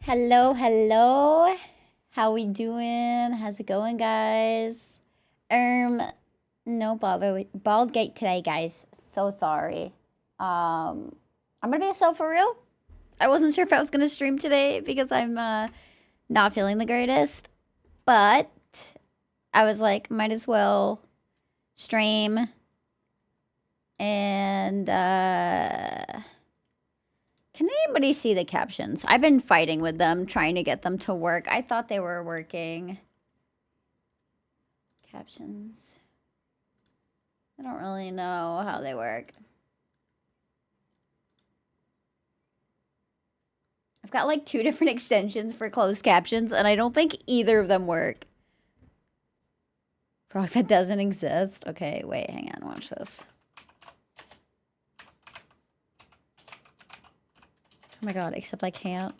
Hello, hello. How we doing? How's it going, guys? No bald gate today, guys. So sorry. I'm gonna be so for real. I wasn't sure if I was gonna stream today because I'm not feeling the greatest, but I was like, might as well stream and can anybody see the captions? I've been fighting with them, trying to get them to work. I thought they were working. Captions. I don't really know how they work. I've got like 2 different extensions for closed captions, and I don't think either of them work. Frog that doesn't exist. Okay, wait, hang on, watch this. Oh my god, except I can't.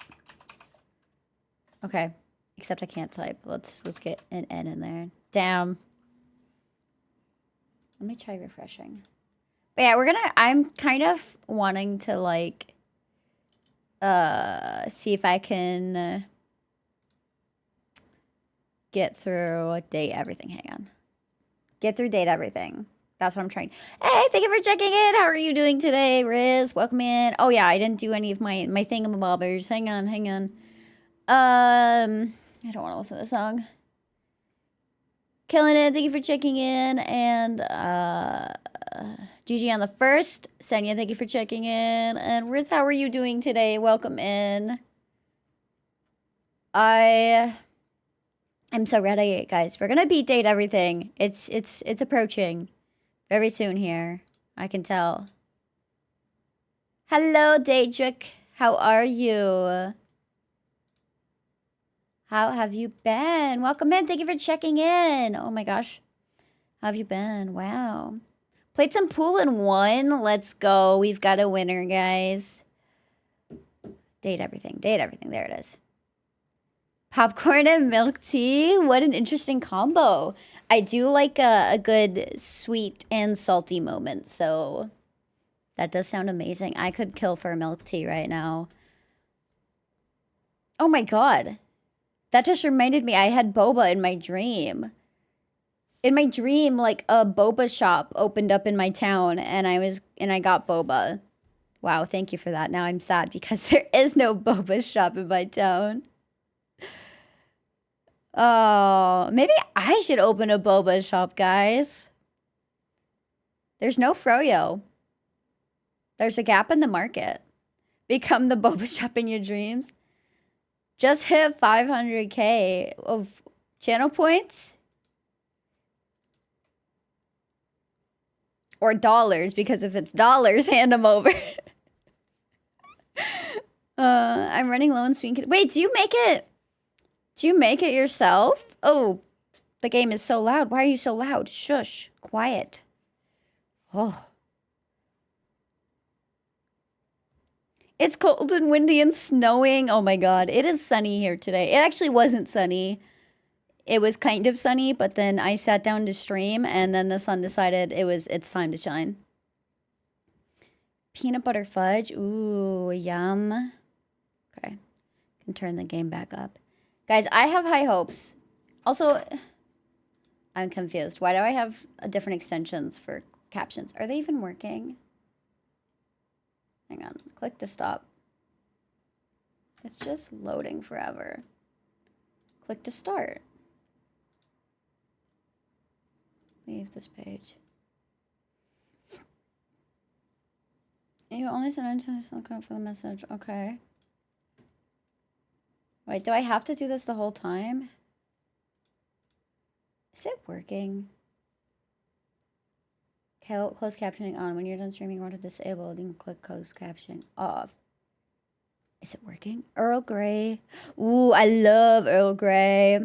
Okay, except I can't type. Let's get an N in there. Damn. Let me try refreshing. But yeah, I'm kind of wanting to like see if I can get through date everything. Hang on. Get through date everything. That's what I'm trying. Hey, thank you for checking in. How are you doing today, Riz? Welcome in. Oh yeah, I didn't do any of my thingamabobbers. Hang on. I don't want to listen to the song. Killing it. Thank you for checking in. And GG on the first. Senya, thank you for checking in. And Riz, how are you doing today? Welcome in. I'm so ready, guys. We're gonna beat date everything. It's approaching very soon here. I can tell. Hello, Daedric. How are you? How have you been? Welcome in. Thank you for checking in. Oh my gosh. How have you been? Wow. Played some pool and won. Let's go. We've got a winner, guys. Date everything. Date everything. There it is. Popcorn and milk tea. What an interesting combo. I do like a good sweet and salty moment. So that does sound amazing. I could kill for a milk tea right now. Oh my god. That just reminded me I had boba in my dream. In my dream, like a boba shop opened up in my town and I got boba. Wow, thank you for that. Now I'm sad because there is no boba shop in my town. Oh, maybe I should open a boba shop, guys. There's no froyo. There's a gap in the market. Become the boba shop in your dreams. Just hit 500K of channel points. Or dollars, because if it's dollars, hand them over. I'm running low on sweet. Wait, do you make it? Do you make it yourself? Oh, the game is so loud. Why are you so loud? Shush. Quiet. Oh. It's cold and windy and snowing. Oh my god. It is sunny here today. It actually wasn't sunny. It was kind of sunny, but then I sat down to stream and then the sun decided it's time to shine. Peanut butter fudge. Ooh, yum. Okay. Can turn the game back up. Guys, I have high hopes. Also, I'm confused. Why do I have different extensions for captions? Are they even working? Hang on. Click to stop. It's just loading forever. Click to start. Leave this page. You only send international code for the message. Okay. Wait, do I have to do this the whole time? Is it working? Closed captioning on. When you're done streaming, you want to disable, you can click closed captioning off. Is it working? Earl Grey. Ooh, I love Earl Grey.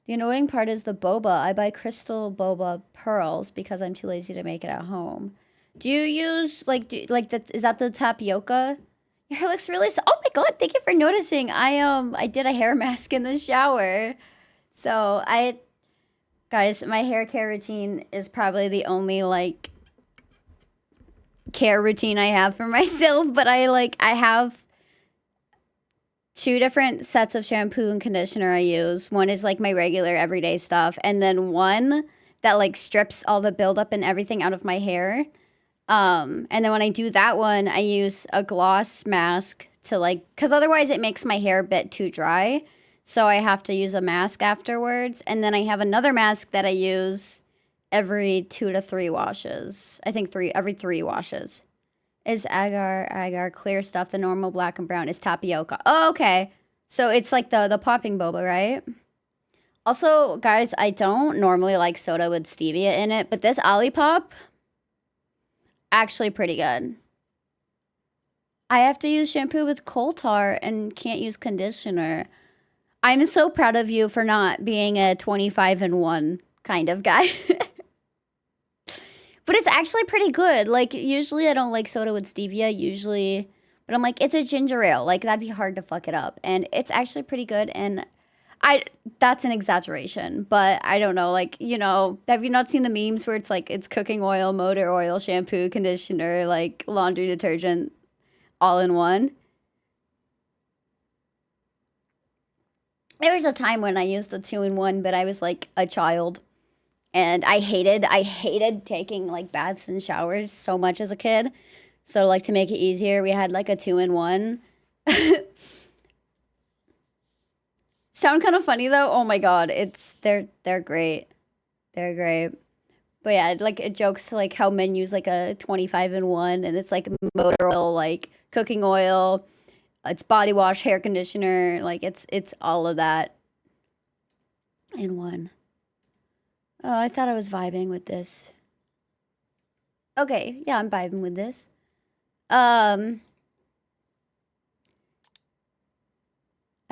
The annoying part is the boba. I buy crystal boba pearls because I'm too lazy to make it at home. Do you use, is that the tapioca? Your hair looks really, oh my god, thank you for noticing. I did a hair mask in the shower. So, guys, my hair care routine is probably the only, care routine I have for myself. But I have two different sets of shampoo and conditioner I use. One is like my regular everyday stuff, and then one that like strips all the buildup and everything out of my hair. And then when I do that one, I use a gloss mask to like, because otherwise it makes my hair a bit too dry. So I have to use a mask afterwards. And then I have another mask that I use every 2 to 3 washes. I think every 3 washes. Is agar clear stuff. The normal black and brown is tapioca. Oh, okay. So it's like the popping boba, right? Also, guys, I don't normally like soda with stevia in it, but this Olipop, actually pretty good. I have to use shampoo with coal tar and can't use conditioner. I'm so proud of you for not being a 25-in-1 kind of guy. But it's actually pretty good. Like, usually I don't like soda with stevia, usually. But I'm like, it's a ginger ale. Like, that'd be hard to fuck it up. And it's actually pretty good. And that's an exaggeration. But I don't know. Like, you know, have you not seen the memes where it's like, it's cooking oil, motor oil, shampoo, conditioner, like laundry detergent, all in one? There was a time when I used the 2-in-1, but I was like a child. And I hated taking like baths and showers so much as a kid. So like to make it easier, we had like a 2-in-1. Sound kind of funny though. Oh my god, they're great. They're great. But yeah, like it jokes to like how men use like a 25-in-1, and it's like motor oil, like cooking oil, it's body wash, hair conditioner, like it's all of that in one. Oh, I thought I was vibing with this. Okay, yeah, I'm vibing with this. I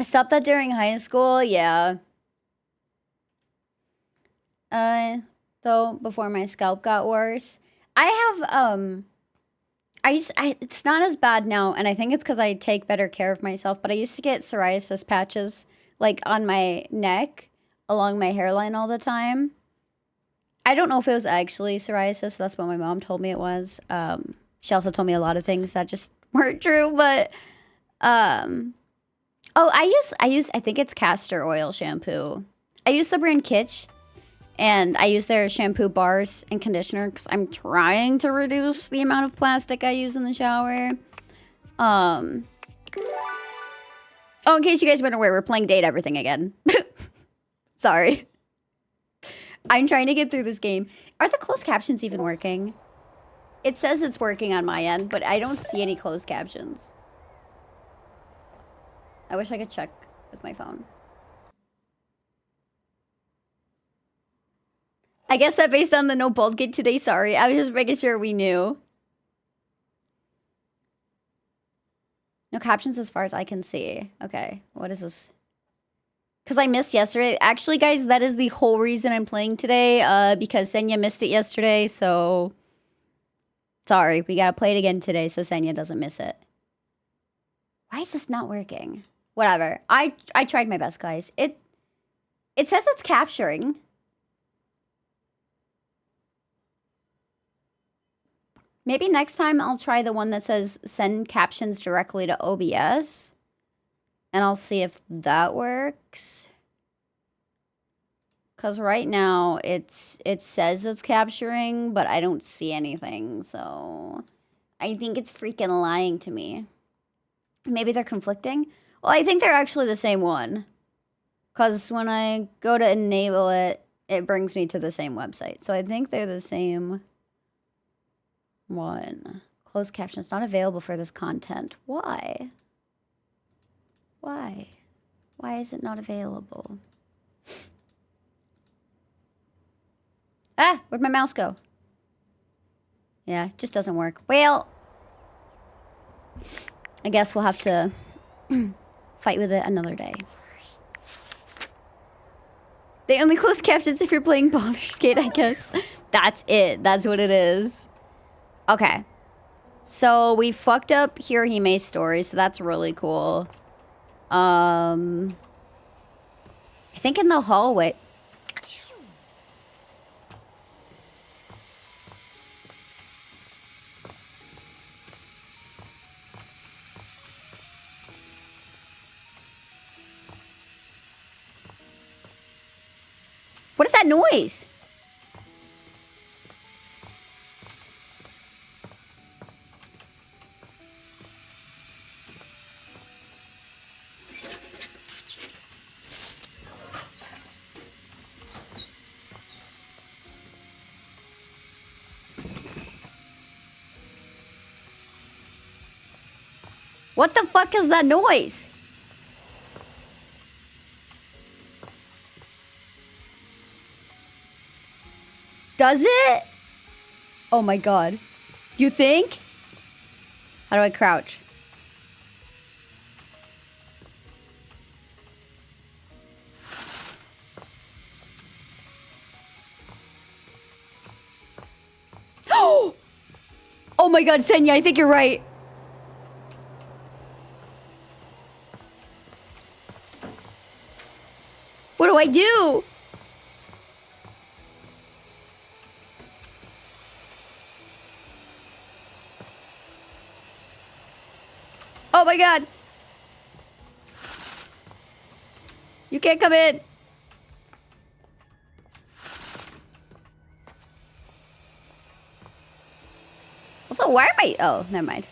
stopped that during high school, yeah. Though before my scalp got worse. It's not as bad now, and I think it's because I take better care of myself, but I used to get psoriasis patches like on my neck along my hairline all the time. I don't know if it was actually psoriasis. That's what my mom told me it was. She also told me a lot of things that just weren't true. But oh, I think it's castor oil shampoo. I use the brand Kitsch, and I use their shampoo bars and conditioner because I'm trying to reduce the amount of plastic I use in the shower. Oh, in case you guys weren't aware, we're playing Date Everything again. Sorry. I'm trying to get through this game. Are the closed captions even working? It says it's working on my end, but I don't see any closed captions. I wish I could check with my phone. I guess that based on the no bald gate today, sorry. I was just making sure we knew. No captions as far as I can see. Okay, what is this? Because I missed yesterday. Actually, guys, that is the whole reason I'm playing today. Because Senya missed it yesterday, so... Sorry, we gotta play it again today so Senya doesn't miss it. Why is this not working? Whatever. I tried my best, guys. It says it's capturing. Maybe next time I'll try the one that says send captions directly to OBS. And I'll see if that works. Because right now it says it's capturing, but I don't see anything. So I think it's freaking lying to me. Maybe they're conflicting? Well, I think they're actually the same one. Because when I go to enable it, it brings me to the same website. So I think they're the same one. Closed captions not available for this content. Why? Why? Why is it not available? Ah, where'd my mouse go? Yeah, it just doesn't work. Well, I guess we'll have to fight with it another day. They only close captions if you're playing Baldur's Gate, I guess. That's it. That's what it is. Okay. So we fucked up Hirohime's story, so that's really cool. I think in the hallway. What is that noise? What the fuck is that noise? Does it? Oh my god. You think? How do I crouch? Oh my god, Senya, I think you're right. What do I do? Oh my god. You can't come in. Also, why am I... Oh, never mind.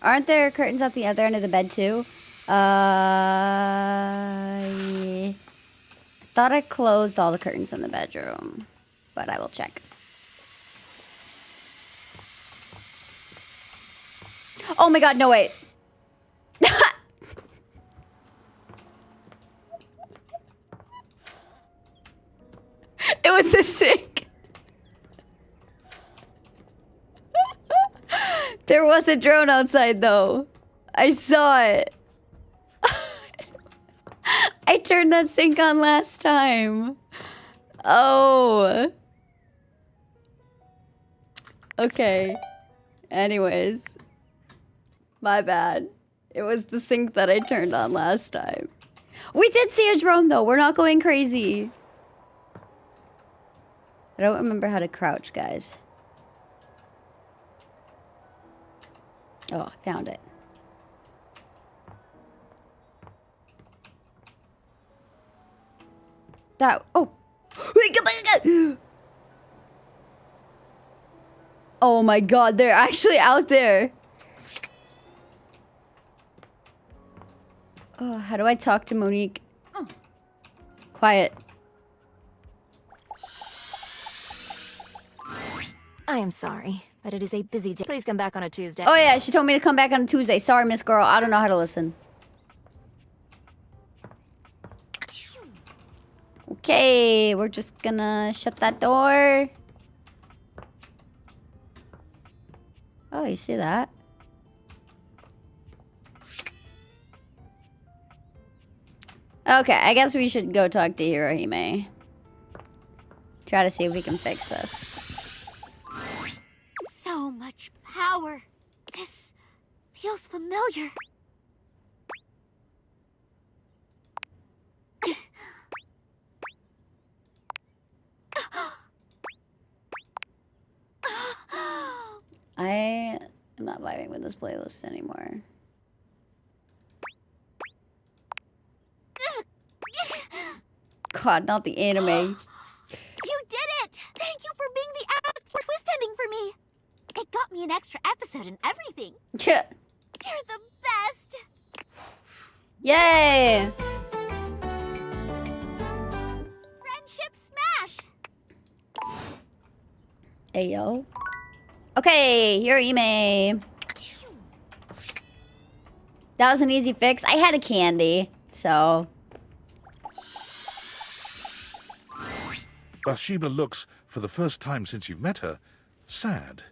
Aren't there curtains at the other end of the bed too? Yeah. I thought I closed all the curtains in the bedroom, but I will check. Oh my god, no wait. It was the sink. There was a drone outside though. I saw it. I turned that sink on last time. Oh. Okay. Anyways. My bad. It was the sink that I turned on last time. We did see a drone though. We're not going crazy. I don't remember how to crouch, guys. Oh, I found it. That... Oh! Oh my god, they're actually out there. Oh, how do I talk to Monique? Oh. Quiet. I am sorry, but it is a busy day. Please come back on a Tuesday. Oh yeah, she told me to come back on a Tuesday. Sorry, Miss Girl. I don't know how to listen. Okay, we're just gonna shut that door. Oh, you see that? Okay, I guess we should go talk to Hirohime. Try to see if we can fix this. So much power. This feels familiar. I am not vibing with this playlist anymore. God, not the anime. You did it! Thank you for being the twist ending for me. It got me an extra episode and everything. Yeah. You're the best. Yay! Friendship smash. Ayo. Okay, Hirohime. That was an easy fix. I had a candy, so... Bathsheba looks, for the first time since you've met her, sad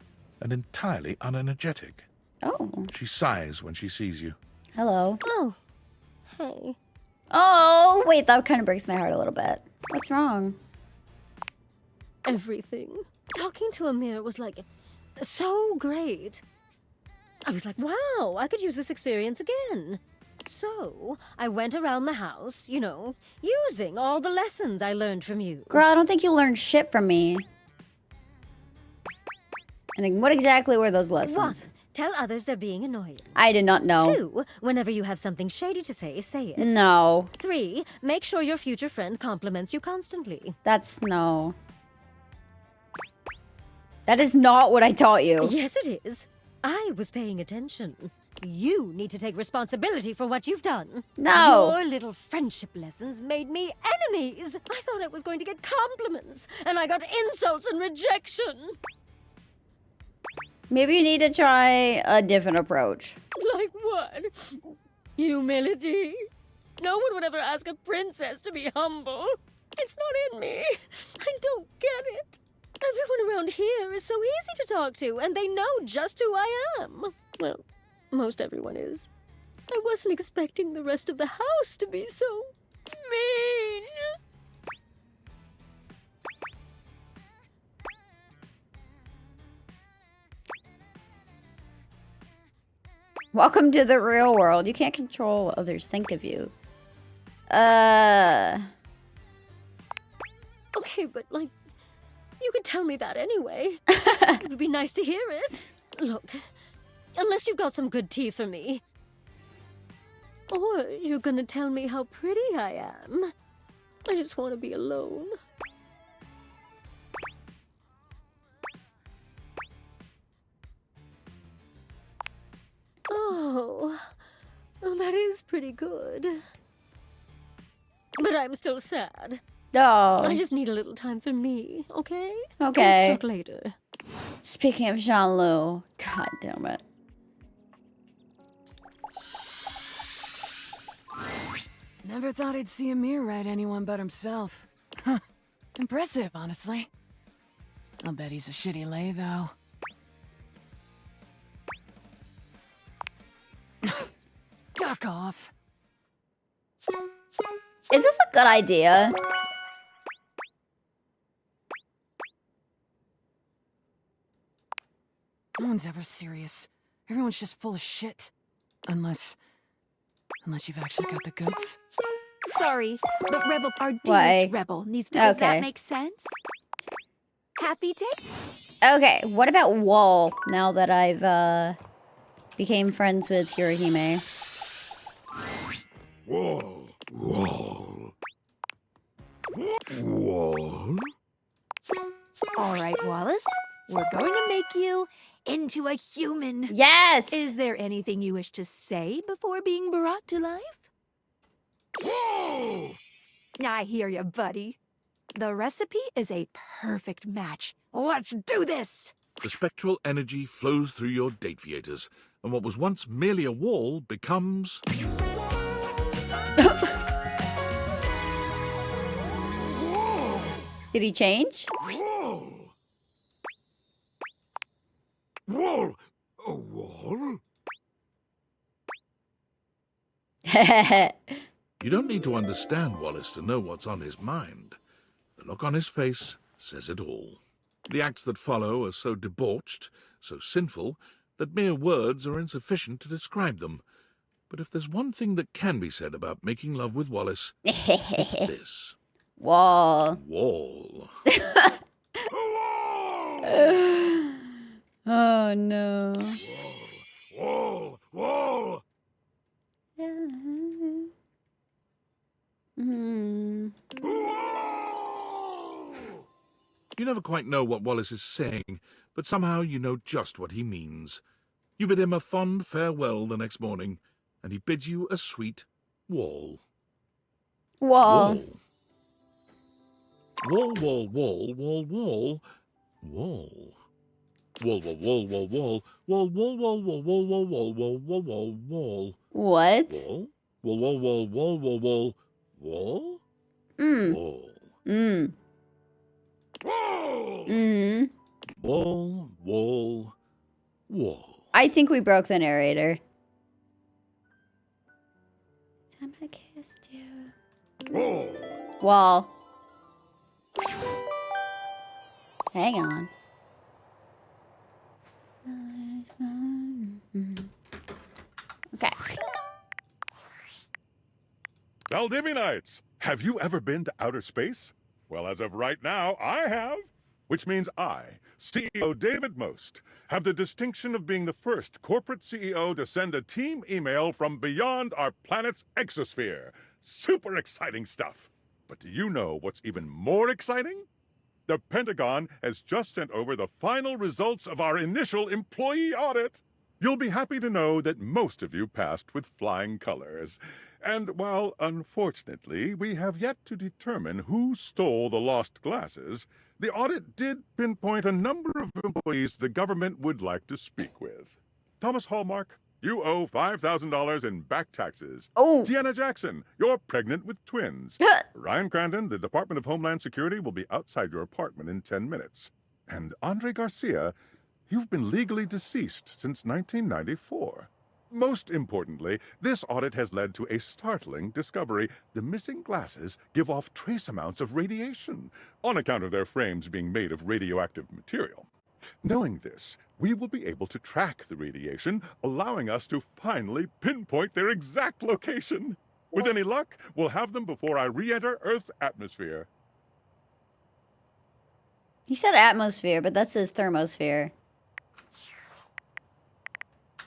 and entirely unenergetic. Oh. She sighs when she sees you. Hello. Oh. Hey. Oh, wait, that kind of breaks my heart a little bit. What's wrong? Everything. Talking to Amir was like so great. I was like, wow, I could use this experience again. So, I went around the house, you know, using all the lessons I learned from you. Girl, I don't think you learned shit from me. And then what exactly were those 1. lessons? Tell others they're being annoying. I did not know. 2. Whenever you have something shady to say it. No. 3. Make sure your future friend compliments you constantly. That's no. That is not what I taught you. Yes, it is. I was paying attention. You need to take responsibility for what you've done. No. Your little friendship lessons made me enemies. I thought I was going to get compliments, and I got insults and rejection. Maybe you need to try a different approach. Like what? Humility? No one would ever ask a princess to be humble. It's not in me. I don't get it. Everyone around here is so easy to talk to, and they know just who I am. Well, most everyone is. I wasn't expecting the rest of the house to be so mean. Welcome to the real world. You can't control what others think of you. Okay, but like, you could tell me that anyway. It would be nice to hear it. Look, unless you've got some good tea for me. Or you're gonna tell me how pretty I am. I just want to be alone. Oh, well, that is pretty good. But I'm still sad. Oh. I just need a little time for me, okay? Okay. Let's talk later. Speaking of Jean-Lu, god damn it. Never thought I'd see Amir ride anyone but himself. Huh. Impressive, honestly. I'll bet he's a shitty lay, though. Duck off. Is this a good idea? No one's ever serious. Everyone's just full of shit. Unless you've actually got the goods. Sorry, but our dearest Why? rebel needs to. Does Okay. that make sense? Happy day? Okay, what about Wall, now that I've, became friends with Hirohime? Wall. Wall. Wall. All right, Wallace. We're going to make you into a human. Yes! Is there anything you wish to say before being brought to life? Wall. I hear you, buddy. The recipe is a perfect match. Let's do this! The spectral energy flows through your dateviators, and what was once merely a wall becomes... Did he change? Wall. Wall. A wall? You don't need to understand Wallace to know what's on his mind. The look on his face says it all. The acts that follow are so debauched, so sinful, that mere words are insufficient to describe them. But if there's one thing that can be said about making love with Wallace, it's this. Wall. Wall. Oh no. Wall. Wall. Hmm. You never quite know what Wallace is saying, but somehow you know just what he means. You bid him a fond farewell the next morning, and he bids you a sweet wall. Wall. Wall, wall, wall, wall, wall, wall. Wall, wall, wall, wall, wall, wall, wall, wall, wall, wall, wall, wall, wall, wall, wall. What? Wall, wall, wall, wall, wall, wall, wall, Mm. wall. Mm. Wall, Mm. wall, wall, wall. I think we broke the narrator. Time I kissed you. Wall. Wall. Hang on. Okay. Valdivianites, have you ever been to outer space? Well, as of right now, I have. Which means I, CEO David Most, have the distinction of being the first corporate CEO to send a team email from beyond our planet's exosphere. Super exciting stuff. But do you know what's even more exciting? The Pentagon has just sent over the final results of our initial employee audit. You'll be happy to know that most of you passed with flying colors. And while, unfortunately, we have yet to determine who stole the lost glasses, the audit did pinpoint a number of employees the government would like to speak with. Thomas Hallmark, you owe $5,000 in back taxes. Oh. Tiana Jackson, you're pregnant with twins. Ryan Crandon, the Department of Homeland Security will be outside your apartment in 10 minutes. And Andre Garcia, you've been legally deceased since 1994. Most importantly, this audit has led to a startling discovery. The missing glasses give off trace amounts of radiation, on account of their frames being made of radioactive material. Knowing this, we will be able to track the radiation, allowing us to finally pinpoint their exact location. With any luck, we'll have them before I re-enter Earth's atmosphere. He said atmosphere, but that says thermosphere.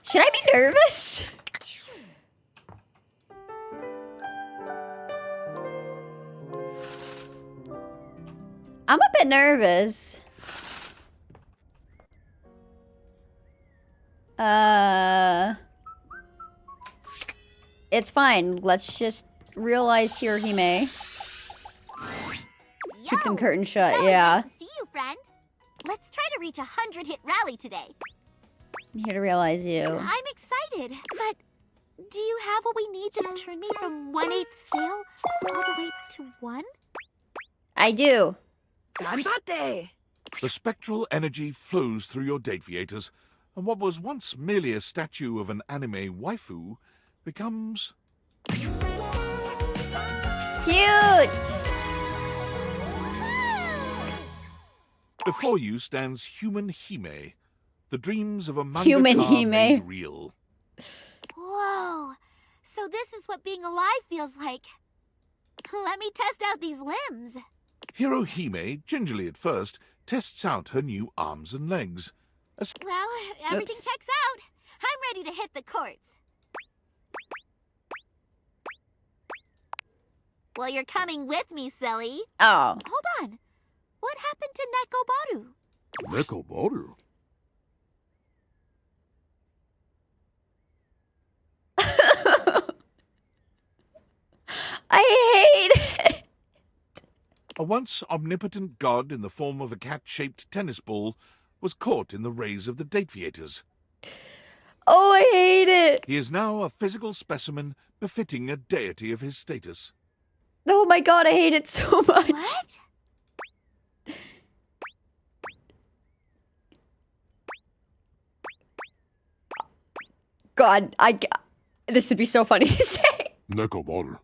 Should I be nervous? I'm a bit nervous. It's fine. Let's just realize Hirohime. Keep them curtains shut, Really yeah. nice to see you, friend. Let's try to reach a 100-hit rally today. I'm here to realize you. I'm excited, but do you have what we need to turn me from 1/8 scale all the way to 1? I do. Ganbate! The spectral energy flows through your Dateviators, and what was once merely a statue of an anime waifu becomes... Cute! Before you stands human Hime, the dreams of a mangaka Human Hime. made real. Whoa, so this is what being alive feels like. Let me test out these limbs. Hirohime, gingerly at first, tests out her new arms and legs. Well, everything Oops. checks out. I'm ready to hit the courts. Well, you're coming with me, silly. Oh. Hold on. What happened to Nekobaru? Nekobaru? I hate it. A once omnipotent god in the form of a cat-shaped tennis ball was caught in the rays of the Dateviators. Oh, I hate it. He is now a physical specimen befitting a deity of his status. Oh my god, I hate it so much. What? God, this would be so funny to say. Nekobaru.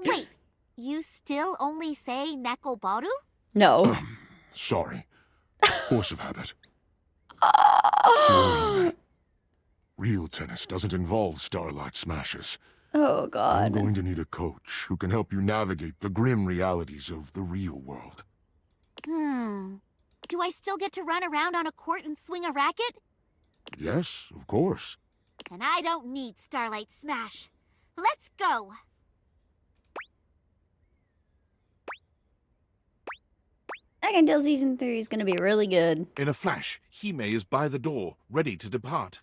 Wait, you still only say Nekobaru? No. Sorry. Force of habit. Real tennis doesn't involve starlight smashes. Oh You're god. going to need a coach who can help you navigate the grim realities of the real world. Do I still get to run around on a court and swing a racket? Yes, of course. Then I don't need Starlight Smash. Let's go! I can tell season 3 is gonna be really good. In a flash, Hime is by the door, ready to depart.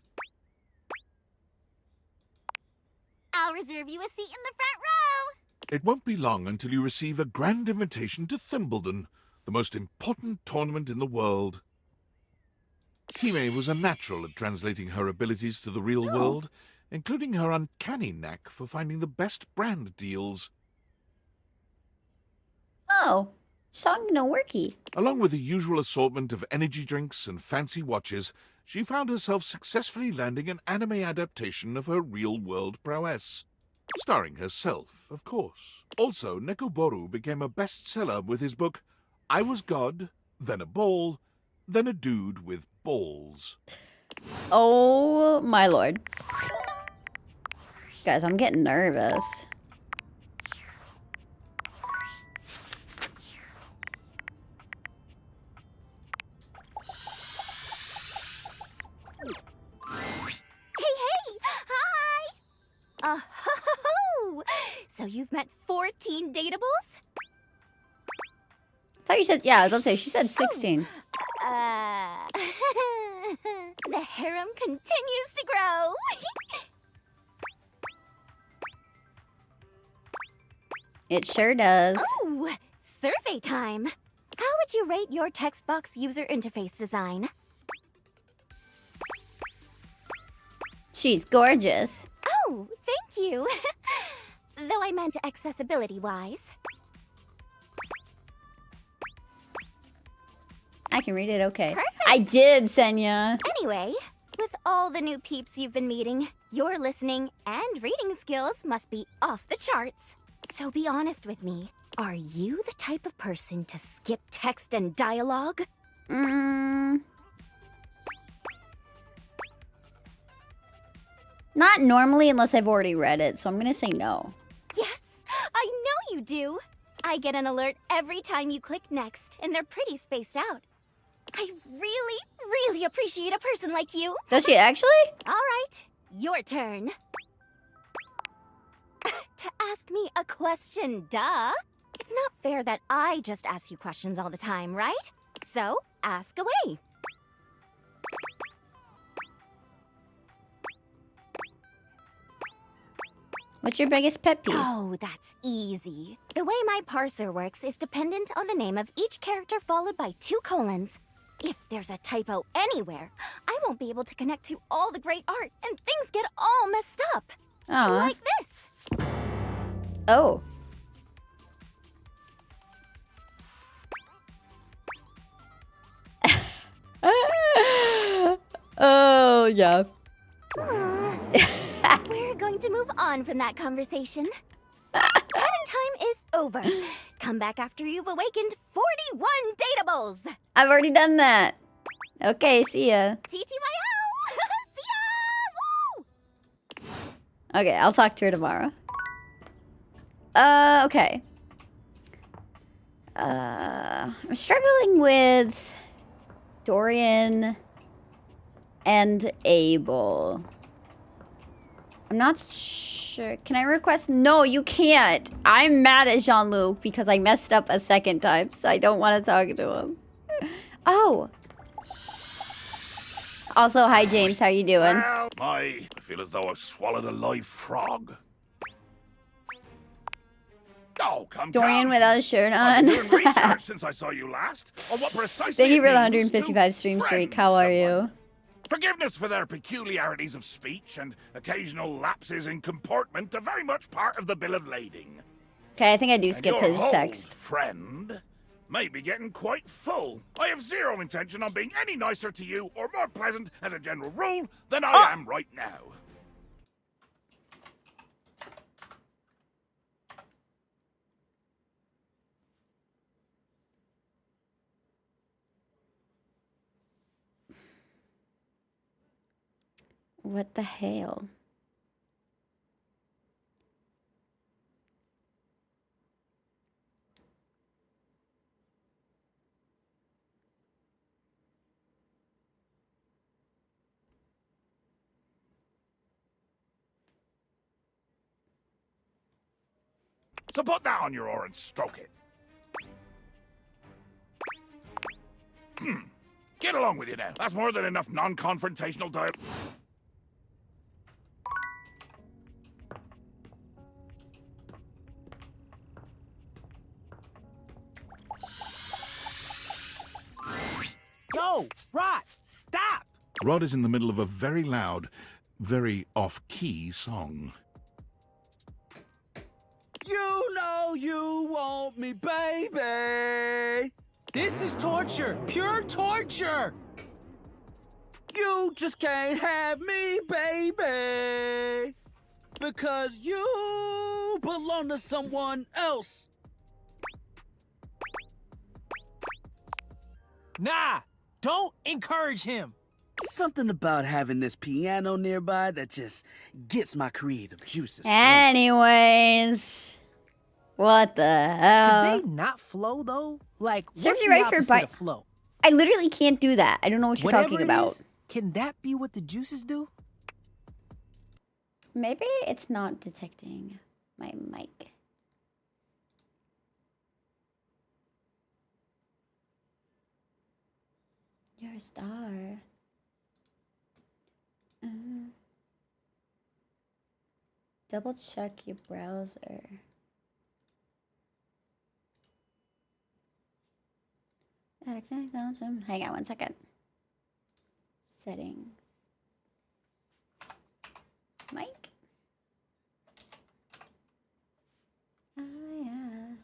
I'll reserve you a seat in the front row! It won't be long until you receive a grand invitation to Thimbledon, the most important tournament in the world. Hime was a natural at translating her abilities to the real world, including her uncanny knack for finding the best brand deals. Oh, song no worky. Along with the usual assortment of energy drinks and fancy watches, she found herself successfully landing an anime adaptation of her real-world prowess. Starring herself, of course. Also, Nekoboru became a bestseller with his book, I Was God, Then a Ball, Then a Dude with Balls. Oh my lord. Guys, I'm getting nervous. Hey! Hi! Oh, so you've met 14 dateables? I thought you said, yeah, I was about to say, she said 16. The harem continues to grow. It sure does. Oh, survey time. How would you rate your text box user interface design? She's gorgeous. Oh, thank you. Though I meant accessibility-wise. I can read it okay. Perfect. I did, Senya. Anyway, with all the new peeps you've been meeting, your listening and reading skills must be off the charts. So be honest with me. Are you the type of person to skip text and dialogue? Not normally unless I've already read it, so I'm gonna say no. Yes, I know you do. I get an alert every time you click next, and they're pretty spaced out. I really, really appreciate a person like you. Does she actually? All right, your turn. To ask me a question, duh. It's not fair that I just ask you questions all the time, right? So, ask away. What's your biggest pet peeve? Oh, that's easy. The way my parser works is dependent on the name of each character followed by 2 colons. If there's a typo anywhere, I won't be able to connect to all the great art and things get all messed up. Aw. Like this. Oh. Oh, yeah. We're going to move on from that conversation. Chatting time is over. Come back after you've awakened 41 dateables. I've already done that. Okay, see ya. TTYL! See ya! Woo! Okay, I'll talk to her tomorrow. Okay. I'm struggling with Dorian and Abel. I'm not sure. Can I request? No, you can't. I'm mad at Jean-Luc because I messed up a second time, so I don't want to talk to him. Oh. Also, hi James, how you doing? Well, I feel as though I've swallowed a live frog. Oh, come, Dorian come. without a shirt I've on. been doing research since I saw you last. On what precisely Thank you it for the means to 155 stream streak. friend How are someone. you? Forgiveness for their peculiarities of speech and occasional lapses in comportment are very much part of the bill of lading. Okay, I think I do And skip your his hold, text. friend, may be getting quite full. I have zero intention on being any nicer to you or more pleasant as a general rule than I am right now. What the hell? So put that on your oar and stroke it. Get along with you now. That's more than enough non-confrontational dialogue. Yo, Rod, stop! Rod is in the middle of a very loud, very off-key song. You know you want me, baby. This is torture, pure torture. You just can't have me, baby. Because you belong to someone else. Nah, don't encourage him. Something about having this piano nearby that just gets my creative juices flowing. Anyways. What the hell? Could they not flow though? Like, Serves what's you the right for opposite bite. of flow? I literally can't do that. I don't know what you're Whatever talking it about. is, Can that be what the juices do? Maybe it's not detecting my mic. You're a star. Double check your browser. Hang on 1 second. Settings. Mic. Oh, yeah.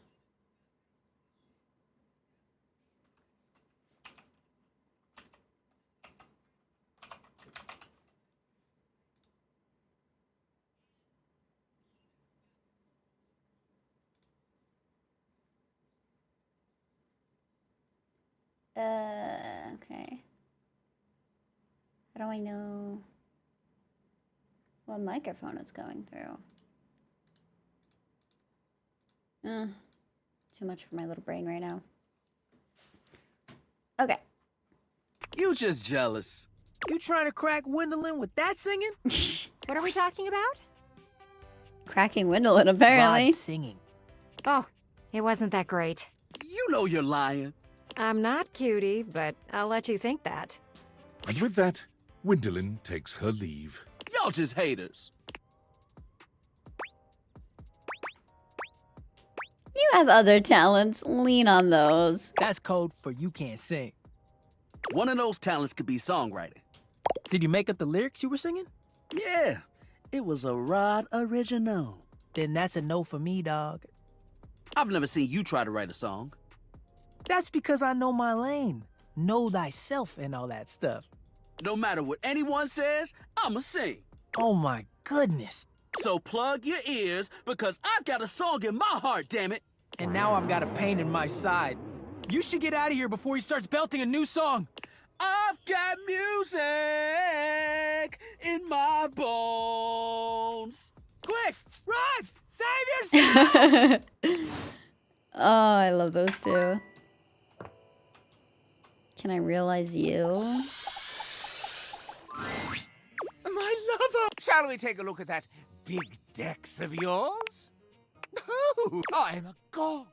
Okay. How do I know what microphone it's going through? Too much for my little brain right now. Okay. You just jealous. You trying to crack Gwendolyn with that singing? What are we talking about? Cracking Gwendolyn, apparently. VOD singing. Oh, it wasn't that great. You know you're lying. I'm not cutie, but I'll let you think that. And with that, Gwendolyn takes her leave. Y'all just haters. You have other talents. Lean on those. That's code for you can't sing. One of those talents could be songwriting. Did you make up the lyrics you were singing? Yeah, it was a Rod original. Then that's a no for me, dog. I've never seen you try to write a song. That's because I know my lane. Know thyself and all that stuff. No matter what anyone says, I'ma sing. Oh my goodness. So plug your ears, because I've got a song in my heart, damn it. And now I've got a pain in my side. You should get out of here before he starts belting a new song. I've got music in my bones. Quick, run! Save yourself! Oh, I love those two. Can I realize you? My lover! Shall we take a look at that big dex of yours? Oh, I'm agog.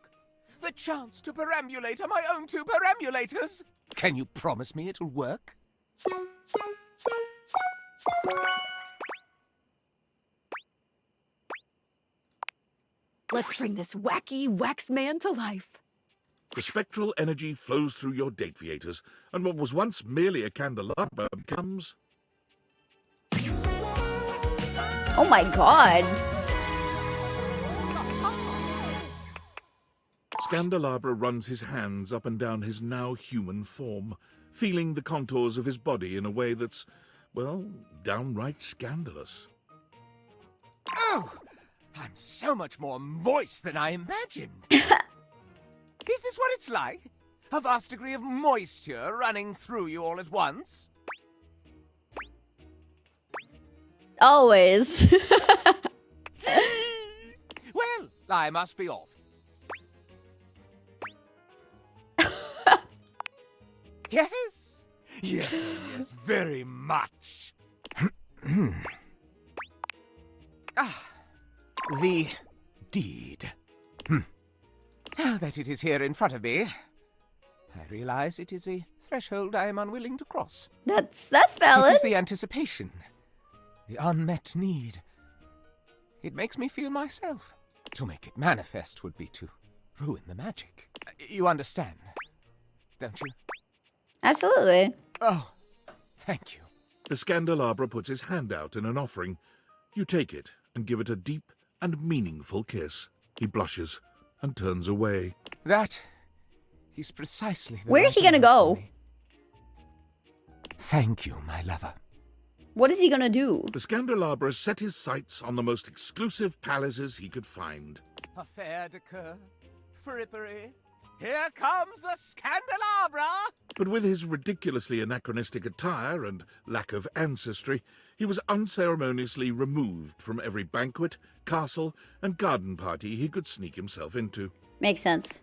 The chance to perambulate on my own two perambulators. Can you promise me it'll work? Let's bring this wacky wax man to life. The spectral energy flows through your Dateviators, and what was once merely a candelabra becomes... Oh my god. Scandelabra runs his hands up and down his now human form, feeling the contours of his body in a way that's, well, downright scandalous. Oh, I'm so much more moist than I imagined. Is this what it's like? A vast degree of moisture running through you all at once? Always. Well, I must be off. Yes? Yes, yes, very much. The deed. Now that it is here in front of me, I realize it is a threshold I am unwilling to cross. That's It valid. is the anticipation, the unmet need. It makes me feel myself. To make it manifest would be to ruin the magic. You understand, don't you? Absolutely. Oh, thank you. The Scandelabra puts his hand out in an offering. You take it and give it a deep and meaningful kiss. He blushes and turns away. That is precisely the Where's he right gonna amount go? for me. Thank you, my lover. What is he gonna do? The Scandelabra set his sights on the most exclusive palaces he could find. A fair de coeur, frippery. Here comes the Scandelabra! But with his ridiculously anachronistic attire and lack of ancestry, he was unceremoniously removed from every banquet, castle, and garden party he could sneak himself into. Makes sense.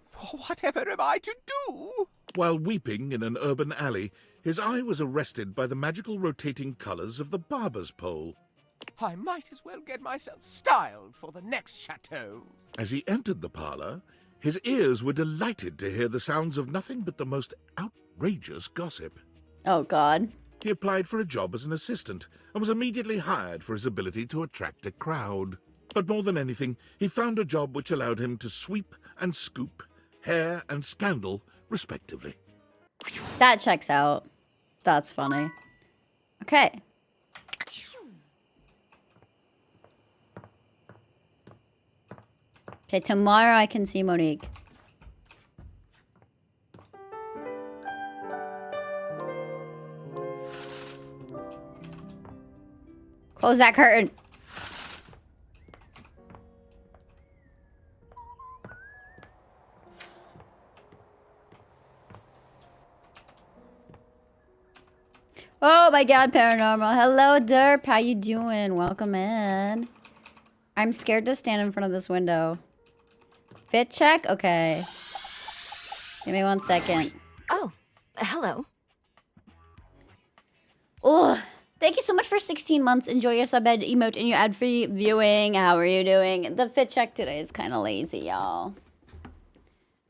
Whatever am I to do? While weeping in an urban alley, his eye was arrested by the magical rotating colors of the barber's pole. I might as well get myself styled for the next chateau. As he entered the parlor, his ears were delighted to hear the sounds of nothing but the most outrageous gossip. Oh, God. He applied for a job as an assistant and was immediately hired for his ability to attract a crowd. But more than anything, he found a job which allowed him to sweep and scoop, hair and scandal, respectively. That checks out. That's funny. Okay. Okay, tomorrow I can see Monique. Close that curtain. Oh my god, Paranormal. Hello, Derp. How you doing? Welcome in. I'm scared to stand in front of this window. Fit check? Okay. Give me 1 second. Oh, hello. Oh, thank you so much for 16 months. Enjoy your sub-ed emote and your ad-free viewing. How are you doing? The fit check today is kind of lazy, y'all.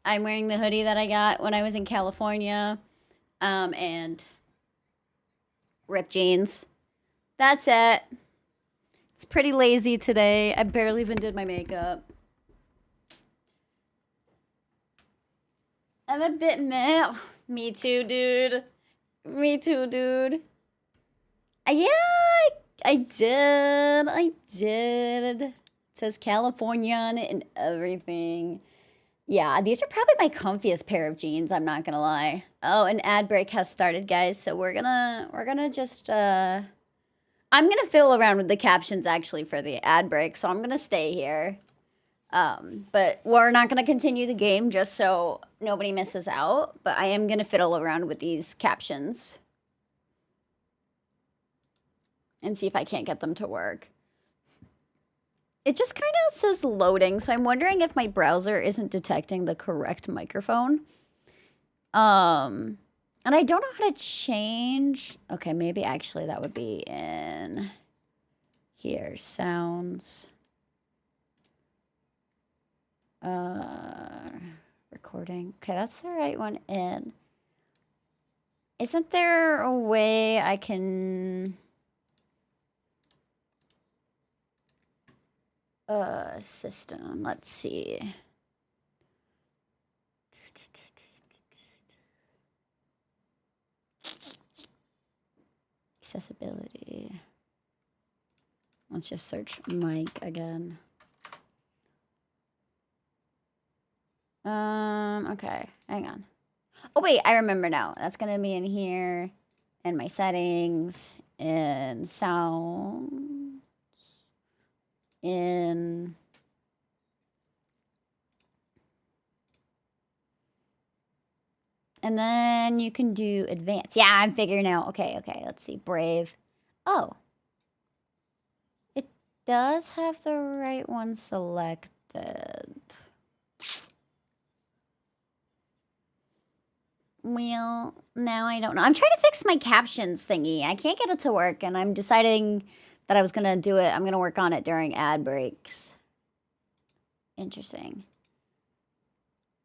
I'm wearing the hoodie that I got when I was in California. And ripped jeans. That's it. It's pretty lazy today. I barely even did my makeup. I'm a bit meh. Me too, dude. Me too, dude. Yeah, I did. It says California on it and everything. Yeah, these are probably my comfiest pair of jeans, I'm not gonna lie. Oh, an ad break has started, guys, so we're gonna just I'm gonna fiddle around with the captions actually for the ad break, so I'm gonna stay here. But we're not gonna continue the game just so nobody misses out, but I am gonna fiddle around with these captions and see if I can't get them to work. It just kind of says loading, so I'm wondering if my browser isn't detecting the correct microphone. And I don't know how to change. Okay, maybe actually that would be in here. Sounds. Recording. Okay, that's the right one in. Isn't there a way I can... system. Let's see. Accessibility. Let's just search mic again. Okay, hang on. Oh wait, I remember now. That's gonna be in here, in my settings, in sound, in and then you can do advanced. Yeah, I'm figuring out. Okay, let's see. Brave. Oh. It does have the right one selected. Well, now I don't know. I'm trying to fix my captions thingy. I can't get it to work, and I'm deciding that I was going to do it. I'm going to work on it during ad breaks. Interesting.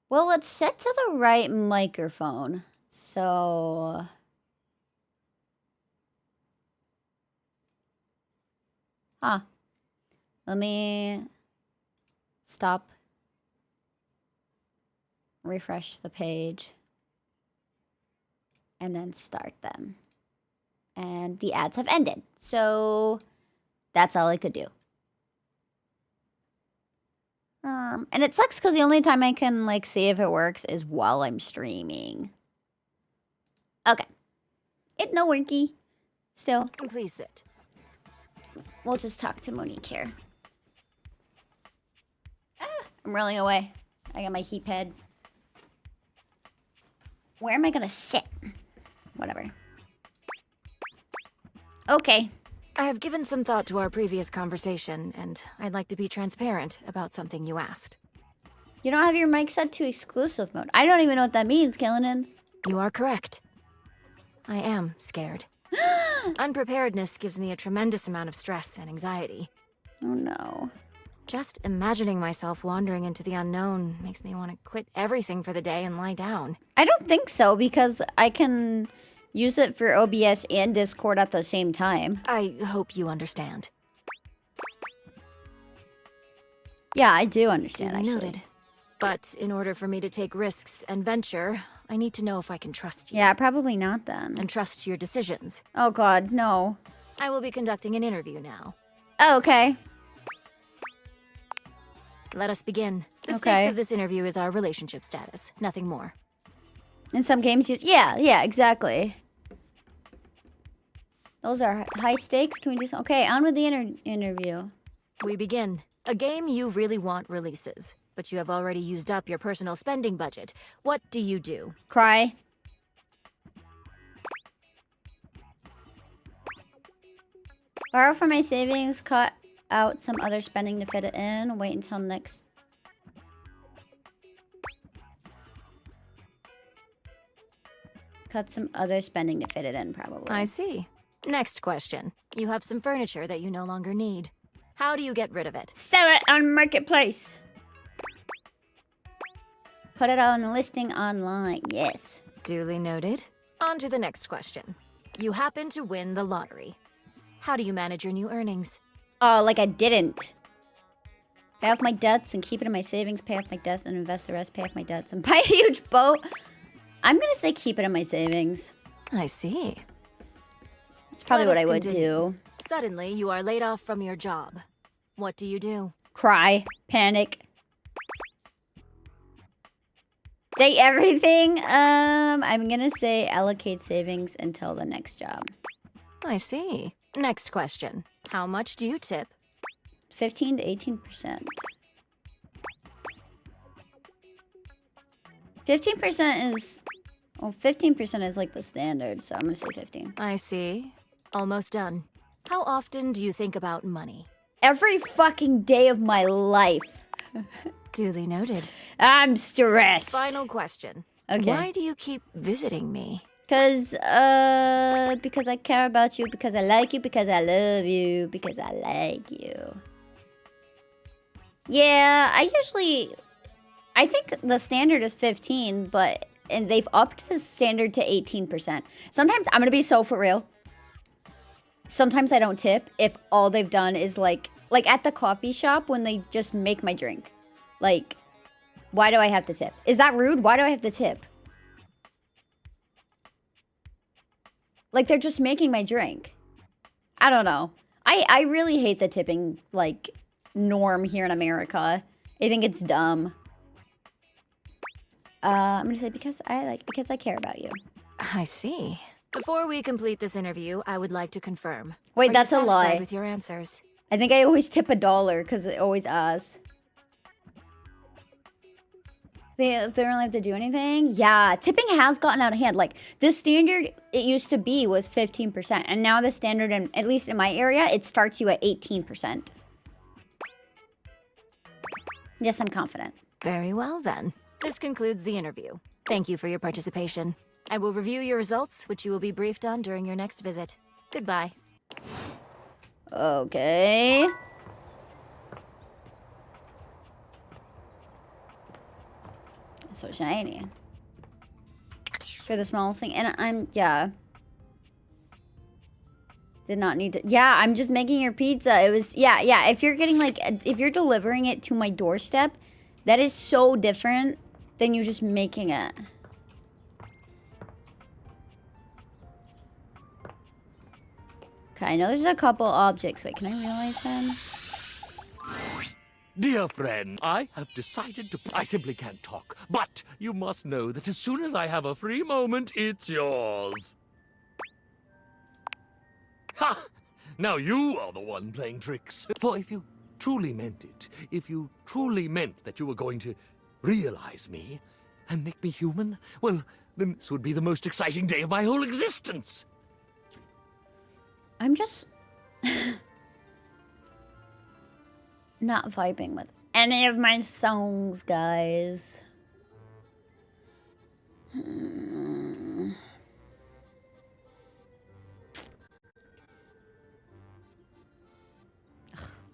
Well, it's set to the right microphone. So... Huh. Let me stop. Refresh the page. And then start them. And the ads have ended. So that's all I could do. And it sucks because the only time I can like see if it works is while I'm streaming. Okay. It no worky. Still. Please sit. We'll just talk to Monique here. I'm rolling away. I got my heat pad. Where am I gonna sit? Whatever. Okay. I have given some thought to our previous conversation, and I'd like to be transparent about something you asked. You don't have your mic set to exclusive mode. I don't even know what that means, Killinen. You are correct. I am scared. Unpreparedness gives me a tremendous amount of stress and anxiety. Oh no. Just imagining myself wandering into the unknown makes me want to quit everything for the day and lie down. I don't think so, because I can use it for OBS and Discord at the same time. I hope you understand. Yeah, I do understand, Duly actually. noted. But in order for me to take risks and venture, I need to know if I can trust you. Yeah, probably not then. And trust your decisions. Oh god, no. I will be conducting an interview now. Oh, okay. Let us begin. The Okay. stakes of this interview is our relationship status, nothing more. In some games, yeah, exactly. Those are high stakes. Can we do some? Okay, on with the interview. We begin. A game you really want releases, but you have already used up your personal spending budget. What do you do? Cry. Borrow from my savings, cut out some other spending to fit it in. Wait until next. Cut some other spending to fit it in, probably. I see. Next question. You have some furniture that you no longer need. How do you get rid of it? Sell it on Marketplace. Put it on a listing online. Yes. Duly noted. On to the next question. You happen to win the lottery. How do you manage your new earnings? Oh, like I didn't. Pay off my debts and keep it in my savings. Pay off my debts and invest the rest. Pay off my debts and buy a huge boat. I'm gonna say keep it in my savings. I see. It's probably Let what us I would continue. do. Suddenly, you are laid off from your job. What do you do? Cry. Panic. Date everything. I'm gonna say allocate savings until the next job. I see. Next question. How much do you tip? 15 to 18%. 15% is... Well, 15% is like the standard, so I'm gonna say 15. I see. Almost done. How often do you think about money? Every fucking day of my life. Duly noted. I'm stressed. Final question. Okay. Why do you keep visiting me? Because I care about you, because I like you, because I love you, because I like you. Yeah, I think the standard is 15, and they've upped the standard to 18%. Sometimes, I'm gonna be so for real. Sometimes I don't tip if all they've done is like at the coffee shop when they just make my drink. Like, why do I have to tip? Is that rude? Why do I have to tip? Like, they're just making my drink. I don't know. I really hate the tipping, like, norm here in America. I think it's dumb. I'm gonna say because I care about you. I see. Before we complete this interview, I would like to confirm. Wait, Are that's you a lie. satisfied with your answers? I think I always tip $1 because it always asks. They don't have to do anything? Yeah, tipping has gotten out of hand. Like, the standard it used to be was 15%. And now the standard, at least in my area, it starts you at 18%. Yes, I'm confident. Very well, then. This concludes the interview. Thank you for your participation. I will review your results, which you will be briefed on during your next visit. Goodbye. Okay. So shiny. For the smallest thing. And yeah. Did not need to. Yeah, I'm just making your pizza. It was, yeah. If you're getting if you're delivering it to my doorstep, that is so different than you just making it. Okay, I know there's a couple objects. Wait, can I realize him? Dear friend, I have decided to... I simply can't talk, but you must know that as soon as I have a free moment, it's yours. Ha! Now you are the one playing tricks. For if you truly meant it, if you truly meant that you were going to realize me and make me human, well, then this would be the most exciting day of my whole existence. I'm just not vibing with any of my songs, guys.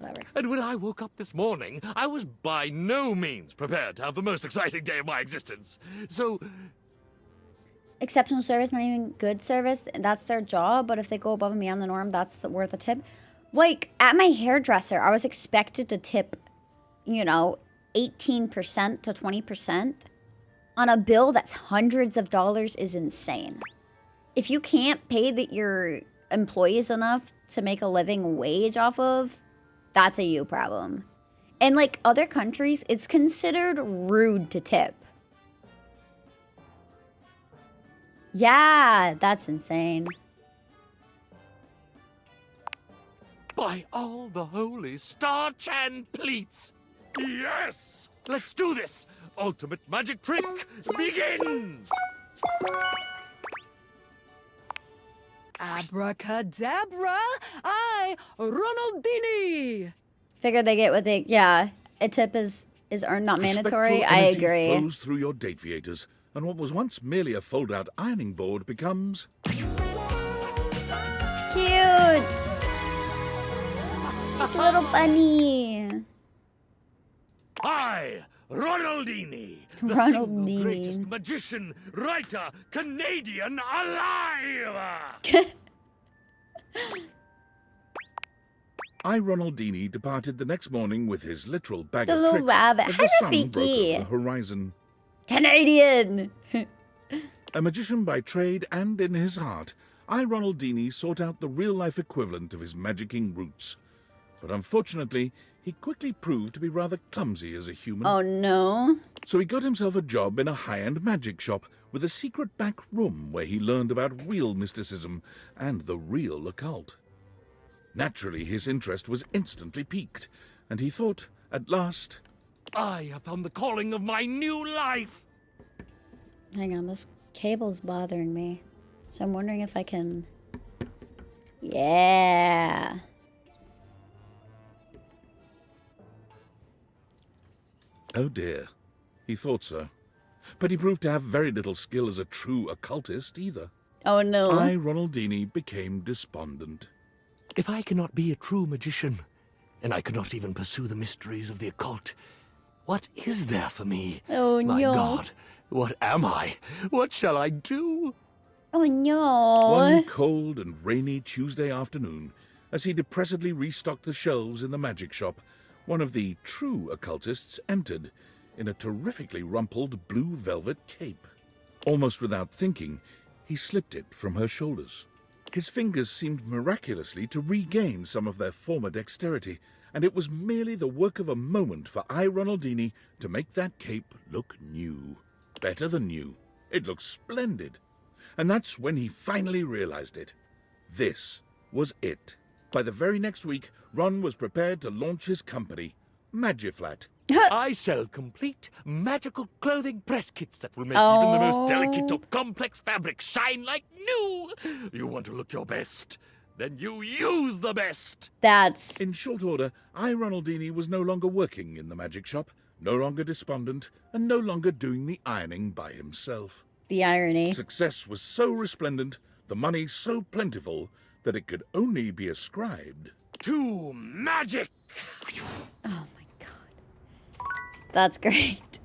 Clever. And when I woke up this morning, I was by no means prepared to have the most exciting day of my existence. So, Exceptional service, not even good service. That's their job, but if they go above and beyond the norm, that's worth a tip. Like, at my hairdresser, I was expected to tip, you know, 18% to 20%. On a bill that's hundreds of dollars is insane. If you can't pay your employees enough to make a living wage off of, that's a you problem. In like other countries, it's considered rude to tip. Yeah, that's insane. by all the holy starch and pleats. Yes! Let's do this! Ultimate magic trick begins! Abracadabra! I, Ronaldini! Figure they get what they... Yeah, a tip is earned, not mandatory. Spectral I energy agree. flows through your deviators, and what was once merely a fold-out ironing board becomes... Cute! This little bunny. I, Ronaldini, the single Ronaldini. greatest magician, writer, Canadian alive! I, Ronaldini, departed the next morning with his literal bag The of little tricks rabbit. as Hi, the sun broke Rafiki. over the horizon. Canadian! A magician by trade and in his heart, I, Ronaldini, sought out the real-life equivalent of his magicking roots. But unfortunately, he quickly proved to be rather clumsy as a human. Oh no. So he got himself a job in a high-end magic shop with a secret back room where he learned about real mysticism and the real occult. Naturally, his interest was instantly piqued, and he thought, at last, I have found the calling of my new life! Hang on, this cable's bothering me. So I'm wondering if I can... Yeah. oh dear. He thought so. But he proved to have very little skill as a true occultist either. Oh no. I, Ronaldini, became despondent. If I cannot be a true magician, and I cannot even pursue the mysteries of the occult, what is there for me? Oh My no. God, what am I? What shall I do? Oh no. One cold and rainy Tuesday afternoon, as he depressedly restocked the shelves in the magic shop, one of the true occultists entered in a terrifically rumpled blue velvet cape. Almost without thinking, he slipped it from her shoulders. His fingers seemed miraculously to regain some of their former dexterity, and it was merely the work of a moment for I, Ronaldini, to make that cape look new. Better than new. It looked splendid. And that's when he finally realized it. This was it. By the very next week, Ron was prepared to launch his company, Magiflat. I sell complete magical clothing press kits that will make even the most delicate or complex fabrics shine like new. You want to look your best? Then you use the best. That's... In short order, I, Ronaldini, was no longer working in the magic shop, no longer despondent, and no longer doing the ironing by himself. the irony. Success was so resplendent, the money so plentiful, that it could only be ascribed to magic. Oh my god. That's great.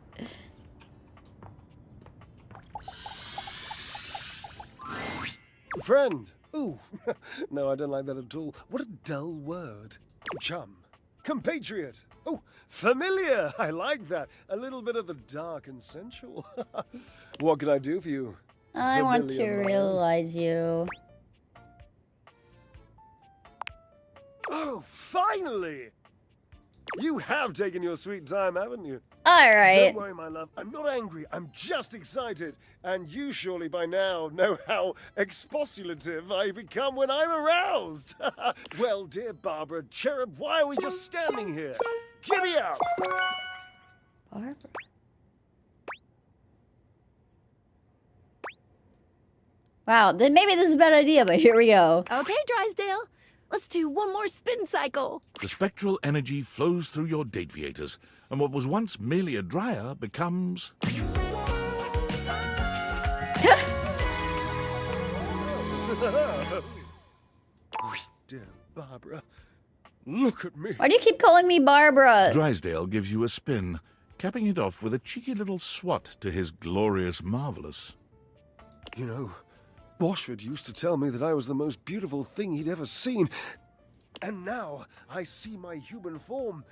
Friend. Ooh, no, I don't like that at all. What a dull word. Chum. Compatriot. Oh, familiar. I like that. A little bit of the dark and sensual. What can I do for you? I want to familiar man? realize you. Oh, finally! You have taken your sweet time, haven't you? All right. Don't worry, my love. I'm not angry. I'm just excited. And you surely by now know how expostulative I become when I'm aroused. Well, dear Barbara, cherub, why are we just standing here? Giddy up! Barbara. Wow, then maybe this is a bad idea, but here we go. Okay, Drysdale. Let's do one more spin cycle. The spectral energy flows through your deviators, and what was once merely a dryer becomes... Dear Barbara, Look at me. Why do you keep calling me Barbara? Drysdale gives you a spin, capping it off with a cheeky little swat to his glorious marvelous. You know, Washford used to tell me that I was the most beautiful thing he'd ever seen. And now I see my human form.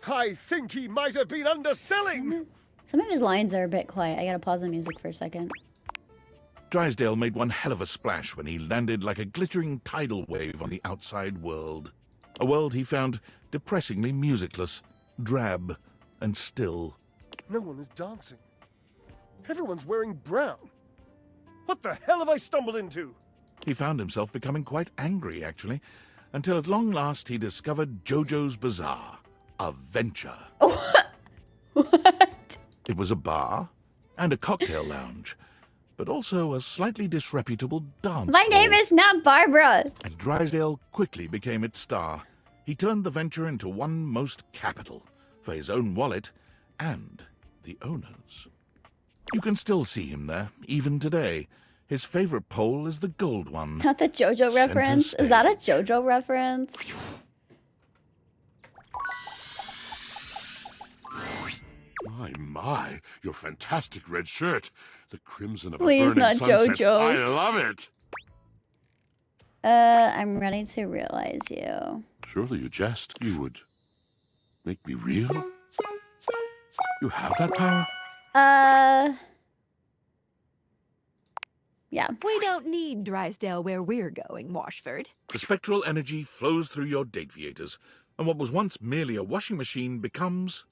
I think he might have been underselling. Some of his lines are a bit quiet. I gotta pause the music for a second. Drysdale made one hell of a splash when he landed like a glittering tidal wave on the outside world. A world he found depressingly musicless, drab, and still. No one is dancing. Everyone's wearing brown. What the hell have I stumbled into? He found himself becoming quite angry, actually, until at long last he discovered Jojo's Bazaar, a venture. What? It was a bar and a cocktail lounge, but also a slightly disreputable dance My name hall. is not Barbara. And Drysdale quickly became its star. He turned the venture into one most capital, for his own wallet and the owner's. You can still see him there, even today. His favorite pole is the gold one. Not the JoJo reference. Is that a JoJo reference? My, your fantastic red shirt. The crimson of Please, a burning not sunset. JoJo's. I love it. I'm ready to realize you. Surely you jest. You would make me real? You have that power? Yeah. We don't need Drysdale where we're going, Washford. The spectral energy flows through your dateviators, and what was once merely a washing machine becomes...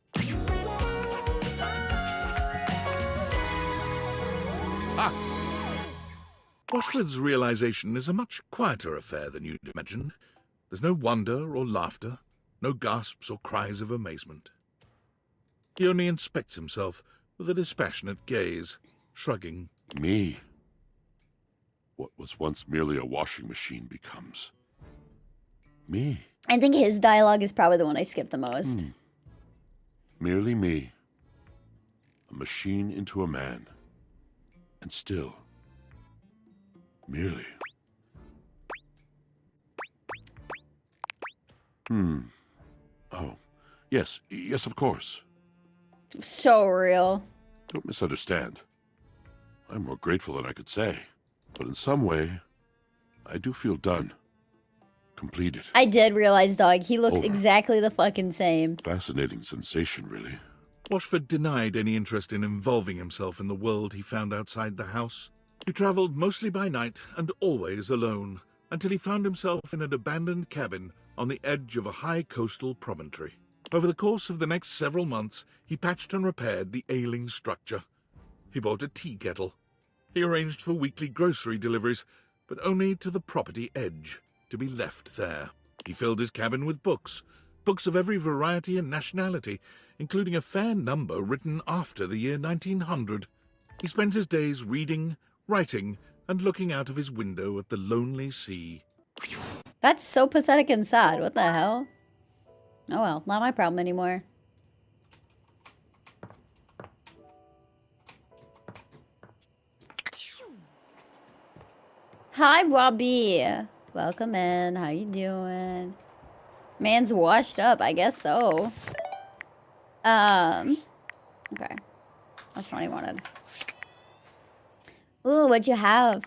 Washford's realization is a much quieter affair than you'd imagine. There's no wonder or laughter, no gasps or cries of amazement. He only inspects himself with a dispassionate gaze, shrugging. Me. What was once merely a washing machine becomes me. I think his dialogue is probably the one I skip the most. Merely me. A machine into a man. And still, merely. Oh, yes, yes, of course. So real. Don't misunderstand. I'm more grateful than I could say. But in some way, I do feel done. Completed. I did realize, dog, he looks Over. exactly the fucking same. Fascinating sensation, really. Washford denied any interest in involving himself in the world he found outside the house. He travelled mostly by night and always alone, until he found himself in an abandoned cabin on the edge of a high coastal promontory. Over the course of the next several months, he patched and repaired the ailing structure. He bought a tea kettle. He arranged for weekly grocery deliveries, but only to the property edge, to be left there. He filled his cabin with books, books of every variety and nationality, including a fair number written after the year 1900. He spent his days reading, writing, and looking out of his window at the lonely sea. That's so pathetic and sad. What the hell? Oh well, not my problem anymore. Hi, Robbie. Welcome in. How you doing? Man's washed up. I guess so. Okay. That's not what I wanted. Ooh, what'd you have?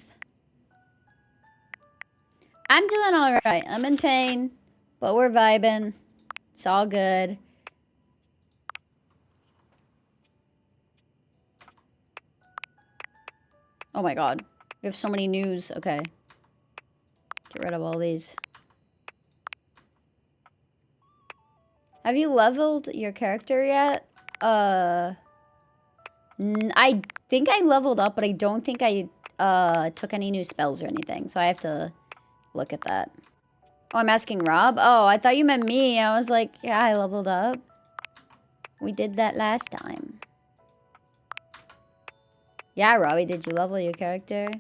I'm doing all right. I'm in pain, but we're vibing. It's all good. Oh my god. We have so many news. Okay. Get rid of all these. Have you leveled your character yet? I think I leveled up, but I don't think I took any new spells or anything. So I have to look at that. Oh, I'm asking Rob? Oh, I thought you meant me. I was like, yeah, I leveled up. We did that last time. Yeah, Robbie, did you level your character?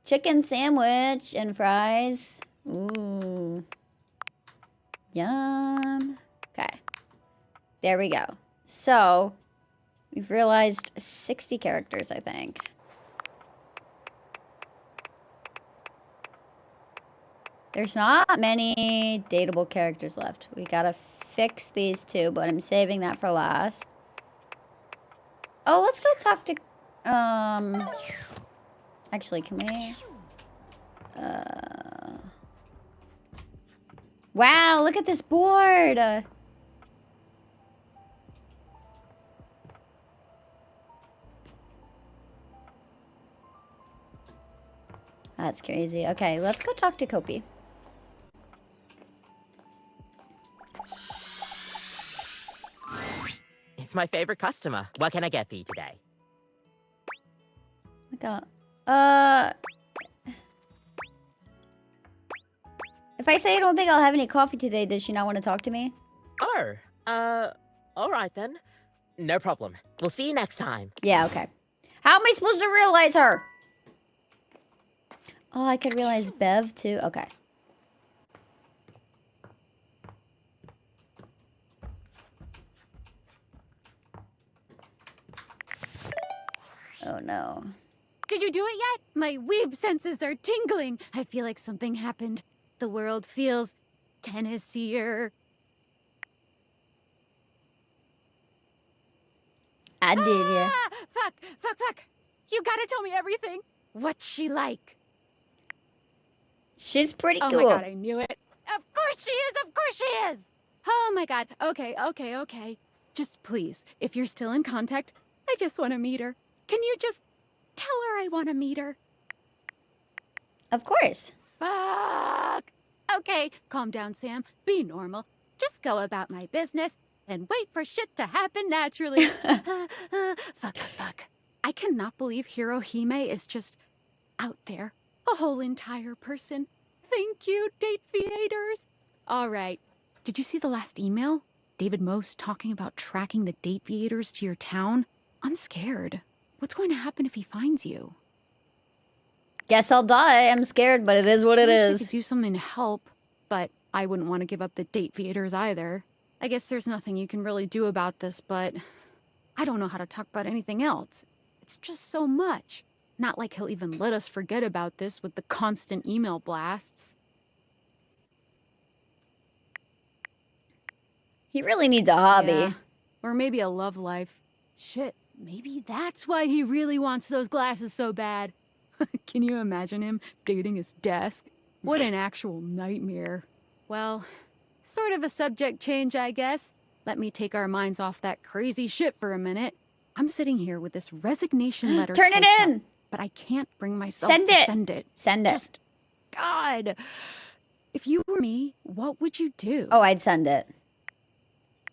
Chicken sandwich and fries. Ooh. Yum. Okay. There we go. So, we've realized 60 characters, I think. There's not many dateable characters left. We gotta fix these two, but I'm saving that for last. Oh, let's go talk to... Actually, can we... Wow, look at this board! That's crazy. Okay, let's go talk to Kopi. It's my favorite customer. What can I get for you today? If I say I don't think I'll have any coffee today, does she not want to talk to me? Oh, all right then. No problem. We'll see you next time. Yeah, okay. How am I supposed to realize her? Oh, I could realize Bev too. Okay. Oh no. Did you do it yet? My weeb senses are tingling. I feel like something happened. The world feels Tennesseeer. I did, yeah. Fuck. You gotta tell me everything. What's she like? She's pretty cool. Oh my god, I knew it. Of course she is! Oh my god. Okay. Just please, if you're still in contact, I just want to meet her. Can you just tell her I want to meet her? Of course. Fuck! Okay, calm down, Sam. Be normal. Just go about my business and wait for shit to happen naturally. Fuck. I cannot believe Hirohime is just out there. A whole entire person. Thank you, date creators. All right. Did you see the last email? David Most talking about tracking the date creators to your town? I'm scared. What's going to happen if he finds you? Guess I'll die. I'm scared, but it is what it I is. could do something to help, but I wouldn't want to give up the date creators either. I guess there's nothing you can really do about this, but I don't know how to talk about anything else. It's just so much. Not like he'll even let us forget about this with the constant email blasts. He really needs a hobby. Yeah. Or maybe a love life. Shit, maybe that's why he really wants those glasses so bad. Can you imagine him dating his desk? What an actual nightmare. Well, sort of a subject change, I guess. Let me take our minds off that crazy shit for a minute. I'm sitting here with this resignation letter. Turn it in! But I can't bring myself to send it. Send it. Just, God. If you were me, what would you do? Oh, I'd send it.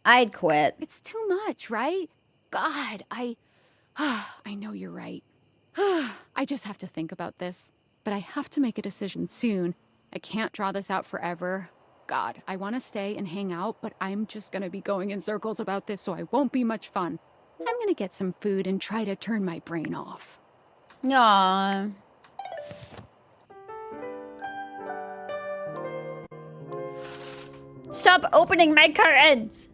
I'd quit. It's too much, right? God, I know you're right. I just have to think about this. But I have to make a decision soon. I can't draw this out forever. God, I want to stay and hang out, but I'm just going to be going in circles about this, so I won't be much fun. I'm going to get some food and try to turn my brain off. Aww. Stop opening my curtains!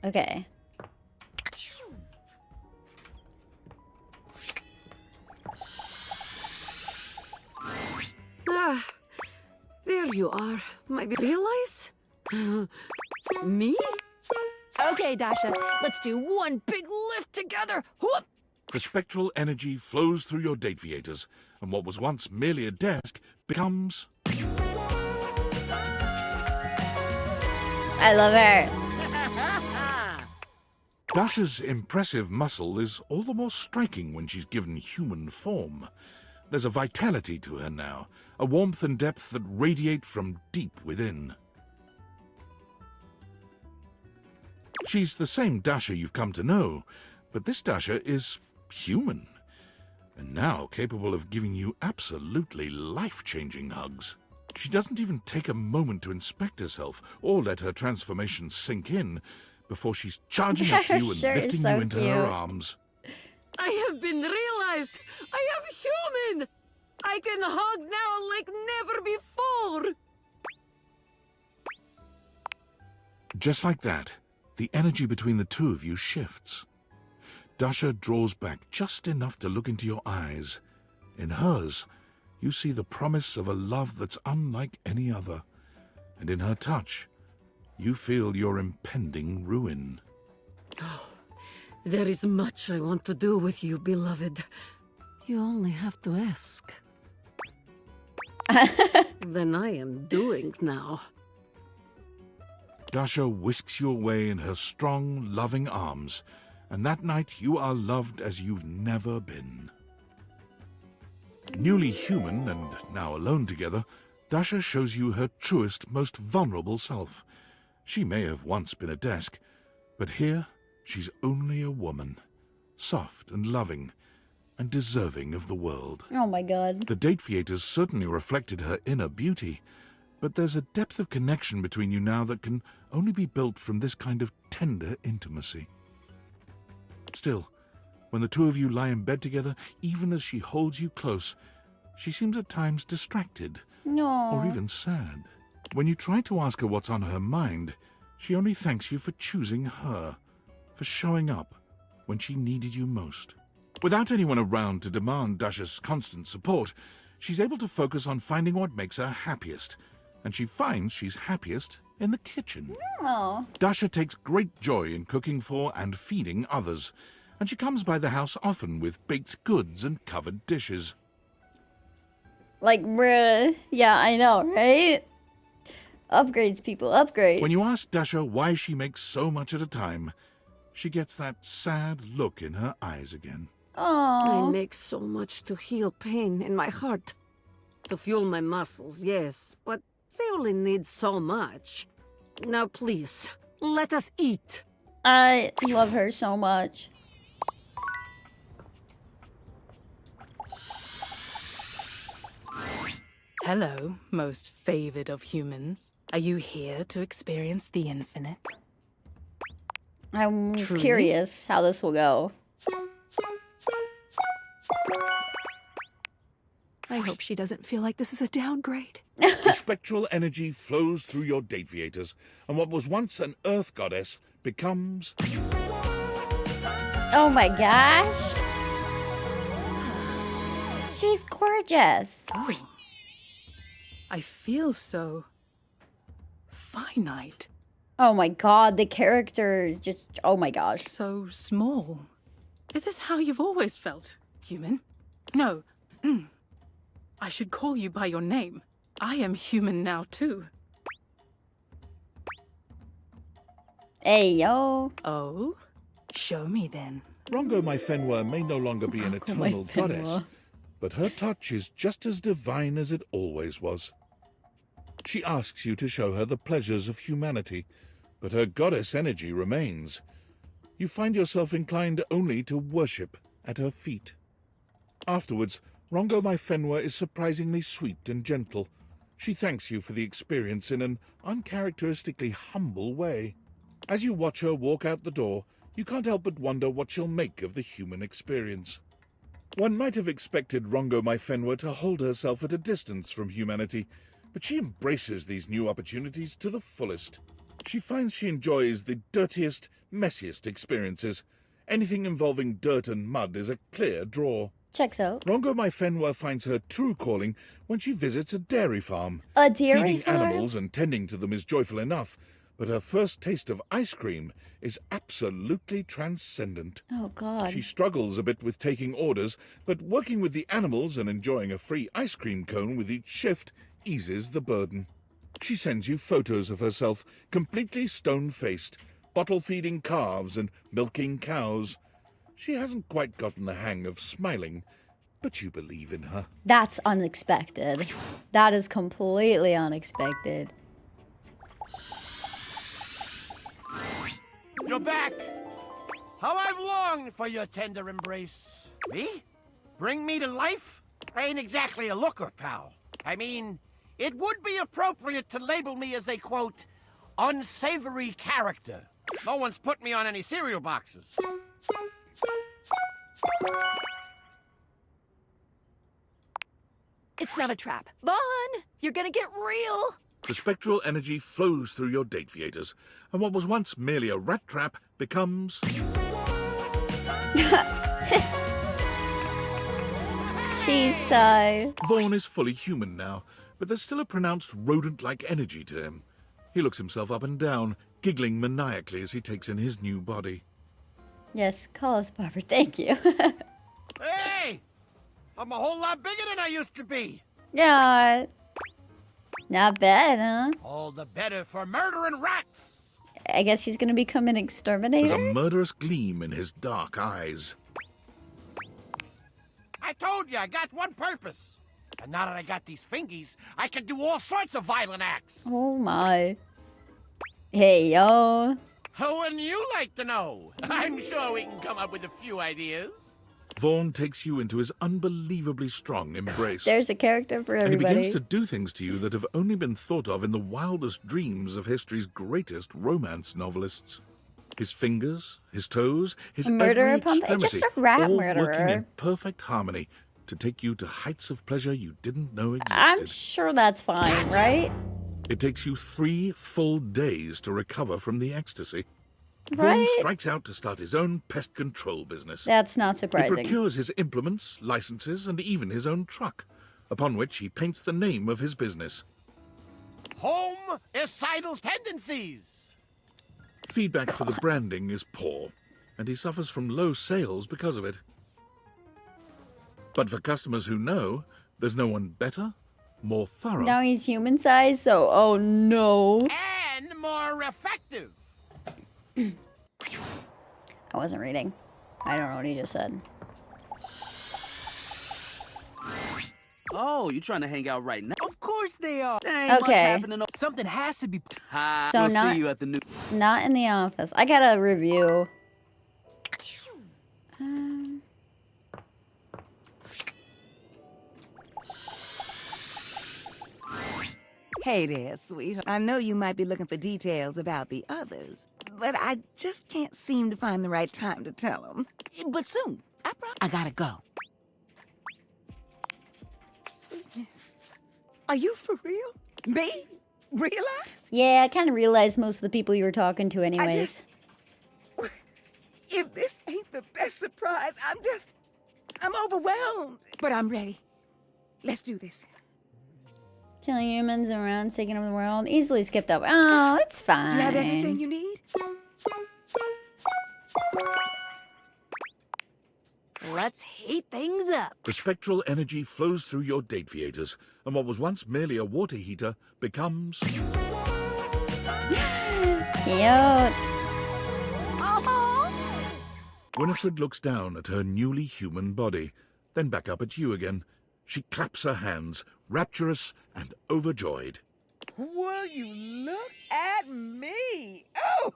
Okay. Ah, there you are. Maybe realize? Me? Okay, Dasha, let's do one big lift together. Whoop! The spectral energy flows through your deviators, and what was once merely a desk becomes... I love her. Dasha's impressive muscle is all the more striking when she's given human form. There's a vitality to her now, a warmth and depth that radiate from deep within. She's the same Dasha you've come to know, but this Dasha is human. and now capable of giving you absolutely life-changing hugs. She doesn't even take a moment to inspect herself or let her transformation sink in before she's charging up to you and Shirt is lifting so you into cute. her arms. I have been realized. I am human. I can hug now like never before. Just like that, the energy between the two of you shifts. Dasha draws back just enough to look into your eyes. In hers, you see the promise of a love that's unlike any other. And in her touch, you feel your impending ruin. There is much I want to do with you, beloved. You only have to ask. Then I am doing now. Dasha whisks you away in her strong, loving arms, and that night you are loved as you've never been. Newly human and now alone together, Dasha shows you her truest, most vulnerable self. She may have once been a desk, but here she's only a woman, soft and loving, and deserving of the world. Oh my god. The date theaters certainly reflected her inner beauty, but there's a depth of connection between you now that can only be built from this kind of tender intimacy. Still, when the two of you lie in bed together, even as she holds you close, she seems at times distracted, No. or even sad. When you try to ask her what's on her mind, she only thanks you for choosing her, for showing up when she needed you most. Without anyone around to demand Dasha's constant support, she's able to focus on finding what makes her happiest, and she finds she's happiest in the kitchen. Oh. Dasha takes great joy in cooking for and feeding others, and she comes by the house often with baked goods and covered dishes. Like, bruh. Yeah, I know, right? Upgrades, people, upgrades. When you ask Dasha why she makes so much at a time, she gets that sad look in her eyes again. I Oh. make so much to heal pain in my heart. To fuel my muscles, yes, but they only need so much. Now please, let us eat. I love her so much. Hello, most favored of humans. Are you here to experience the infinite? I'm Truly? curious how this will go. I hope she doesn't feel like this is a downgrade. The spectral energy flows through your Dateviators, and what was once an Earth goddess becomes... Oh my gosh. She's gorgeous. Oh. I feel so... finite. Oh my god, the character is just... Oh my gosh. So small. Is this how you've always felt, human? No. I should call you by your name. I am human now, too. Hey, yo. Oh? Show me, then. Rongo my Fenwa may no longer be an eternal goddess, but her touch is just as divine as it always was. She asks you to show her the pleasures of humanity, but her goddess energy remains. You find yourself inclined only to worship at her feet. Afterwards, Rongo my Fenwa is surprisingly sweet and gentle. She thanks you for the experience in an uncharacteristically humble way. As you watch her walk out the door, you can't help but wonder what she'll make of the human experience. One might have expected Rongo my Fenwa to hold herself at a distance from humanity, but she embraces these new opportunities to the fullest. She finds she enjoys the dirtiest, messiest experiences. Anything involving dirt and mud is a clear draw. Checks out. Rongo my Fenwa finds her true calling when she visits a dairy farm. A dairy Feeding farm? animals and tending to them is joyful enough, but her first taste of ice cream is absolutely transcendent. Oh god. She struggles a bit with taking orders, but working with the animals and enjoying a free ice cream cone with each shift eases the burden. She sends you photos of herself, completely stone-faced, bottle-feeding calves and milking cows. She hasn't quite gotten the hang of smiling, but you believe in her. That's unexpected. That is completely unexpected. You're back! How I've longed for your tender embrace. Me? Bring me to life? I ain't exactly a looker, pal. I mean, it would be appropriate to label me as a, quote, unsavory character. No one's put me on any cereal boxes. It's not a trap. Vaughn, you're gonna get real. The spectral energy flows through your date theaters, and what was once merely a rat trap becomes... Cheese tie. Vaughn is fully human now, but there's still a pronounced rodent-like energy to him. He looks himself up and down, giggling maniacally as he takes in his new body. Yes, call us Barbara. Thank you. Hey! I'm a whole lot bigger than I used to be. Yeah. Not bad, huh? All the better for murdering rats. I guess he's gonna become an exterminator? There's a murderous gleam in his dark eyes. I told you, I got one purpose. And now that I got these fingies, I can do all sorts of violent acts. Oh my. Hey, yo. Who wouldn't you like to know? I'm sure we can come up with a few ideas. Vaughn takes you into his unbelievably strong embrace. There's a character for everybody. And he begins to do things to you that have only been thought of in the wildest dreams of history's greatest romance novelists. His fingers, his toes, his a murderer every upon extremity, just a rat all murderer. working in perfect harmony to take you to heights of pleasure you didn't know existed. I'm sure that's fine, right? It takes you 3 full days to recover from the ecstasy. Right? Vaughn strikes out to start his own pest control business. That's not He surprising. procures his implements, licenses, and even his own truck, upon which he paints the name of his business. Homicidal tendencies. Feedback for the branding is poor, and he suffers from low sales because of it. But for customers who know, there's no one better, more thorough. Now he's human sized, so oh no. And more effective. I wasn't reading. I don't know what he just said. Oh, you trying to hang out right now? Of course they are. There ain't much Okay. happening. Something has to be. Ha, So we'll not- see you at the new. Not in the office. I got a review. Hey there, sweetheart. I know you might be looking for details about the others, but I just can't seem to find the right time to tell them. But soon, I gotta go. Sweetness. Are you for real? Me? Realize? Yeah, I kind of realized most of the people you were talking to anyways. If this ain't the best surprise, I'm overwhelmed. But I'm ready. Let's do this. Killing humans around, taking over the world. Easily skipped up. Oh, it's fine. Do you have everything you need? Let's heat things up. The spectral energy flows through your date theaters, and what was once merely a water heater becomes... Cute. Winifred looks down at her newly human body, then back up at you again. She claps her hands, rapturous and overjoyed. Will you look at me? Oh,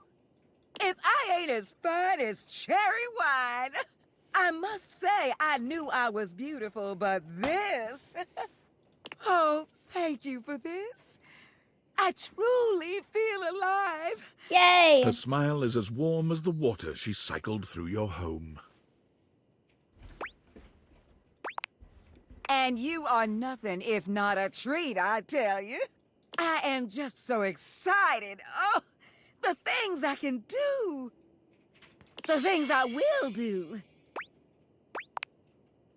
if I ain't as fine as cherry wine. I must say, I knew I was beautiful, but this... Oh, thank you for this. I truly feel alive. Yay! Her smile is as warm as the water she cycled through your home. And you are nothing if not a treat, I tell you. I am just so excited. Oh, the things I can do. The things I will do.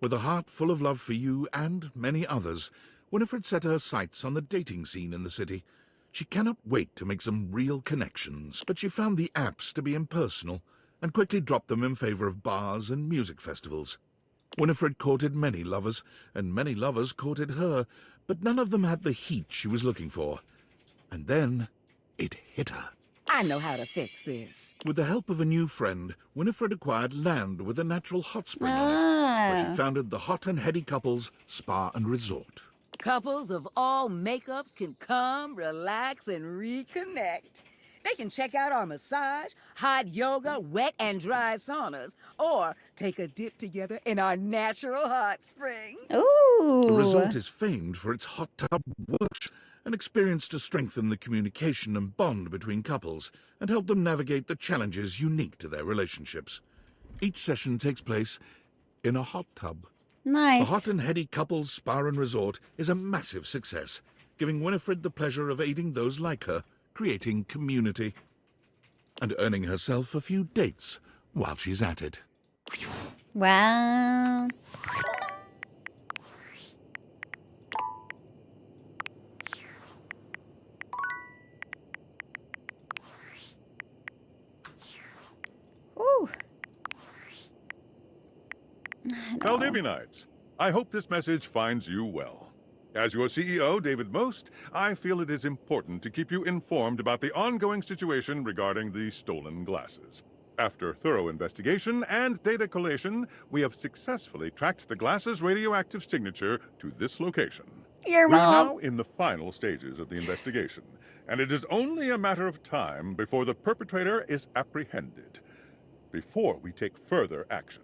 With a heart full of love for you and many others, Winifred set her sights on the dating scene in the city. She cannot wait to make some real connections, but she found the apps to be impersonal and quickly dropped them in favor of bars and music festivals. Winifred courted many lovers, and many lovers courted her, but none of them had the heat she was looking for. And then it hit her. I know how to fix this. With the help of a new friend, Winifred acquired land with a natural hot spring on it, where she founded the Hot and Heady Couples Spa and Resort. Couples of all makeups can come, relax, and reconnect. They can check out our massage, hot yoga, wet and dry saunas, or take a dip together in our natural hot spring. The resort is famed for its hot tub workshop, an experience to strengthen the communication and bond between couples and help them navigate the challenges unique to their relationships. Each session takes place in a hot tub. Nice. The Hot and Heady Couples Spa and Resort is a massive success, giving Winifred the pleasure of aiding those like her, creating community, and earning herself a few dates while she's at it. Wow. Ooh. Valdivianites, I hope this message finds you well. As your CEO, David Most, I feel it is important to keep you informed about the ongoing situation regarding the stolen glasses. After thorough investigation and data collation, we have successfully tracked the glasses' radioactive signature to this location. Your We're mom. now in the final stages of the investigation, and it is only a matter of time before the perpetrator is apprehended. Before we take further action,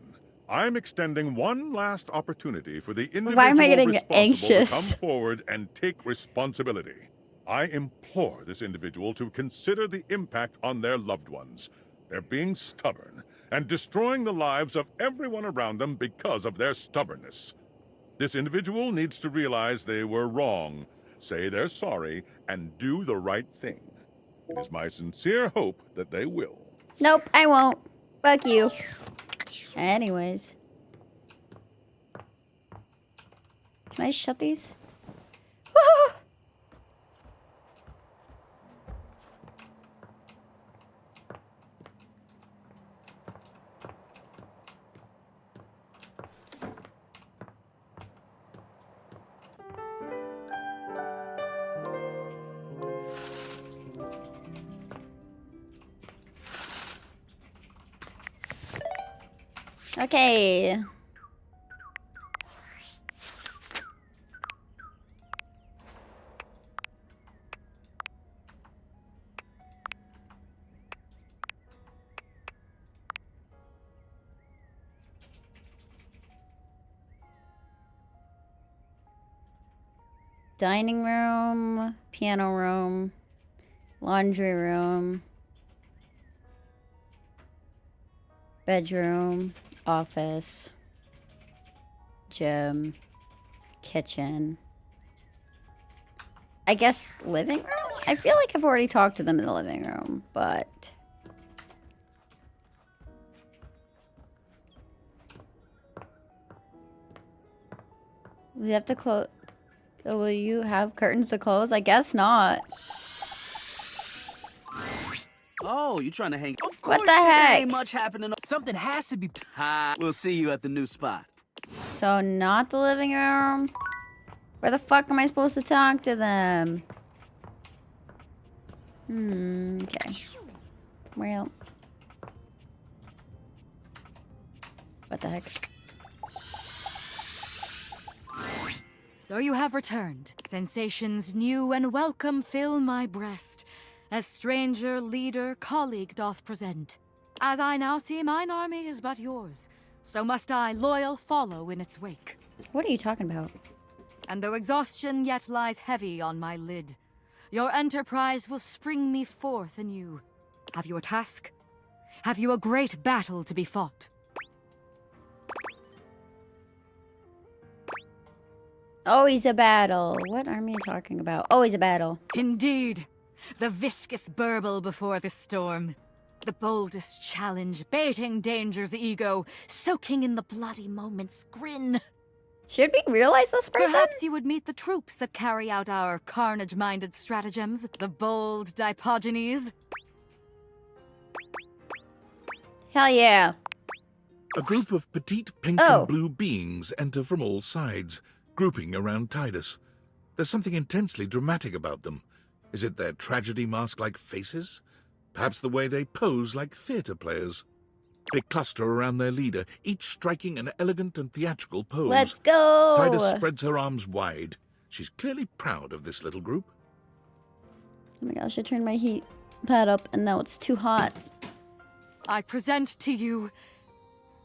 I'm extending one last opportunity for the individual Why am I getting responsible anxious? to come forward and take responsibility. I implore this individual to consider the impact on their loved ones. They're being stubborn and destroying the lives of everyone around them because of their stubbornness. This individual needs to realize they were wrong, say they're sorry, and do the right thing. It is my sincere hope that they will. Nope, I won't. Fuck you. Anyways. Can I shut these? Woo! Okay. Dining room, piano room, laundry room, bedroom, office, gym, kitchen. I guess living room? I feel like I've already talked to them in the living room, but... We have to close... Oh, will you have curtains to close? I guess not. Oh, you trying to hang? Of What course the heck? Ain't much happening. Something has to be. Ha! We'll see you at the new spot. So not the living room? Where the fuck am I supposed to talk to them? Okay. Well. What the heck? So you have returned. Sensations new and welcome fill my breast. As stranger, leader, colleague doth present. As I now see mine army is but yours, so must I loyal follow in its wake. What are you talking about? And though exhaustion yet lies heavy on my lid, your enterprise will spring me forth anew. Have you a task? Have you a great battle to be fought? Always a battle. What army are you talking about? Always a battle. Indeed. The viscous burble before the storm. The boldest challenge, baiting danger's ego, soaking in the bloody moment's grin. Should we realize this person? Perhaps you would meet the troops that carry out our carnage-minded stratagems. The bold Diogenes. Hell yeah. A group of petite pink and blue beings enter from all sides, grouping around Tidus. There's something intensely dramatic about them. Is it their tragedy mask-like faces? Perhaps the way they pose like theatre players. They cluster around their leader, each striking an elegant and theatrical pose. Let's go! Tidus spreads her arms wide. She's clearly proud of this little group. Oh my gosh, I turned my heat pad up, and now it's too hot. I present to you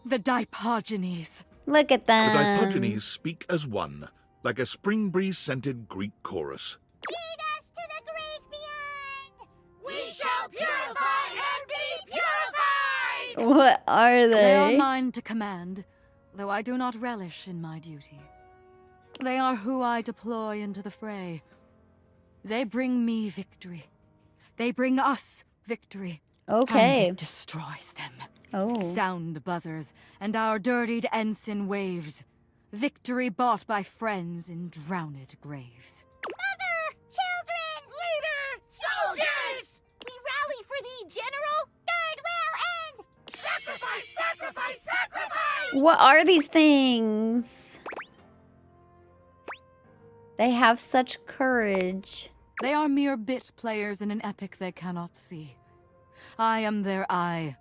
the Dipogenes. Look at The them. Dipogenes speak as one, like a spring breeze-scented Greek chorus. Lead us to the great beyond! We shall purify and be purified! What are They are they? mine to command, though I do not relish in my duty. They are who I deploy into the fray. They bring me victory. They bring us victory. Okay. And it destroys them. Oh. Sound buzzers, and our dirtied ensign waves. Victory bought by friends in drowned graves. Mother! Children! Leader! Soldiers! We rally for thee, General! Third will end! Sacrifice! Sacrifice! Sacrifice! What are these things? They have such courage. They are mere bit players in an epic they cannot see. I am their eye,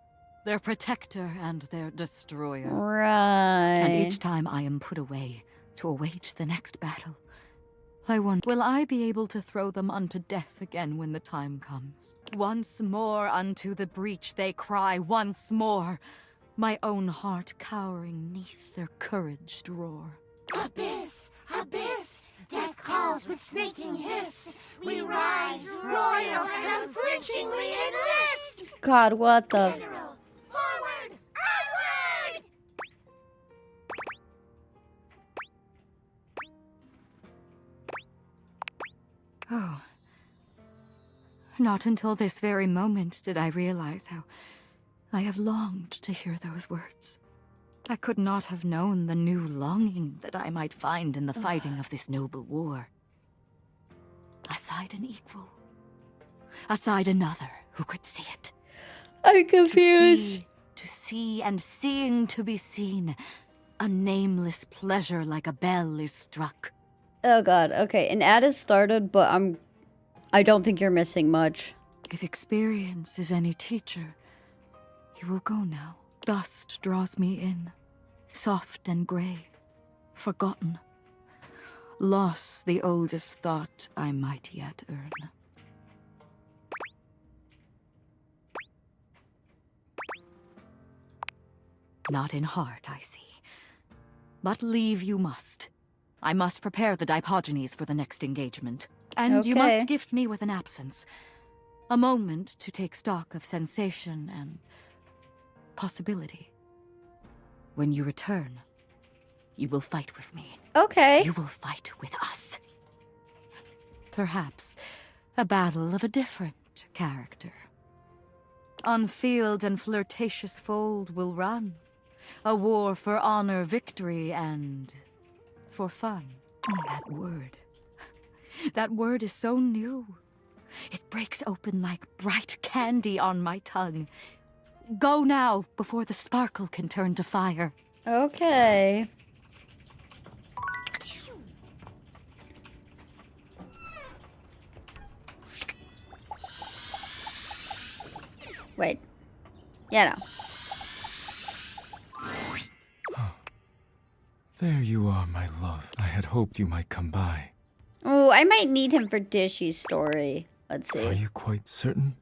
their protector, and their destroyer. Right. And each time I am put away to await the next battle, I wonder, will I be able to throw them unto death again when the time comes? Once more unto the breach they cry, once more, my own heart cowering neath their couraged roar. Abyss! Abyss! Death calls with snaking hiss. We rise, royal, and unflinchingly enlist! God, what the... General, forward! Onward! Oh. Not until this very moment did I realize how I have longed to hear those words. I could not have known the new longing that I might find in the fighting of this noble war. Aside an equal. Aside another who could see it. I'm confused. To see and seeing to be seen. A nameless pleasure like a bell is struck. Oh God. Okay, an ad has started, but I don't think you're missing much. If experience is any teacher, you will go now. Dust draws me in, soft and grey, forgotten. Loss the oldest thought I might yet earn. Not in heart, I see. But leave you must. I must prepare the Dipogenes for the next engagement. And you Okay. must gift me with an absence. A moment to take stock of sensation and possibility. When you return, you will fight with me. Okay. You will fight with us. Perhaps a battle of a different character. On field and flirtatious fold will run. A war for honor, victory, and for fun. That word. That word is so new. It breaks open like bright candy on my tongue. Go now, before the sparkle can turn to fire. Okay. Wait. Yeah, no. There you are, my love. I had hoped you might come by. Oh, I might need him for Dishy's story. Let's see. Are you quite certain?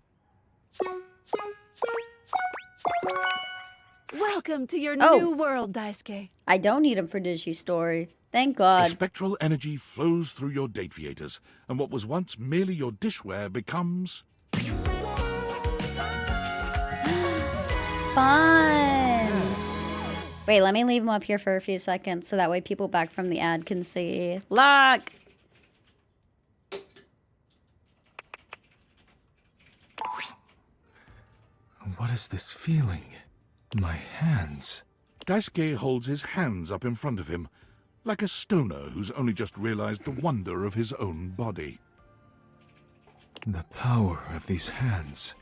Welcome to your Oh. new world, Daisuke. I don't need him for Dishy's story. Thank The God. spectral energy flows through your date theaters, and what was once merely your dishware becomes... Fun. Wait, let me leave him up here for a few seconds so that way people back from the ad can see. Lock. What is this feeling? My hands. Daisuke holds his hands up in front of him, like a stoner who's only just realized the wonder of his own body. The power of these hands.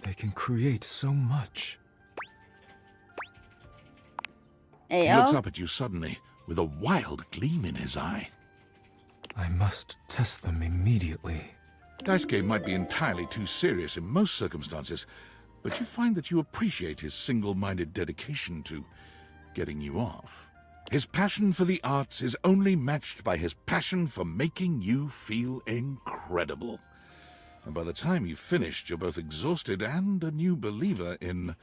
They can create so much. He looks up at you suddenly, with a wild gleam in his eye. I must test them immediately. Daisuke might be entirely too serious in most circumstances, but you find that you appreciate his single-minded dedication to getting you off. His passion for the arts is only matched by his passion for making you feel incredible. And by the time you've finished, you're both exhausted and a new believer in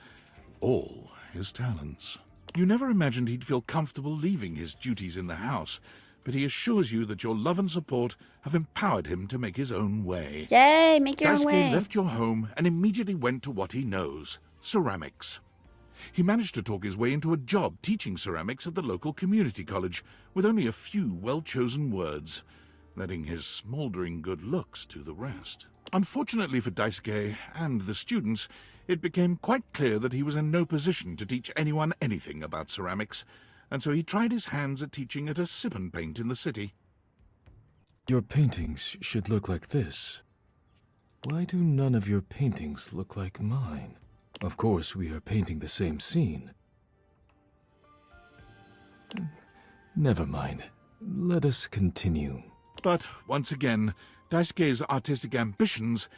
all his talents. You never imagined he'd feel comfortable leaving his duties in the house, but he assures you that your love and support have empowered him to make his own way. Yay, make your own Daisuke way. left your home and immediately went to what he knows, ceramics. He managed to talk his way into a job teaching ceramics at the local community college with only a few well-chosen words, letting his smouldering good looks do the rest. Unfortunately for Daisuke and the students, it became quite clear that he was in no position to teach anyone anything about ceramics, and so he tried his hands at teaching at a sip and paint in the city. Your paintings should look like this. Why do none of your paintings look like mine? Of course, we are painting the same scene. Never mind. Let us continue. But once again, Daisuke's artistic ambitions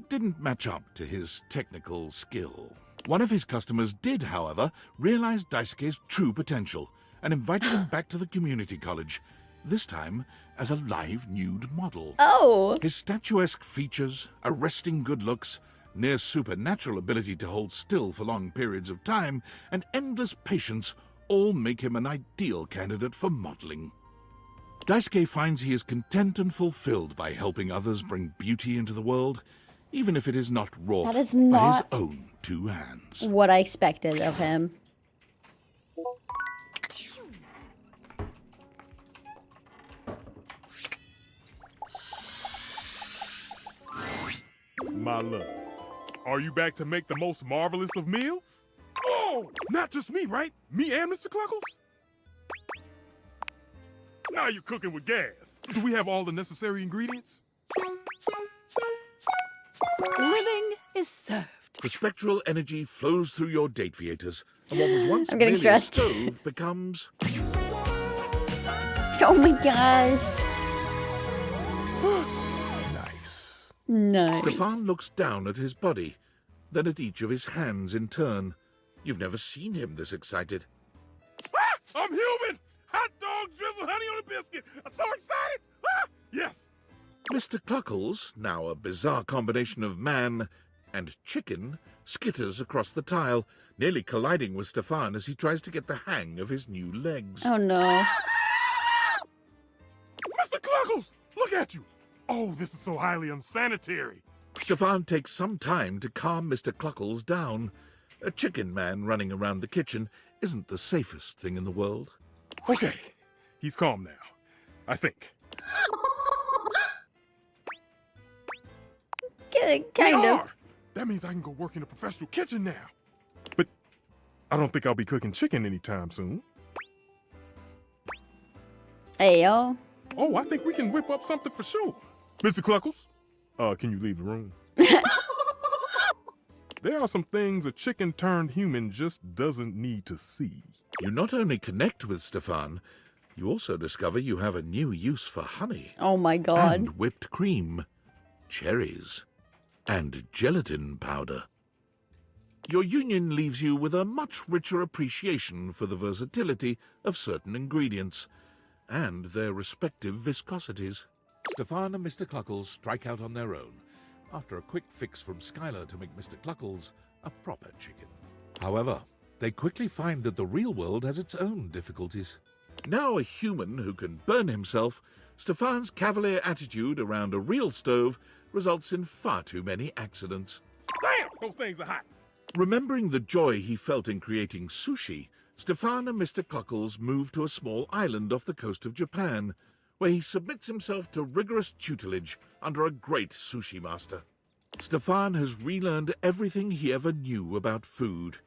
didn't match up to his technical skill. One of his customers did, however, realize Daisuke's true potential and invited him back to the community college, this time as a live nude model. Oh! His statuesque features, arresting good looks, near supernatural ability to hold still for long periods of time, and endless patience all make him an ideal candidate for modeling. Daisuke finds he is content and fulfilled by helping others bring beauty into the world, even if it is not wrought That is by his not own two hands. what I expected of him. My love, are you back to make the most marvelous of meals? Oh, not just me, right? Me and Mr. Cluckles? Now you're cooking with gas. Do we have all the necessary ingredients? Living is served. The spectral energy flows through your date theaters, and what was once I'm getting merely a stressed. stove becomes... Oh my gosh. Nice. Nice. Stefan looks down at his body, then at each of his hands in turn. You've never seen him this excited. Ah, I'm human! Hot dog, drizzle, honey on a biscuit. I'm so excited! Ah, yes! Mr. Cluckles, now a bizarre combination of man and chicken, skitters across the tile, nearly colliding with Stefan as he tries to get the hang of his new legs. Oh no. Mr. Cluckles, look at you! Oh, this is so highly unsanitary. Stefan takes some time to calm Mr. Cluckles down. A chicken man running around the kitchen isn't the safest thing in the world. Okay, he's calm now, I think. Kind We of. are. That means I can go work in a professional kitchen now. But I don't think I'll be cooking chicken anytime soon. Hey, yo. Oh, I think we can whip up something for sure. Mr. Cluckles, can you leave the room? There are some things a chicken-turned-human just doesn't need to see. You not only connect with Stefan, you also discover you have a new use for honey. Oh my god. And whipped cream, cherries, and gelatin powder. Your union leaves you with a much richer appreciation for the versatility of certain ingredients and their respective viscosities. Stefan and Mr. Cluckles strike out on their own, after a quick fix from Skylar to make Mr. Cluckles a proper chicken. However, they quickly find that the real world has its own difficulties. Now a human who can burn himself, Stefan's cavalier attitude around a real stove results in far too many accidents. Damn, those things are hot. Remembering the joy he felt in creating sushi, Stefan and Mr. Cluckles move to a small island off the coast of Japan, where he submits himself to rigorous tutelage under a great sushi master. Stefan has relearned everything he ever knew about food.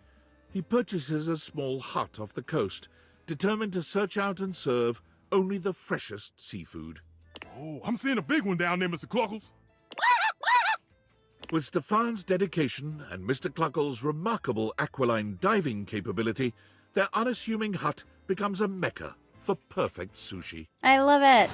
He purchases a small hut off the coast, determined to search out and serve only the freshest seafood. Oh, I'm seeing a big one down there, Mr. Cluckles. With Stefan's dedication and Mr. Cluckles' remarkable aquiline diving capability, their unassuming hut becomes a mecca for perfect sushi. I love it.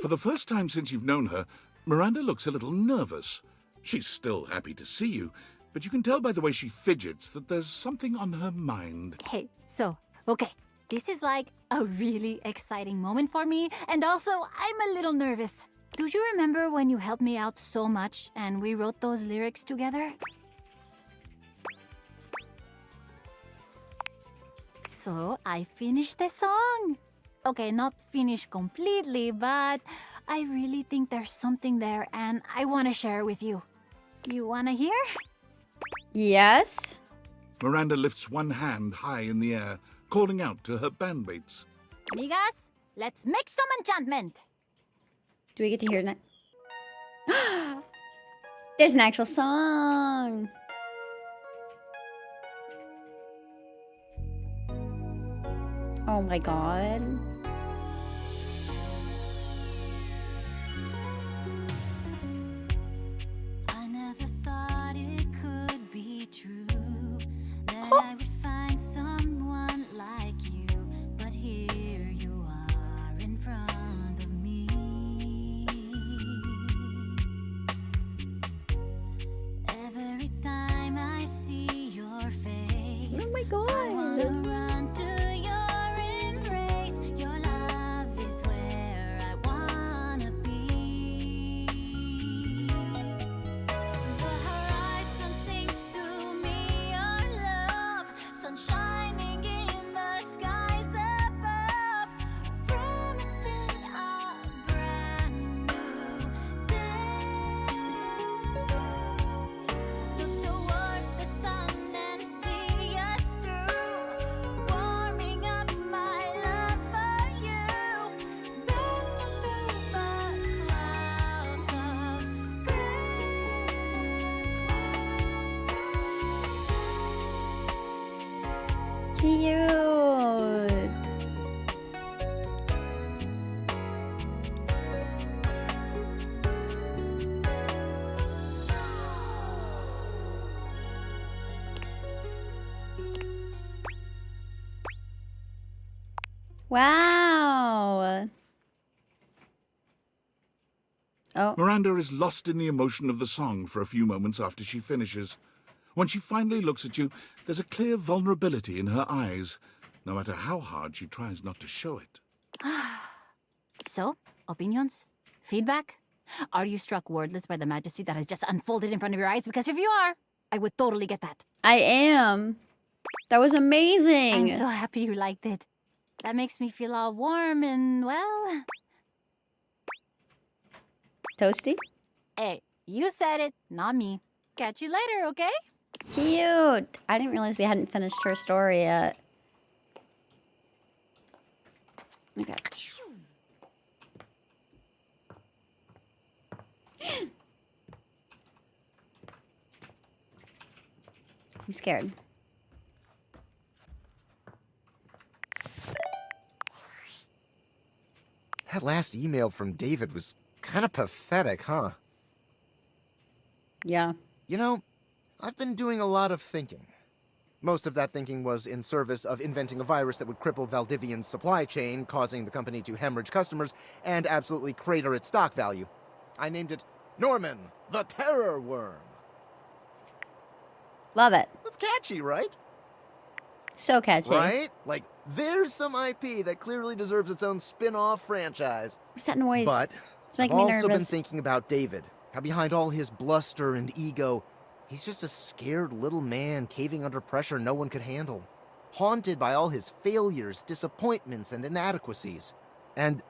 For the first time since you've known her, Miranda looks a little nervous. She's still happy to see you, but you can tell by the way she fidgets that there's something on her mind. Hey, so, okay. This is like a really exciting moment for me, and also I'm a little nervous. Do you remember when you helped me out so much and we wrote those lyrics together? So I finished the song. Okay, not finished completely, but I really think there's something there and I want to share it with you. You want to hear? Yes. Miranda lifts one hand high in the air, calling out to her bandmates. Migas, let's make some enchantment. Do we get to hear it? There's an actual song. Oh my god. I never thought it could be true that I would find someone like you, but here you are in front of me. Every time I see your face, oh my god, I wanna run to your embrace. Your love is where I wanna be. The horizon sings to me your love, sun shining in the skies above, promising a brand new day. Look towards the sun and see us through, warming up my love for you, bursting through the clouds of, bursting Cute. Wow. Oh. Miranda is lost in the emotion of the song for a few moments after she finishes. When she finally looks at you, there's a clear vulnerability in her eyes, no matter how hard she tries not to show it. So, opinions? Feedback? Are you struck wordless by the majesty that has just unfolded in front of your eyes? Because if you are, I would totally get that. I am. That was amazing. I'm so happy you liked it. That makes me feel all warm and, well... Toasty? Hey, you said it, not me. Catch you later, okay? Cute. I didn't realize we hadn't finished her story yet. Okay. I'm scared. That last email from David was kind of pathetic, huh? Yeah. You know, I've been doing a lot of thinking. Most of that thinking was in service of inventing a virus that would cripple Valdivian's supply chain, causing the company to hemorrhage customers and absolutely crater its stock value. I named it Norman, the Terror Worm. Love it. That's catchy, right? So catchy. Right? Like, there's some IP that clearly deserves its own spin-off franchise. What's that noise? But it's making I've me also nervous. been thinking about David. How behind all his bluster and ego, he's just a scared little man caving under pressure no one could handle. Haunted by all his failures, disappointments, and inadequacies. And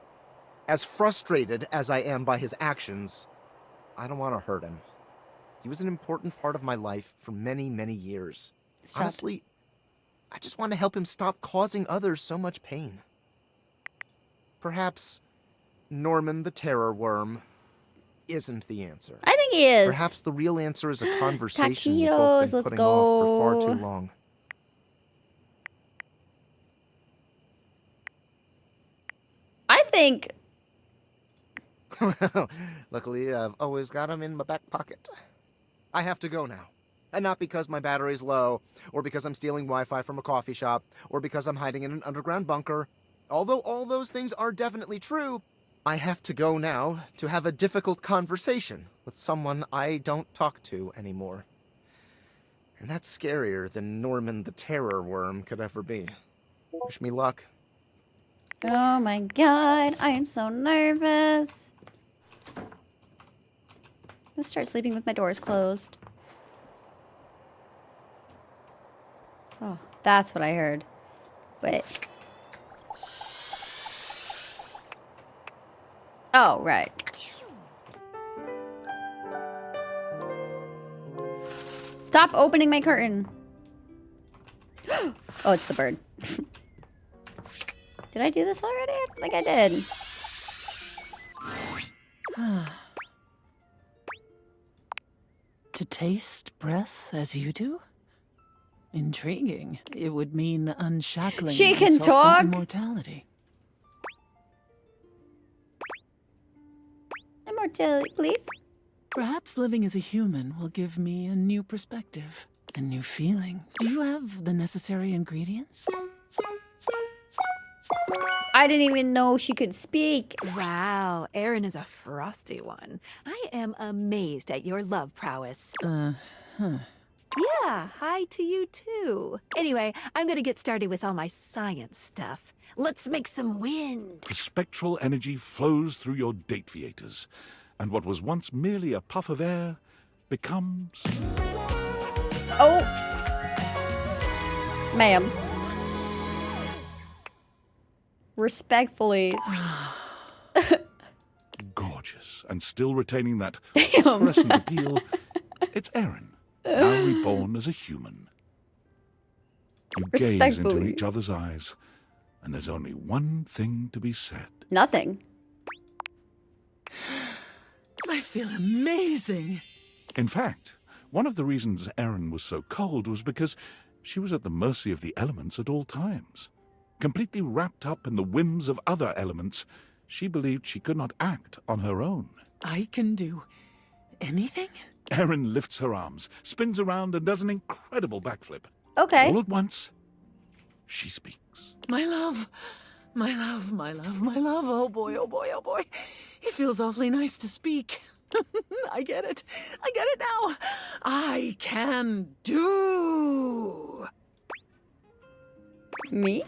as frustrated as I am by his actions, I don't want to hurt him. He was an important part of my life for many, many years. Stop. Honestly, I just want to help him stop causing others so much pain. Perhaps Norman the Terror Worm isn't the answer. I think he is. Perhaps the real answer is a conversation we've both Taquitos, been let's putting off for far go. too long. I think... Well, luckily I've always got him in my back pocket. I have to go now. And not because my battery's low, or because I'm stealing Wi-Fi from a coffee shop, or because I'm hiding in an underground bunker. Although all those things are definitely true, I have to go now to have a difficult conversation with someone I don't talk to anymore. And that's scarier than Norman the Terror Worm could ever be. Wish me luck. Oh my god, I am so nervous. I'm gonna start sleeping with my doors closed. Oh, that's what I heard. Wait. Oh, right. Stop opening my curtain. Oh, it's the bird. Did I do this already? I don't think I did. To taste breath as you do? Intriguing. It would mean unshackling She can myself talk? from immortality. Immortality, please. Perhaps living as a human will give me a new perspective and new feelings. Do you have the necessary ingredients? I didn't even know she could speak. Wow, Erin is a frosty one. I am amazed at your love prowess. Yeah, hi to you too. Anyway, I'm gonna get started with all my science stuff. Let's make some wind. The spectral energy flows through your dateviators, and what was once merely a puff of air becomes... Oh! Ma'am. Respectfully. gorgeous, and still retaining that fluorescent appeal. It's Erin, now reborn as a human. You gaze into Respectfully. each other's eyes, and there's only one thing to be said. Nothing. I feel amazing. In fact, one of the reasons Erin was so cold was because she was at the mercy of the elements at all times. Completely wrapped up in the whims of other elements, she believed she could not act on her own. I can do anything? Erin lifts her arms, spins around, and does an incredible backflip. Okay. All at once, she speaks. My love, my love, my love, my love. Oh boy, oh boy, oh boy. It feels awfully nice to speak. I get it. I get it now. I can do. Me?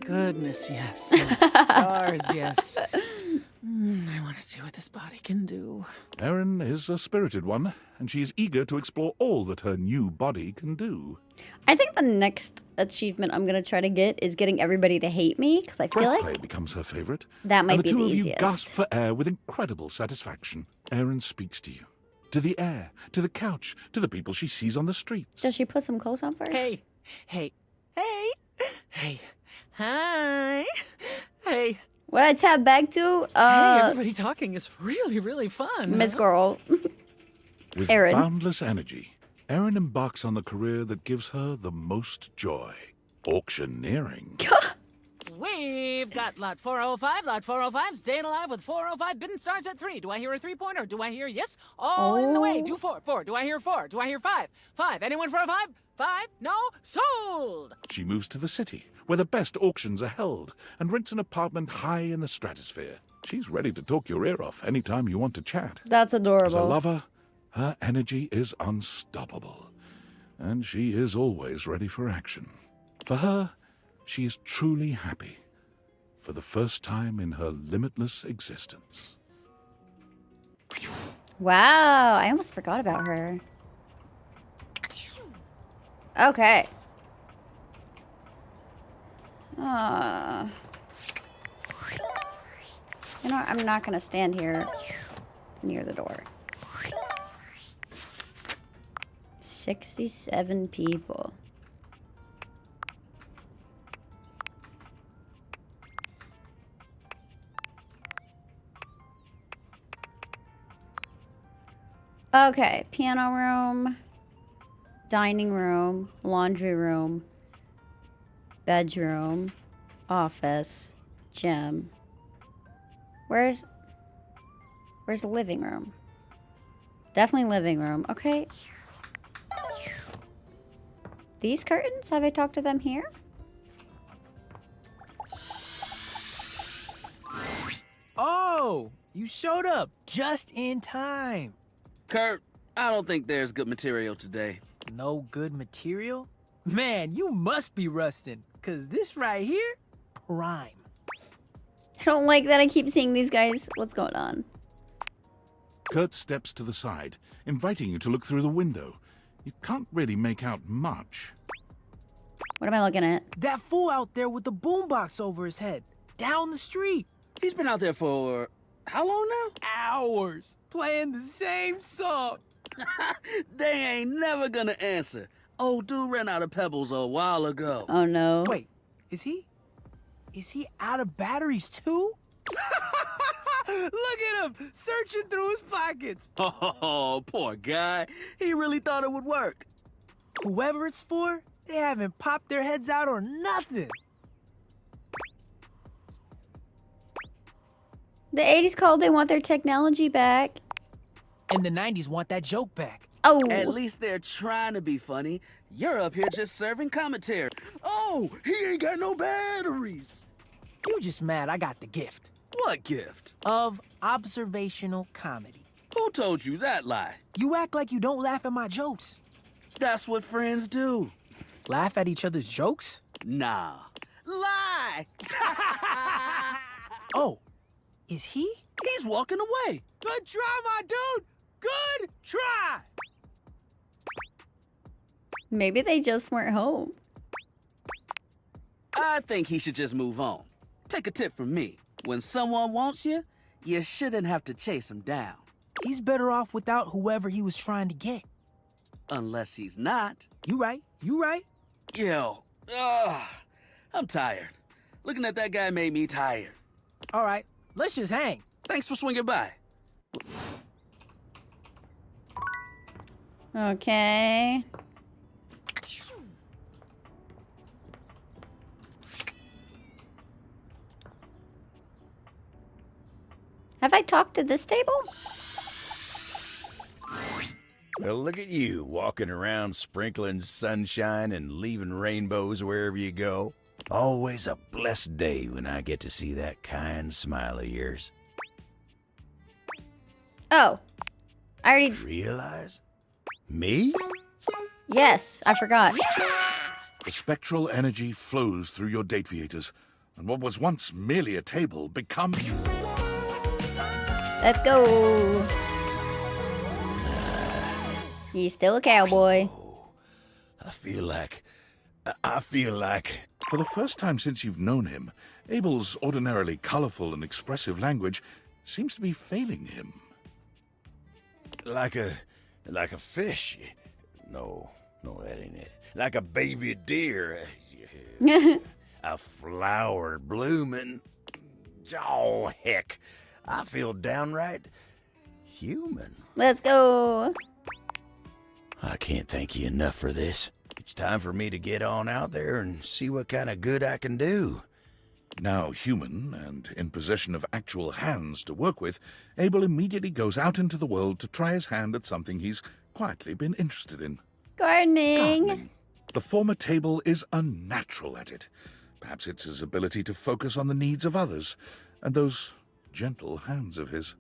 Goodness, yes. Stars, yes. I want to see what this body can do. Erin is a spirited one, and she is eager to explore all that her new body can do. I think the next achievement I'm gonna try to get is getting everybody to hate me, because I feel Breath like play becomes her favorite. that might and be the the two of you easiest. gasp for air with incredible satisfaction. Erin speaks to you, to the air, to the couch, to the people she sees on the streets. Does she put some clothes on first? Hey, hey, hey, hey, hi, hey. What I tap back to? Hey, everybody talking is really, really fun. Miss Girl. With Erin. boundless energy, Erin embarks on the career that gives her the most joy. Auctioneering. We've got lot 405, lot 405, staying alive with 405, bidding starts at 3. Do I hear a 3-pointer? Do I hear yes? All in the way. Do 4, 4. Do I hear 4? Do I hear 5? 5. Anyone for a 5? 5? No? Sold! She moves to the city, where the best auctions are held, and rents an apartment high in the stratosphere. She's ready to talk your ear off anytime you want to chat. That's adorable. As a lover, her energy is unstoppable, and she is always ready for action. For her, she is truly happy, for the first time in her limitless existence. Wow, I almost forgot about her. Okay. You know what? I'm not gonna stand here near the door. 67 people. Okay, piano room, dining room, laundry room, bedroom, office, gym. Where's the living room? Definitely living room. Okay. These curtains, have I talked to them here? Oh, you showed up just in time. Kurt, I don't think there's good material today. No good material? Man, you must be rusting, cause this right here, prime. I don't like that I keep seeing these guys. What's going on? Kurt steps to the side, inviting you to look through the window. You can't really make out much. What am I looking at? That fool out there with the boombox over his head, down the street. He's been out there for how long now? Hours, playing the same song. They ain't never gonna answer. Old dude ran out of pebbles a while ago. Oh no. Wait, is he out of batteries too? Look at him, searching through his pockets. Oh, poor guy. He really thought it would work. Whoever it's for, they haven't popped their heads out or nothing. The 80s called, they want their technology back. And the 90s want that joke back. Oh. At least they're trying to be funny. You're up here just serving commentary. Oh, he ain't got no batteries. You just mad I got the gift. What gift? Of observational comedy. Who told you that lie? You act like you don't laugh at my jokes. That's what friends do. Laugh at each other's jokes? Nah. Lie! Oh, is he? He's walking away. Good try, my dude! Good try! Maybe they just weren't home. I think he should just move on. Take a tip from me. When someone wants you, you shouldn't have to chase him down. He's better off without whoever he was trying to get. Unless he's not. You right. Yo, I'm tired. Looking at that guy made me tired. All right, let's just hang. Thanks for swinging by. Okay. Have I talked to this table? Well, look at you, walking around sprinkling sunshine and leaving rainbows wherever you go. Always a blessed day when I get to see that kind smile of yours. Oh. I already... Realize? Me? Yes, I forgot. The spectral energy flows through your date viators, and what was once merely a table becomes... Let's go. He's still a cowboy. I feel like... For the first time since you've known him, Abel's ordinarily colorful and expressive language seems to be failing him. Like a fish. No, that ain't it. Like a baby deer. A flower blooming. Oh, heck. I feel downright human. Let's go. I can't thank you enough for this. It's time for me to get on out there and see what kind of good I can do. Now human, and in possession of actual hands to work with, Abel immediately goes out into the world to try his hand at something he's quietly been interested in. Gardening. The former table is unnatural at it. Perhaps it's his ability to focus on the needs of others, and those gentle hands of his.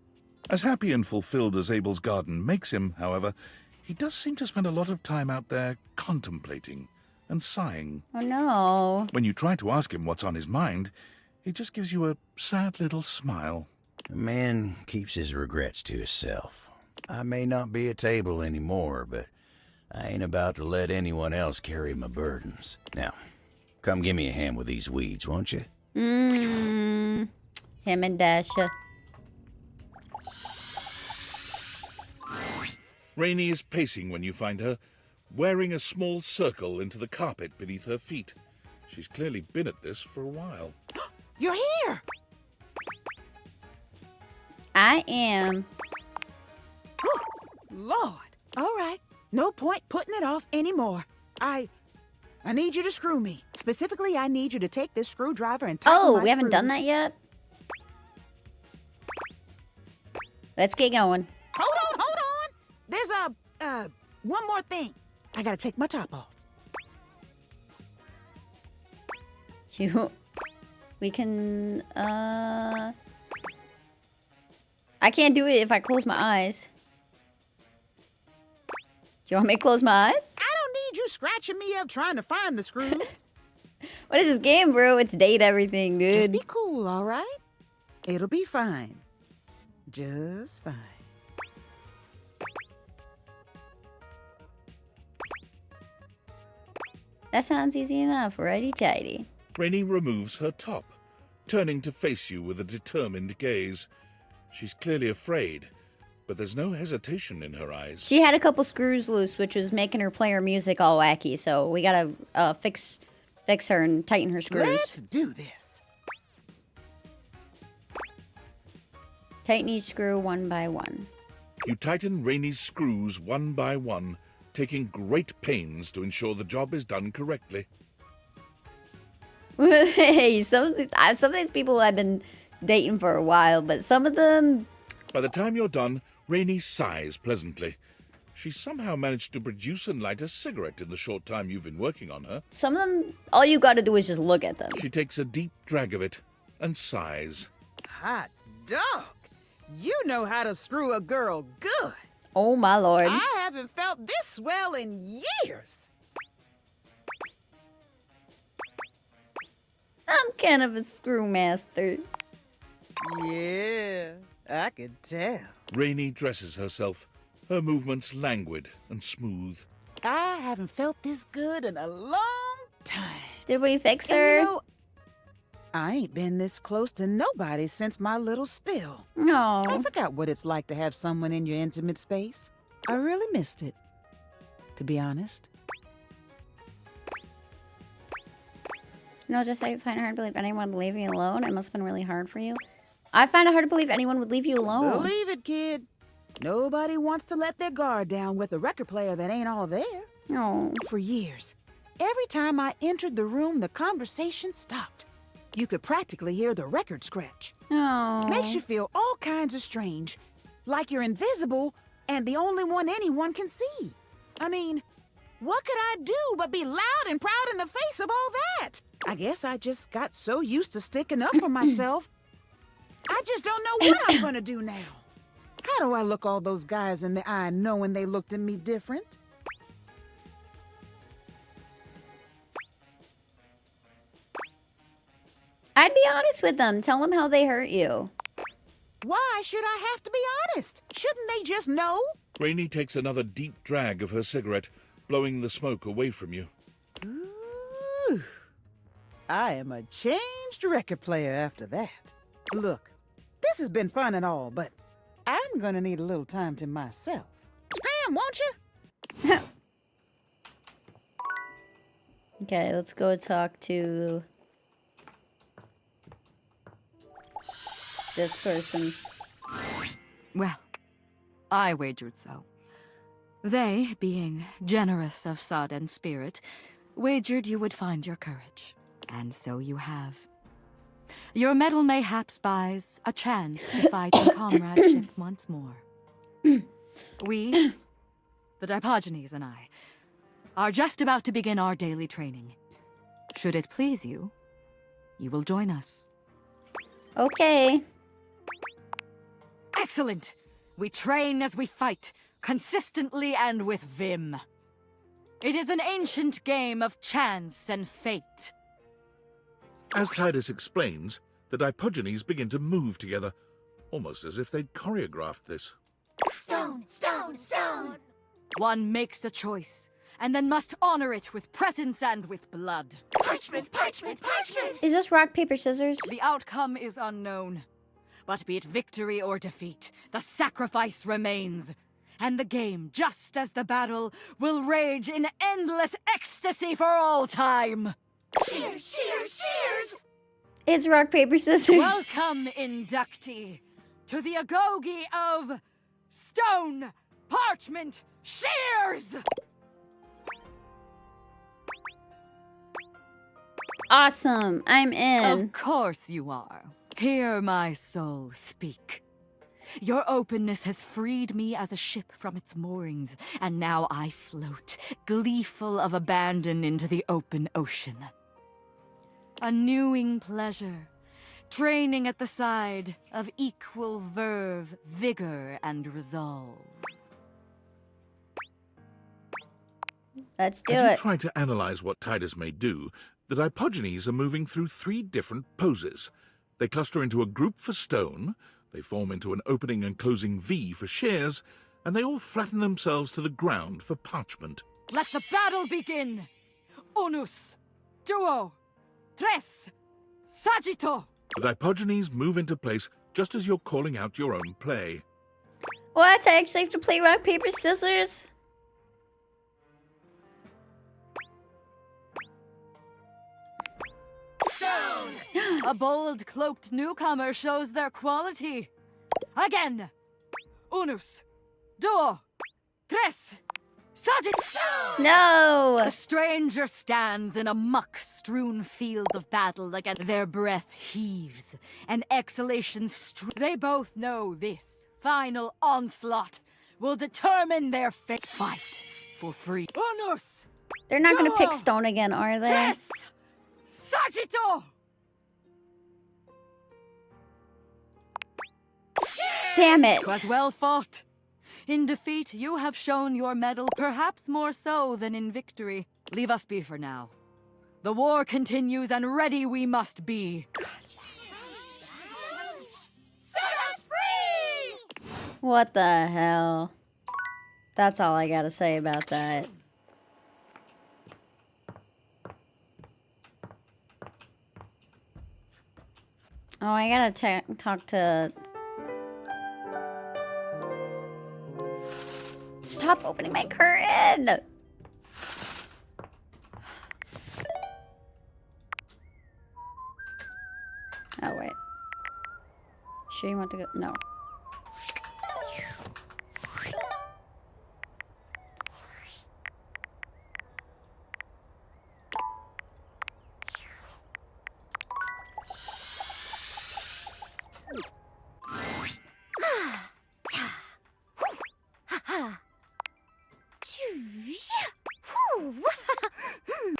As happy and fulfilled as Abel's garden makes him, however, he does seem to spend a lot of time out there contemplating and sighing. Oh no. When you try to ask him what's on his mind, he just gives you a sad little smile. A man keeps his regrets to himself. I may not be a table anymore, but I ain't about to let anyone else carry my burdens. Now, come give me a hand with these weeds, won't you? Him and Dasha. Rainey is pacing when you find her, wearing a small circle into the carpet beneath her feet. She's clearly been at this for a while. You're here! I am. Lord. All right. No point putting it off anymore. I need you to screw me. Specifically, I need you to take this screwdriver and tighten Oh, my we haven't done screws. that yet? Let's get going. Hold on. There's one more thing. I gotta take my top off. We can, I can't do it if I close my eyes. you want me to close my eyes? I don't need you scratching me up trying to find the screws. What is this game, bro? It's date everything, dude. Just be cool, all right? It'll be fine. Just fine. That sounds easy enough. Righty-tighty. Rainey removes her top, turning to face you with a determined gaze. She's clearly afraid, but there's no hesitation in her eyes. She had a couple screws loose, which was making her play her music all wacky, so we gotta fix her and tighten her screws. Let's do this. Tighten each screw one by one. You tighten Rainey's screws one by one, taking great pains to ensure the job is done correctly. Hey, some of these people I've been dating for a while, but some of them... By the time you're done, Rainey sighs pleasantly. She somehow managed to produce and light a cigarette in the short time you've been working on her. Some of them, all you gotta do is just look at them. She takes a deep drag of it and sighs. Hot dog! You know how to screw a girl good. Oh, my lord. I haven't felt this swell in years. I'm kind of a screw master. Yeah, I could tell. Rainey dresses herself, her movements languid and smooth. I haven't felt this good in a long time. Did we fix And her? you know, I ain't been this close to nobody since my little spill. No. I forgot what it's like to have someone in your intimate space. I really missed it, to be honest. No, just I find it hard to believe anyone would leave you alone. It must have been really hard for you. I find it hard to believe anyone would leave you alone. Believe it, kid. Nobody wants to let their guard down with a record player that ain't all there. No. For years, every time I entered the room, the conversation stopped. You could practically hear the record scratch. No. Makes you feel all kinds of strange, like you're invisible and the only one anyone can see. I mean, what could I do but be loud and proud in the face of all that? I guess I just got so used to sticking up for myself. I just don't know what I'm gonna do now. How do I look all those guys in the eye knowing they looked at me different? I'd be honest with them. Tell them how they hurt you. Why should I have to be honest? Shouldn't they just know? Rainey takes another deep drag of her cigarette, blowing the smoke away from you. Ooh, I am a changed record player after that. Look, this has been fun and all, but I'm gonna need a little time to myself. Scram, won't you? Okay, let's go talk to this person. Well, I wagered so. They, being generous of sod and spirit, wagered you would find your courage. And so you have. Your medal mayhaps buys a chance to fight in comradeship once more. We, the Dipogenes and I, are just about to begin our daily training. Should it please you, you will join us. Okay. Excellent! We train as we fight, consistently and with vim. It is an ancient game of chance and fate. As Titus explains, the Dipogenes begin to move together, almost as if they'd choreographed this. Stone, stone, stone! One makes a choice, and then must honor it with presence and with blood. Parchment, parchment, parchment! Is this rock, paper, scissors? The outcome is unknown. But be it victory or defeat, the sacrifice remains. And the game, just as the battle, will rage in endless ecstasy for all time. Cheers, cheers, cheers! It's rock, paper, scissors. Welcome, inductee, to the agoge of Stone, Parchment, Shears! Awesome. I'm in. Of course you are. Hear my soul speak. Your openness has freed me as a ship from its moorings, and now I float, gleeful of abandon, into the open ocean. A newing pleasure, training at the side of equal verve, vigor, and resolve. Let's do As you it. try to analyze what Titus may do, the Dipogenes are moving through 3 different poses. They cluster into a group for stone, they form into an opening and closing V for shares, and they all flatten themselves to the ground for parchment. Let the battle begin! Unus, duo, tres, saggito! The Dipogenes move into place just as you're calling out your own play. What? I actually have to play rock, paper, scissors? A bold, cloaked newcomer shows their quality. Again! Unus, duo, tres, saggito! No! The stranger stands in a muck-strewn field of battle again. Their breath heaves, and exhalation they both know this final onslaught will determine their fate. Fight for free. Unus! They're not gonna pick duo, stone again, are they? tres, saggito! Damn it. 'Twas well fought. In defeat, you have shown your mettle, perhaps more so than in victory. Leave us be for now. The war continues, and ready we must be. Set us free! What the hell? That's all I gotta say about that. Oh, I gotta talk to... Stop opening my curtain! Oh, wait. Sure you want to go? No.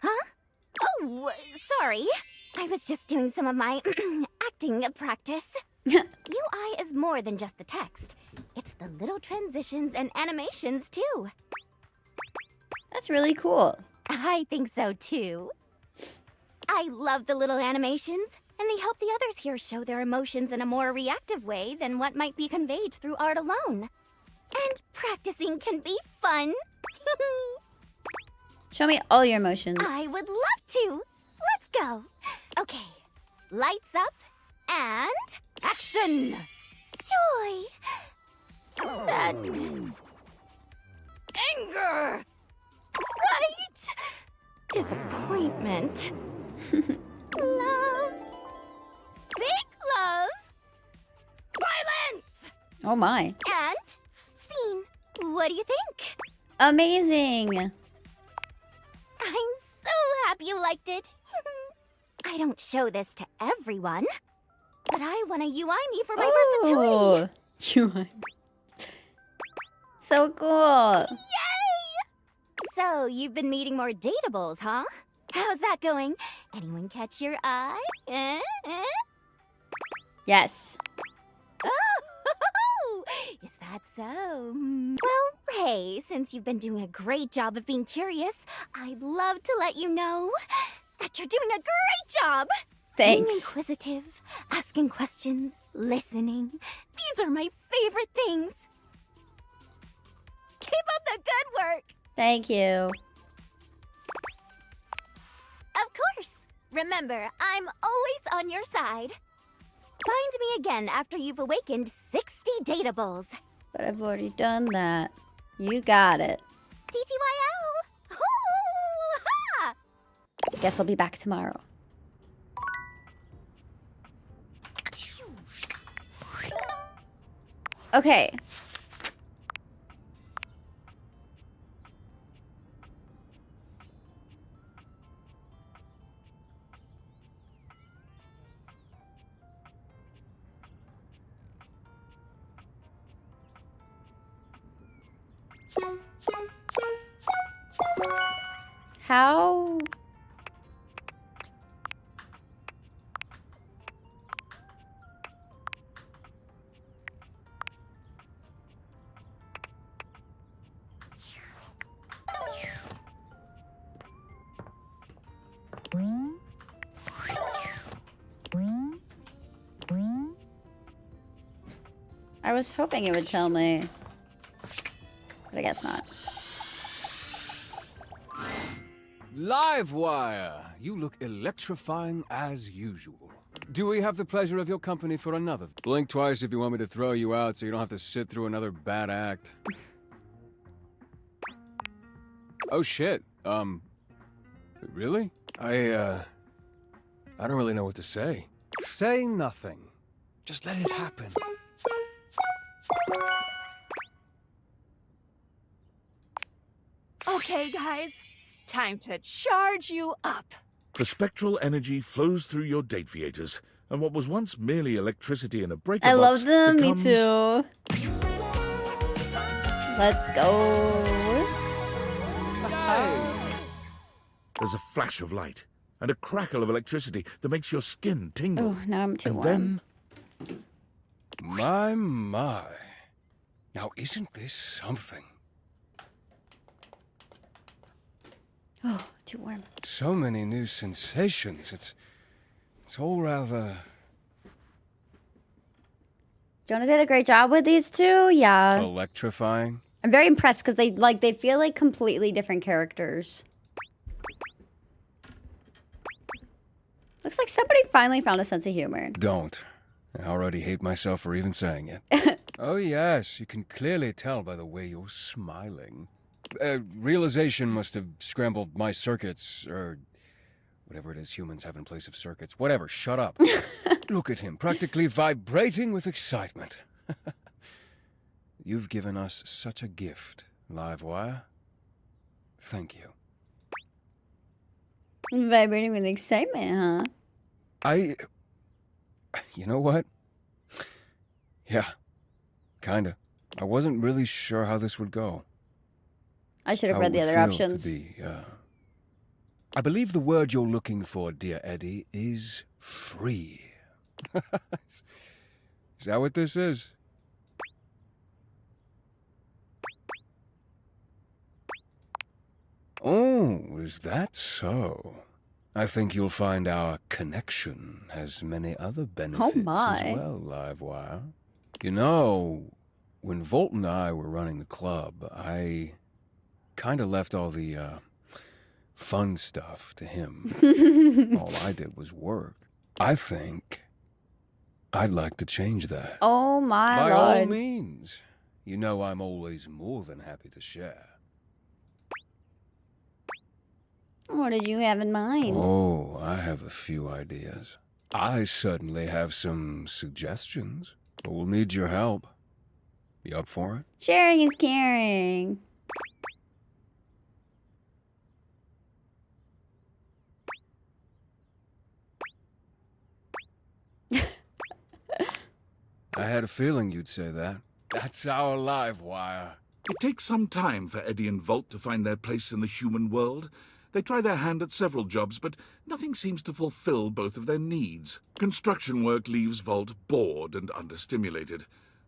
Huh? Oh, sorry. I was just doing some of my acting practice. UI is more than just the text. It's the little transitions and animations, too. That's really cool. I think so, too. I love the little animations, and they help the others here show their emotions in a more reactive way than what might be conveyed through art alone. And practicing can be fun. Show me all your emotions. I would love to. Let's go. Okay. Lights up and action. Joy. Sadness. Anger. Fright. Disappointment. Love. Big love. Violence. Oh my. And scene. What do you think? Amazing. I'm so happy you liked it. I don't show this to everyone, but I want a UI me for my versatility. UI. So cool. Yay! So, you've been meeting more dateables, huh? How's that going? Anyone catch your eye? Yes. Oh, is that so? Well, hey, since you've been doing a great job of being curious, I'd love to let you know that you're doing a great job. Being Thanks. inquisitive, asking questions, listening. These are my favorite things. Keep up the good work. Thank you. Of course. Remember, I'm always on your side. Find me again after you've awakened 60 dateables. But I've already done that. You got it. TTYL! Hoo-ha! I guess I'll be back tomorrow. Okay. How? I was hoping it would tell me. But I guess not. Livewire! You look electrifying as usual. Do we have the pleasure of your company for another? Blink twice if you want me to throw you out so you don't have to sit through another bad act. Oh shit, really? I don't really know what to say. Say nothing. Just let it happen. Okay, guys. Time to charge you up. The spectral energy flows through your dateviators, and what was once merely electricity in a breaker I box love them. becomes... Me too. Let's go. There's a flash of light and a crackle of electricity that makes your skin tingle. Oh, now I'm too and warm. Then... My. Now isn't this something? Oh, too warm. So many new sensations. It's all rather... Jonah did a great job with these two. Yeah. electrifying. I'm very impressed because they feel like completely different characters. Looks like somebody finally found a sense of humor. Don't. I already hate myself for even saying it. Oh yes, you can clearly tell by the way you're smiling. Realization must have scrambled my circuits, or whatever it is humans have in place of circuits. Whatever, shut up. Look at him, practically vibrating with excitement. You've given us such a gift, Livewire. Thank you. Vibrating with excitement, huh? You know what? Yeah, kinda. I wasn't really sure how this would go. I should have How read it the would other feel options. to be, I believe the word you're looking for, dear Eddie, is free. Is that what this is? Oh, is that so? I think you'll find our connection has many other benefits as well, Livewire. You know, when Volt and I were running the club, I kind of left all the, fun stuff to him. All I did was work. I think I'd like to change that. Oh my By lord. all means. You know I'm always more than happy to share. What did you have in mind? Oh, I have a few ideas. I certainly have some suggestions, but we'll need your help. You up for it? Sharing is caring. I had a feeling you'd say that. That's our Livewire. It takes some time for Eddie and Volt to find their place in the human world. They try their hand at several jobs, but nothing seems to fulfill both of their needs. Construction work leaves Volt bored and understimulated,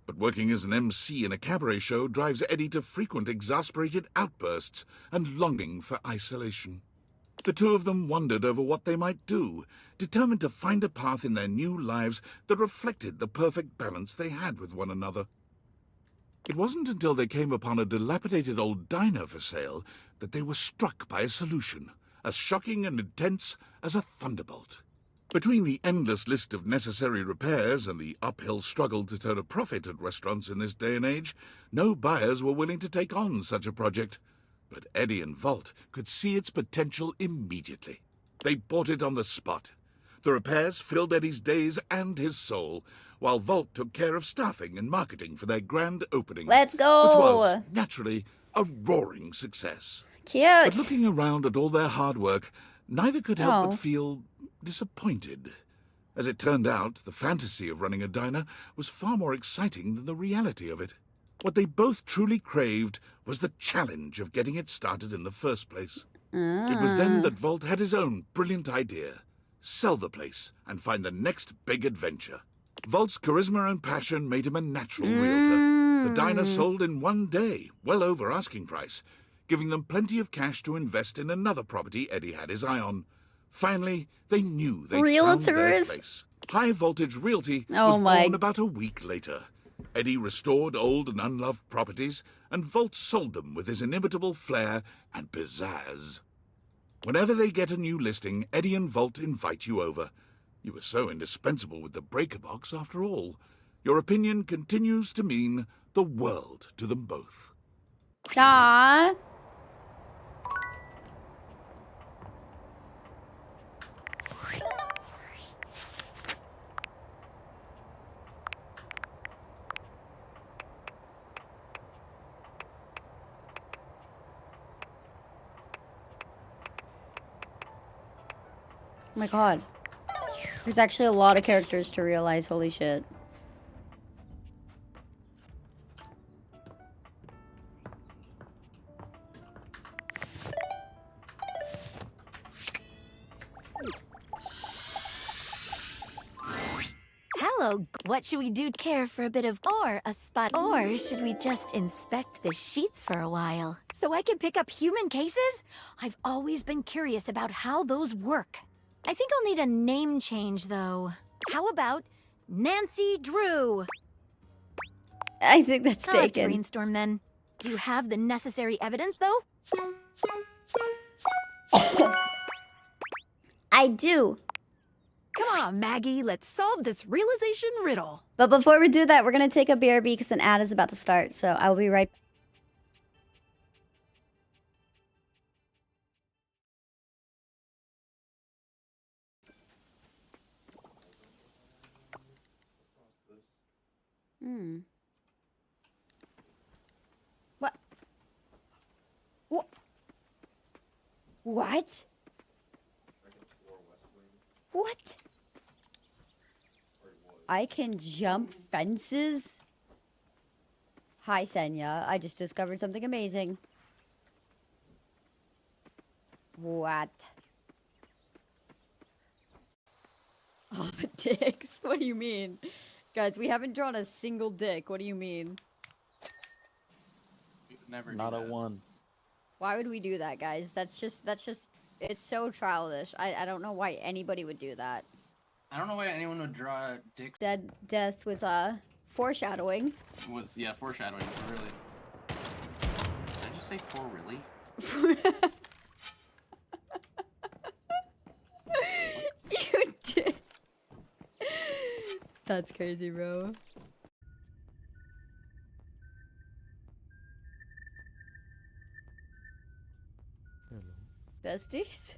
but working as an MC in a cabaret show drives Eddie to frequent exasperated outbursts and longing for isolation. The two of them wondered over what they might do, determined to find a path in their new lives that reflected the perfect balance they had with one another. It wasn't until they came upon a dilapidated old diner for sale that they were struck by a solution, as shocking and intense as a thunderbolt. Between the endless list of necessary repairs and the uphill struggle to turn a profit at restaurants in this day and age, no buyers were willing to take on such a project. But Eddie and Volt could see its potential immediately. They bought it on the spot. The repairs filled Eddie's days and his soul, while Volt took care of staffing and marketing for their grand opening. Let's go! Which was, naturally, a roaring success. Cute! But looking around at all their hard work, neither could help but feel disappointed. As it turned out, the fantasy of running a diner was far more exciting than the reality of it. What they both truly craved was the challenge of getting it started in the first place. It was then that Volt had his own brilliant idea. Sell the place and find the next big adventure. Volt's charisma and passion made him a natural realtor. The diner sold in one day, well over asking price, giving them plenty of cash to invest in another property Eddie had his eye on. Finally, they knew they'd found their Realtors? place. High Voltage Realty Oh was my- born about a week later. Eddie restored old and unloved properties, and Volt sold them with his inimitable flair and pizzazz. Whenever they get a new listing, Eddie and Volt invite you over. You were so indispensable with the breaker box after all. Your opinion continues to mean the world to them both. Aww. Oh my god. There's actually a lot of characters to realize, holy shit. Hello, what should we do? Care for a bit of or a spot? Or should we just inspect the sheets for a while? So I can pick up human cases? I've always been curious about how those work. I think I'll need a name change, though. How about Nancy Drew? I think that's I'll have to taken. brainstorm then. Do you have the necessary evidence, though? I do. Come on, Maggie, let's solve this realization riddle. But before we do that, we're going to take a BRB because an ad is about to start. So I'll be right back. What? What? What? I can jump fences? Hi, Senya. I just discovered something amazing. What? Oh, the dicks. What do you mean? Guys, we haven't drawn a single dick. What do you mean? Not a one. Why would we do that, guys? That's just, it's so childish. I don't know why anybody would do that. I don't know why anyone would draw dicks. Death was, foreshadowing. Yeah, foreshadowing, really. Did I just say for really? You did. That's crazy, bro. Besties?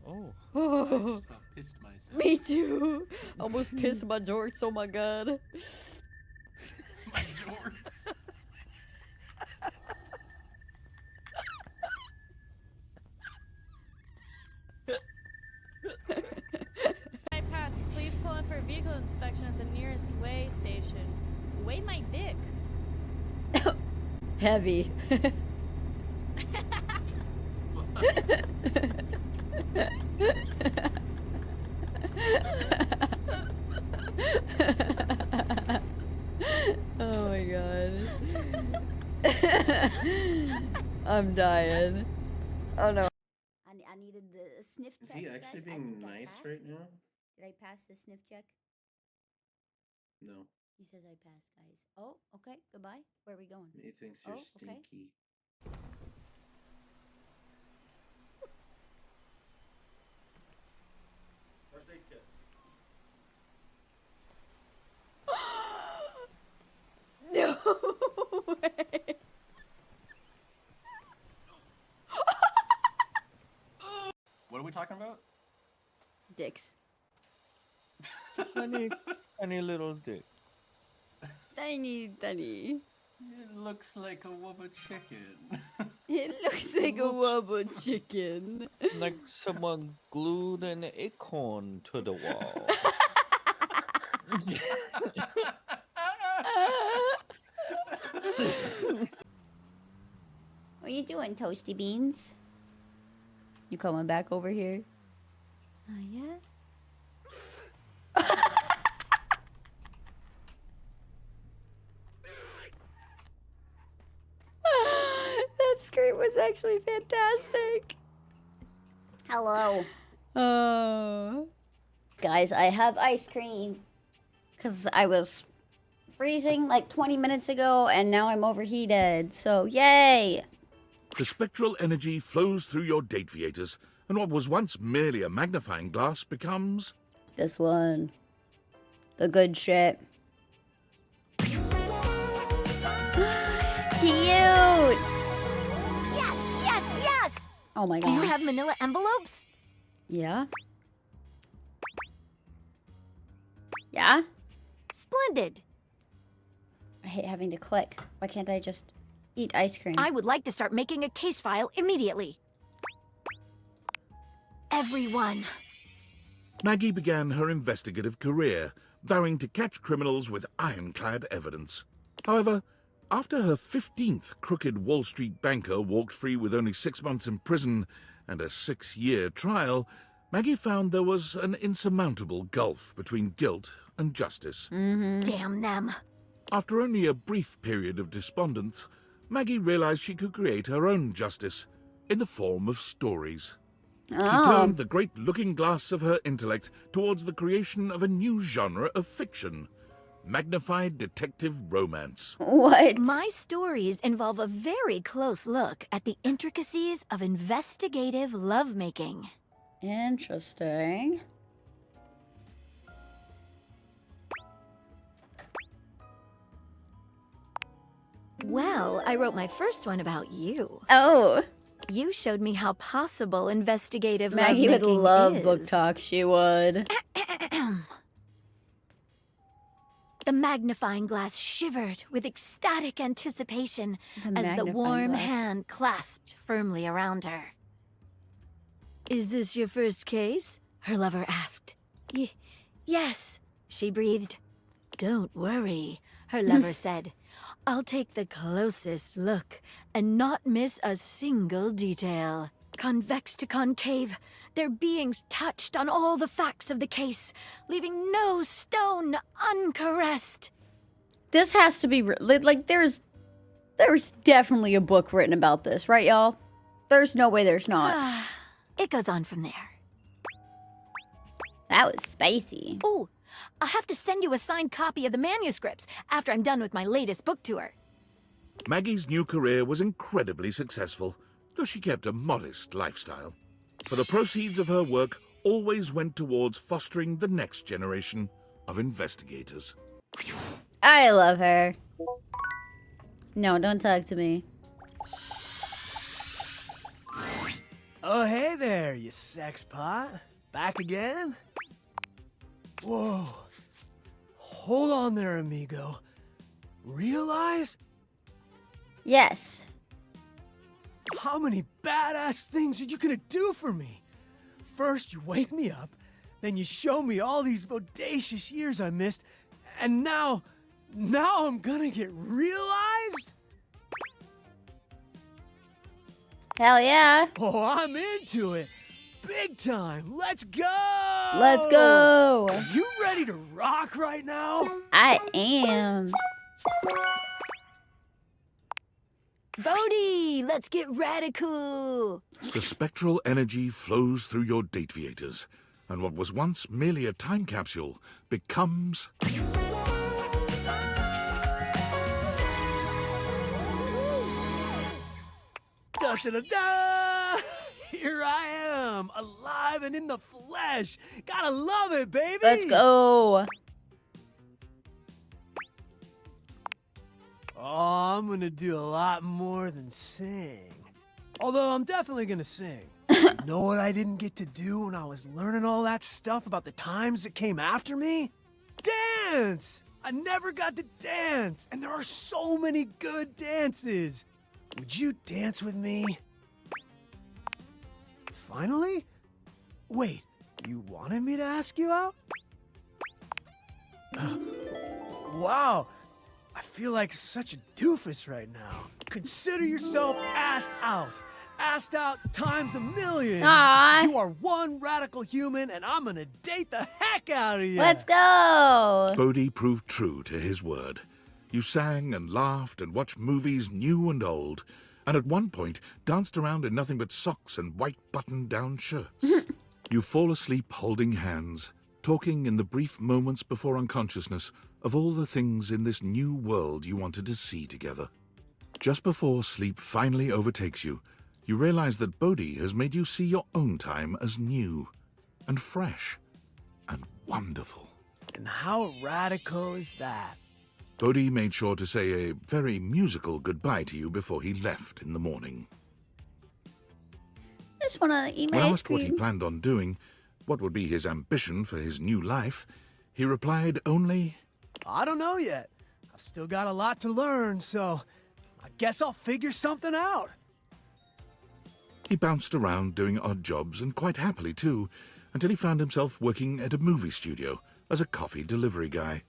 Oh. Oh. Pissed myself. Me too. Almost pissed my jorts. Oh my god. My jorts. Pass. Please pull in for a vehicle inspection at the nearest weigh station. Weigh my dick. Heavy. Oh my god. I'm dying. Oh no. I needed the sniff Is test. he actually guys. I being think I nice passed. right now? Did I pass the sniff check? No. He says I passed, guys. Oh, okay. Goodbye. Where are we going? He thinks you're okay. stinky. First aid kit. No way. What are we talking about? Dicks. Tiny little dick. Tiny. It looks like a wubba chicken. It looks like a wubba chicken. Like someone glued an acorn to the wall. What you doing, Toasty Beans? You coming back over here? Yeah? That scream was actually fantastic. Hello. Oh. Guys, I have ice cream. Because I was freezing like 20 minutes ago, and now I'm overheated. So, yay! The spectral energy flows through your Dateviators, and what was once merely a magnifying glass becomes... This one. The good shit. Cute! Yes, yes, yes! Oh my god. Do you have manila envelopes? Yeah. Yeah? Splendid. I hate having to click. Why can't I just eat ice cream? I would like to start making a case file immediately. Everyone. Maggie began her investigative career, vowing to catch criminals with ironclad evidence. However, after her 15th crooked Wall Street banker walked free with only 6 months in prison and a 6-year trial, Maggie found there was an insurmountable gulf between guilt and justice. Damn them. After only a brief period of despondence, Maggie realized she could create her own justice in the form of stories. She turned the great looking glass of her intellect towards the creation of a new genre of fiction, magnified detective romance. What? My stories involve a very close look at the intricacies of investigative lovemaking. Interesting. Well, I wrote my first one about you. Oh. You showed me how possible investigative Maggie would lovemaking love is. book talk. She would. The magnifying glass shivered with ecstatic anticipation as the warm glass. hand clasped firmly around her. Is this your first case? Her lover asked. Yes, she breathed. Don't worry, her lover said. I'll take the closest look and not miss a single detail. Convex to concave, their beings touched on all the facts of the case, leaving no stone uncaressed. This has to be like there's definitely a book written about this, right, y'all? There's no way there's not. It goes on from there. That was spicy. Oh, I'll have to send you a signed copy of the manuscripts after I'm done with my latest book tour. Maggie's new career was incredibly successful, though she kept a modest lifestyle. For the proceeds of her work always went towards fostering the next generation of investigators. I love her. No, don't talk to me. Oh, hey there, you sex pot. Back again? Whoa. Hold on there, amigo. Realize? Yes. How many badass things are you gonna do for me? First, you wake me up, then you show me all these bodacious years I missed, and now I'm gonna get realized? Hell yeah. Oh, I'm into it. Big time. Let's go. Let's go. Are you ready to rock right now? I am. VOD, let's get radical. The spectral energy flows through your Dateviators, and what was once merely a time capsule becomes... Da-da-da-da! Here I am, alive and in the flesh. Gotta love it, baby. Let's go. Oh, I'm gonna do a lot more than sing. Although I'm definitely gonna sing. Know what I didn't get to do when I was learning all that stuff about the times that came after me? Dance! I never got to dance, and there are so many good dances. Would you dance with me? Finally? Wait, you wanted me to ask you out? Wow, I feel like such a doofus right now. Consider yourself asked out. Asked out times a million. Aww. You are one radical human, and I'm gonna date the heck out of you. Let's go. Bodhi proved true to his word. You sang and laughed and watched movies new and old, and at one point danced around in nothing but socks and white button-down shirts. You fall asleep holding hands, talking in the brief moments before unconsciousness of all the things in this new world you wanted to see together. Just before sleep finally overtakes you, you realize that Bodhi has made you see your own time as new and fresh and wonderful. And how radical is that? Bodhi made sure to say a very musical goodbye to you before he left in the morning. I just want to eat my When ice asked what he cream. planned on doing, what would be his ambition for his new life, he replied only, I don't know yet. I've still got a lot to learn, so I guess I'll figure something out. He bounced around doing odd jobs, and quite happily too, until he found himself working at a movie studio as a coffee delivery guy.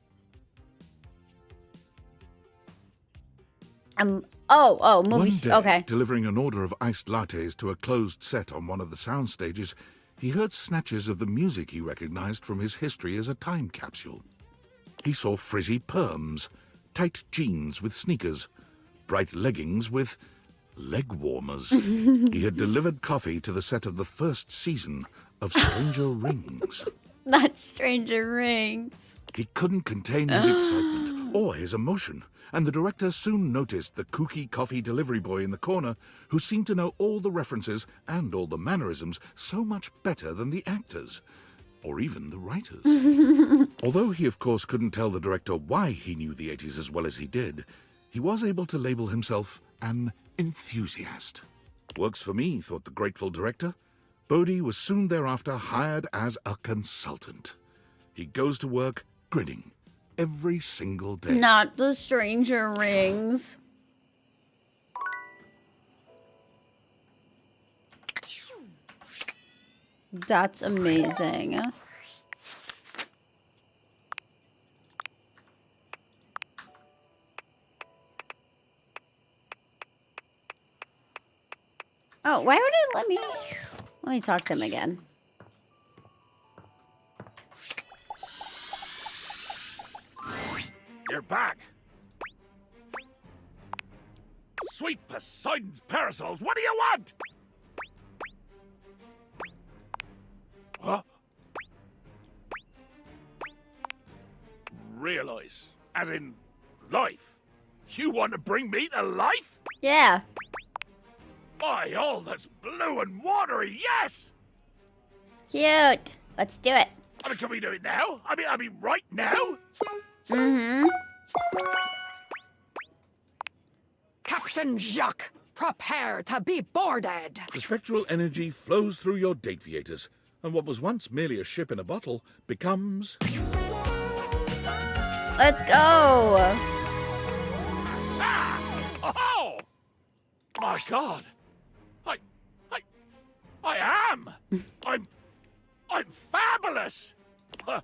Movies. One day, Okay. delivering an order of iced lattes to a closed set on one of the sound stages, he heard snatches of the music he recognized from his history as a time capsule. He saw frizzy perms, tight jeans with sneakers, bright leggings with leg warmers. He had delivered coffee to the set of the first season of Stranger Rings. Not Stranger Rings. He couldn't contain his excitement or his emotion, and the director soon noticed the kooky coffee delivery boy in the corner who seemed to know all the references and all the mannerisms so much better than the actors, or even the writers. Although he of course couldn't tell the director why he knew the 80s as well as he did, he was able to label himself an enthusiast. Works for me, thought the grateful director. Bodhi was soon thereafter hired as a consultant. He goes to work grinning every single day. Not the Stranger Rings. That's amazing. Oh, why would it let me talk to him again. You're back. Sweet Poseidon's parasols, what do you want? Huh? Realize, as in life. You want to bring me to life? Yeah. By all that's blue and watery, yes! Cute. Let's do it. I mean, can we do it now? I mean, right now? Mm-hmm. Captain Jacques, prepare to be boarded. The spectral energy flows through your date viators, and what was once merely a ship in a bottle becomes... Let's go! Ah! Oh! My God! I am! I'm fabulous!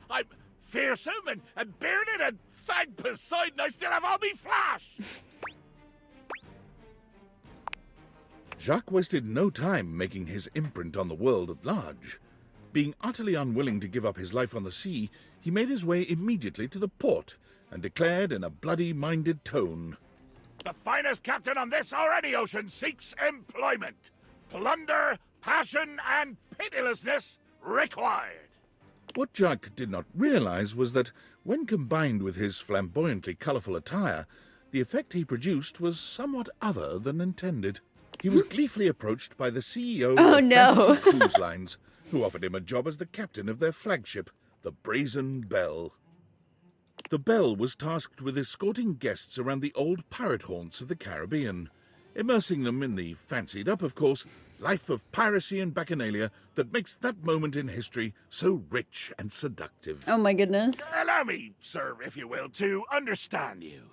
I'm fearsome and bearded, and thank Poseidon I still have all me flash! Jacques wasted no time making his imprint on the world at large. Being utterly unwilling to give up his life on the sea, he made his way immediately to the port and declared in a bloody-minded tone, "The finest captain on this or any ocean seeks employment. Plunder, passion, and pitilessness required." What Jacques did not realize was that, when combined with his flamboyantly colorful attire, the effect he produced was somewhat other than intended. He was gleefully approached by the CEO of Fantasy Cruise Lines, who offered him a job as the captain of their flagship, the Brazen Belle. The Belle was tasked with escorting guests around the old pirate haunts of the Caribbean, immersing them in the fancied-up, of course, life of piracy and bacchanalia that makes that moment in history so rich and seductive. Oh my goodness. Allow me, sir, if you will, to understand you.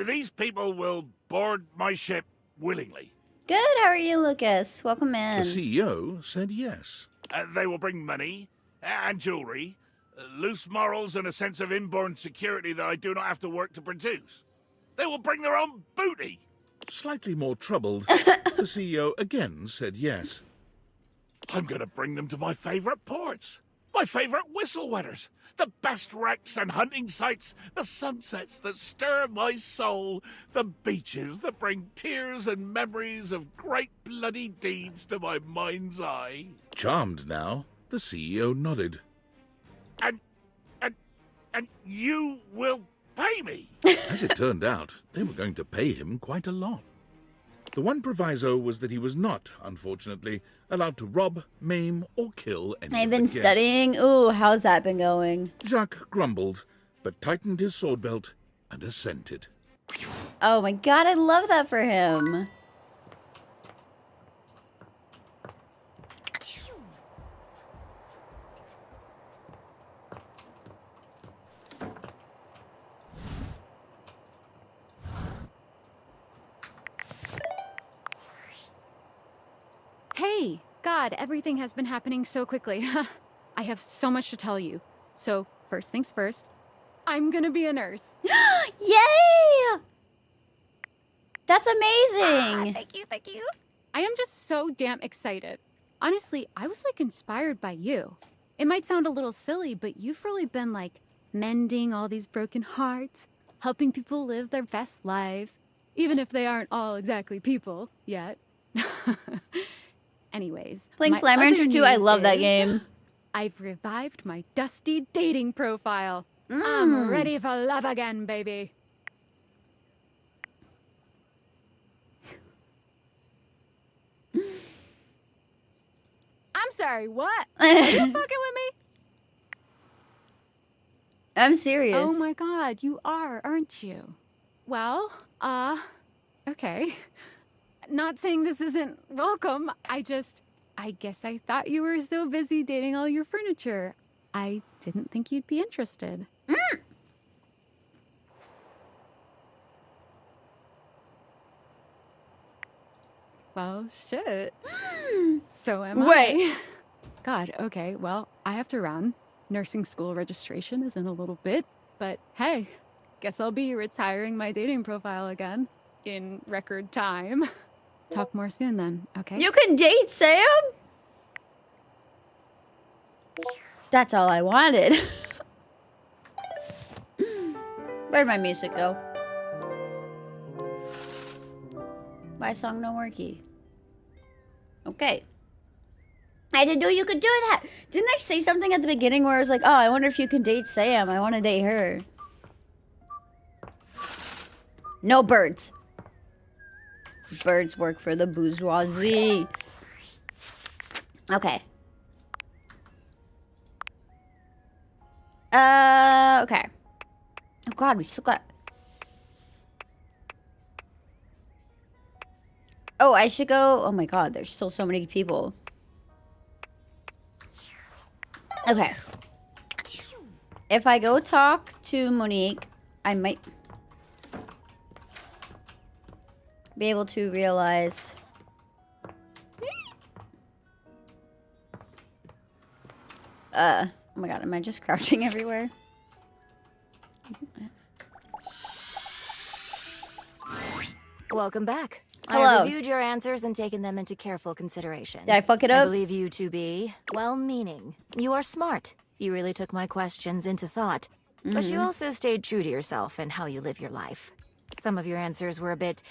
These people will board my ship willingly. Good, how are you, Lucas? Welcome in. The CEO said yes. They will bring money and jewelry, loose morals and a sense of inborn security that I do not have to work to produce. They will bring their own booty. Slightly more troubled, the CEO again said yes. I'm going to bring them to my favorite ports, my favorite whistle wetters, the best wrecks and hunting sites, the sunsets that stir my soul, the beaches that bring tears and memories of great bloody deeds to my mind's eye. Charmed now, the CEO nodded. And you will pay me! As it turned out, they were going to pay him quite a lot. The one proviso was that he was not, unfortunately, allowed to rob, maim, or kill any I've of the been guests. studying. Ooh, how's that been going? Jacques grumbled, but tightened his sword belt and assented. Oh my god, I love that for him. Hey, God, everything has been happening so quickly. I have so much to tell you. So, first things first, I'm gonna be a nurse. Yay! That's amazing! Thank you, thank you. I am just so damn excited. Honestly, I was like inspired by you. It might sound a little silly, but you've really been like mending all these broken hearts, helping people live their best lives, even if they aren't all exactly people yet. Anyways, Playing my Slime Rancher other 2, I news love that is game. I've revived my dusty dating profile. I'm ready for love again, baby. I'm sorry, what? Are you fucking with me? I'm serious. Oh my god, you are, aren't you? Well, okay. Not saying this isn't welcome, I guess I thought you were so busy dating all your furniture. I didn't think you'd be interested. Well, shit. So am Wait. I. God, okay, well, I have to run. Nursing school registration is in a little bit, but hey, guess I'll be retiring my dating profile again in record time. Talk more soon then, okay? You can date Sam? That's all I wanted. Where'd my music go? Why song no worky? Okay. I didn't know you could do that. Didn't I say something at the beginning where I was like, oh, I wonder if you can date Sam. I want to date her. No birds. Birds work for the bourgeoisie. Okay. Okay. Oh god, we still got... Oh, I should go... Oh my god, there's still so many people. Okay. If I go talk to Monique, I might be able to realize... oh my god, am I just crouching everywhere? Welcome back. Hello. I reviewed your answers and taken them into careful consideration. Did I fuck it I up? believe you to be well-meaning. You are smart. You really took my questions into thought. But you also stayed true to yourself and how you live your life. Some of your answers were a bit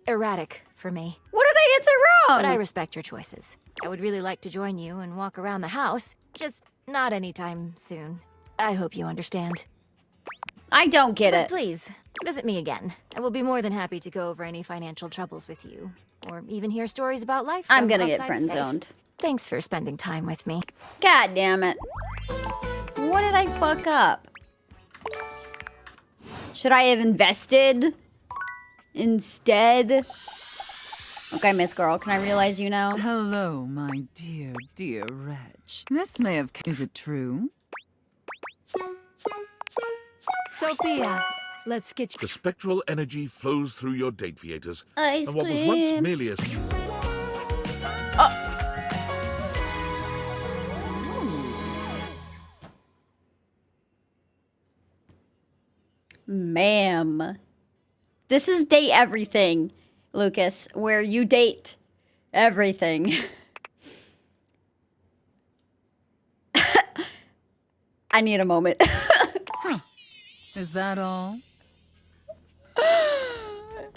erratic for me. What did I answer wrong? But I respect your choices. I would really like to join you and walk around the house, just not anytime soon. I hope you understand. I don't get But it. please, visit me again. I will be more than happy to go over any financial troubles with you, or even hear stories about life. I'm from gonna get outside the safe. friend-zoned. Thanks for spending time with me. God damn it. What did I fuck up? Should I have invested instead? Okay, Miss Girl, can I realize you now? Hello, my dear, dear Reg. This may have... Is it true? Sophia, let's get you... The spectral energy flows through your date theaters. Ice And what was once cream. merely a... Ma'am. This is date everything, Lucas, where you date everything. I need a moment. Is that all?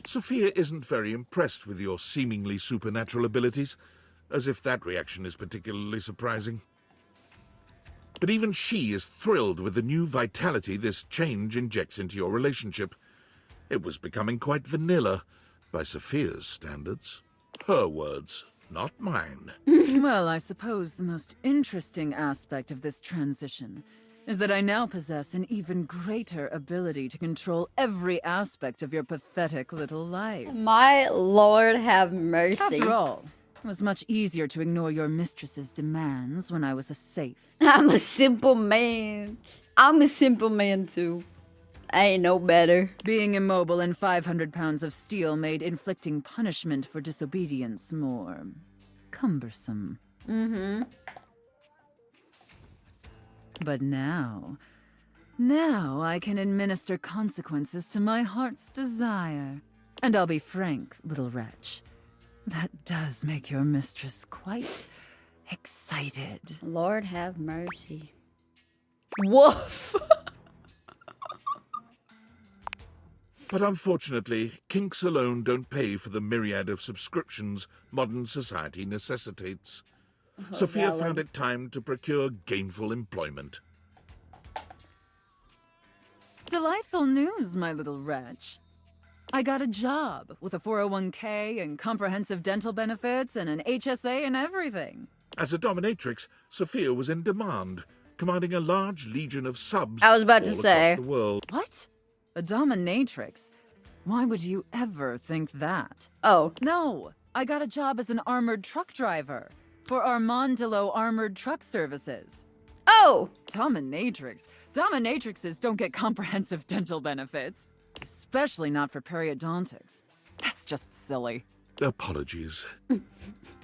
Sophia isn't very impressed with your seemingly supernatural abilities, as if that reaction is particularly surprising. But even she is thrilled with the new vitality this change injects into your relationship. It was becoming quite vanilla, by Sophia's standards. Her words, not mine. Well, I suppose the most interesting aspect of this transition is that I now possess an even greater ability to control every aspect of your pathetic little life. My lord have mercy. After all, it was much easier to ignore your mistress's demands when I was a safe. I'm a simple man. I'm a simple man too. I ain't no better. Being immobile and 500 pounds of steel made inflicting punishment for disobedience more cumbersome. Mm-hmm. But now I can administer consequences to my heart's desire. And I'll be frank, little wretch, that does make your mistress quite excited. Lord have mercy. Woof! But unfortunately, kinks alone don't pay for the myriad of subscriptions modern society necessitates. Sophia found it time to procure gainful employment. Delightful news, my little wretch. I got a job with a 401k and comprehensive dental benefits and an HSA and everything. As a dominatrix, Sophia was in demand, commanding a large legion of subs I was about to all say. across the world. What? A dominatrix? Why would you ever think that? Oh. No, I got a job as an armored truck driver for Armandillo Armored Truck Services. Oh! Dominatrix? Dominatrixes don't get comprehensive dental benefits. Especially not for periodontics. That's just silly. Apologies.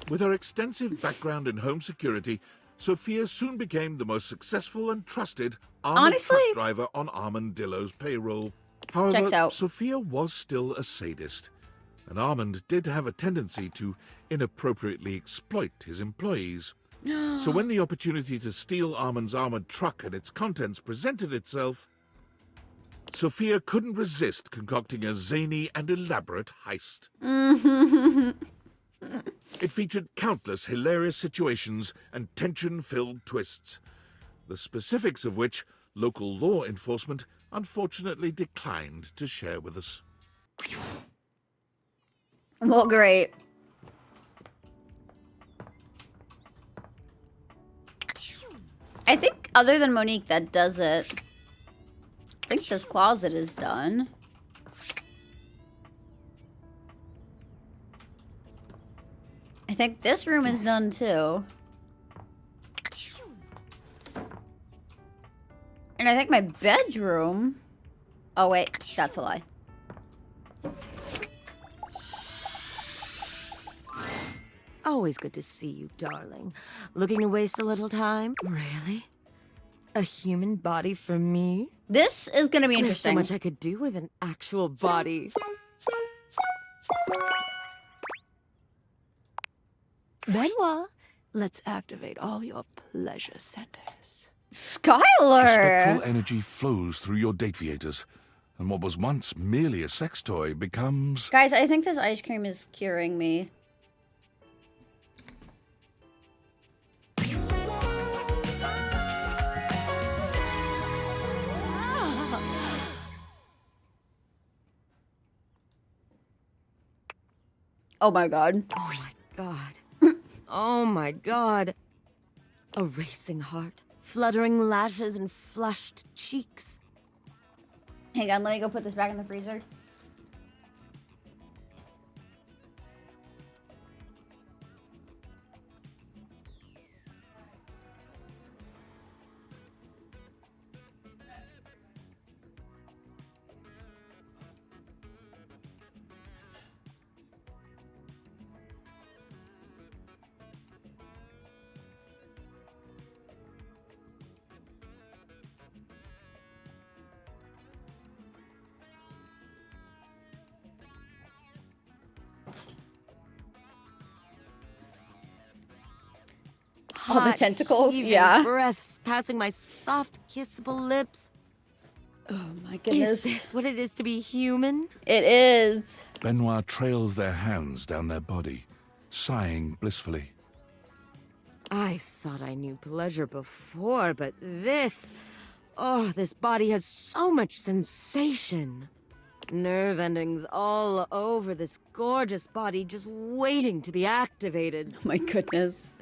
With her extensive background in home security, Sophia soon became the most successful and trusted armored truck driver on Armandillo's payroll. However, Sophia was still a sadist, and Armand did have a tendency to inappropriately exploit his employees. So when the opportunity to steal Armand's armored truck and its contents presented itself, Sophia couldn't resist concocting a zany and elaborate heist. It featured countless hilarious situations and tension-filled twists, the specifics of which local law enforcement unfortunately declined to share with us. Well, great. I think other than Monique that does it. I think this closet is done. I think this room is done too. And I think my bedroom... Oh wait, that's a lie. Always good to see you, darling. Looking to waste a little time? Really? A human body for me? This is gonna be There's interesting. so much I could do with an actual body. Benoit, let's activate all your pleasure centers. Skylar! Spectral energy flows through your dateviators, and what was once merely a sex toy becomes... Guys, I think this ice cream is curing me. Oh my god. Oh my god. Oh my god. A racing heart, fluttering lashes, and flushed cheeks. Hang on, let me go put this back in the freezer. All the Hot, tentacles, heaving yeah. breaths passing my soft, kissable lips. Oh my goodness. Is this what it is to be human? It is. Benoit trails their hands down their body, sighing blissfully. I thought I knew pleasure before, but this... Oh, this body has so much sensation. Nerve endings all over this gorgeous body just waiting to be activated. Oh my goodness.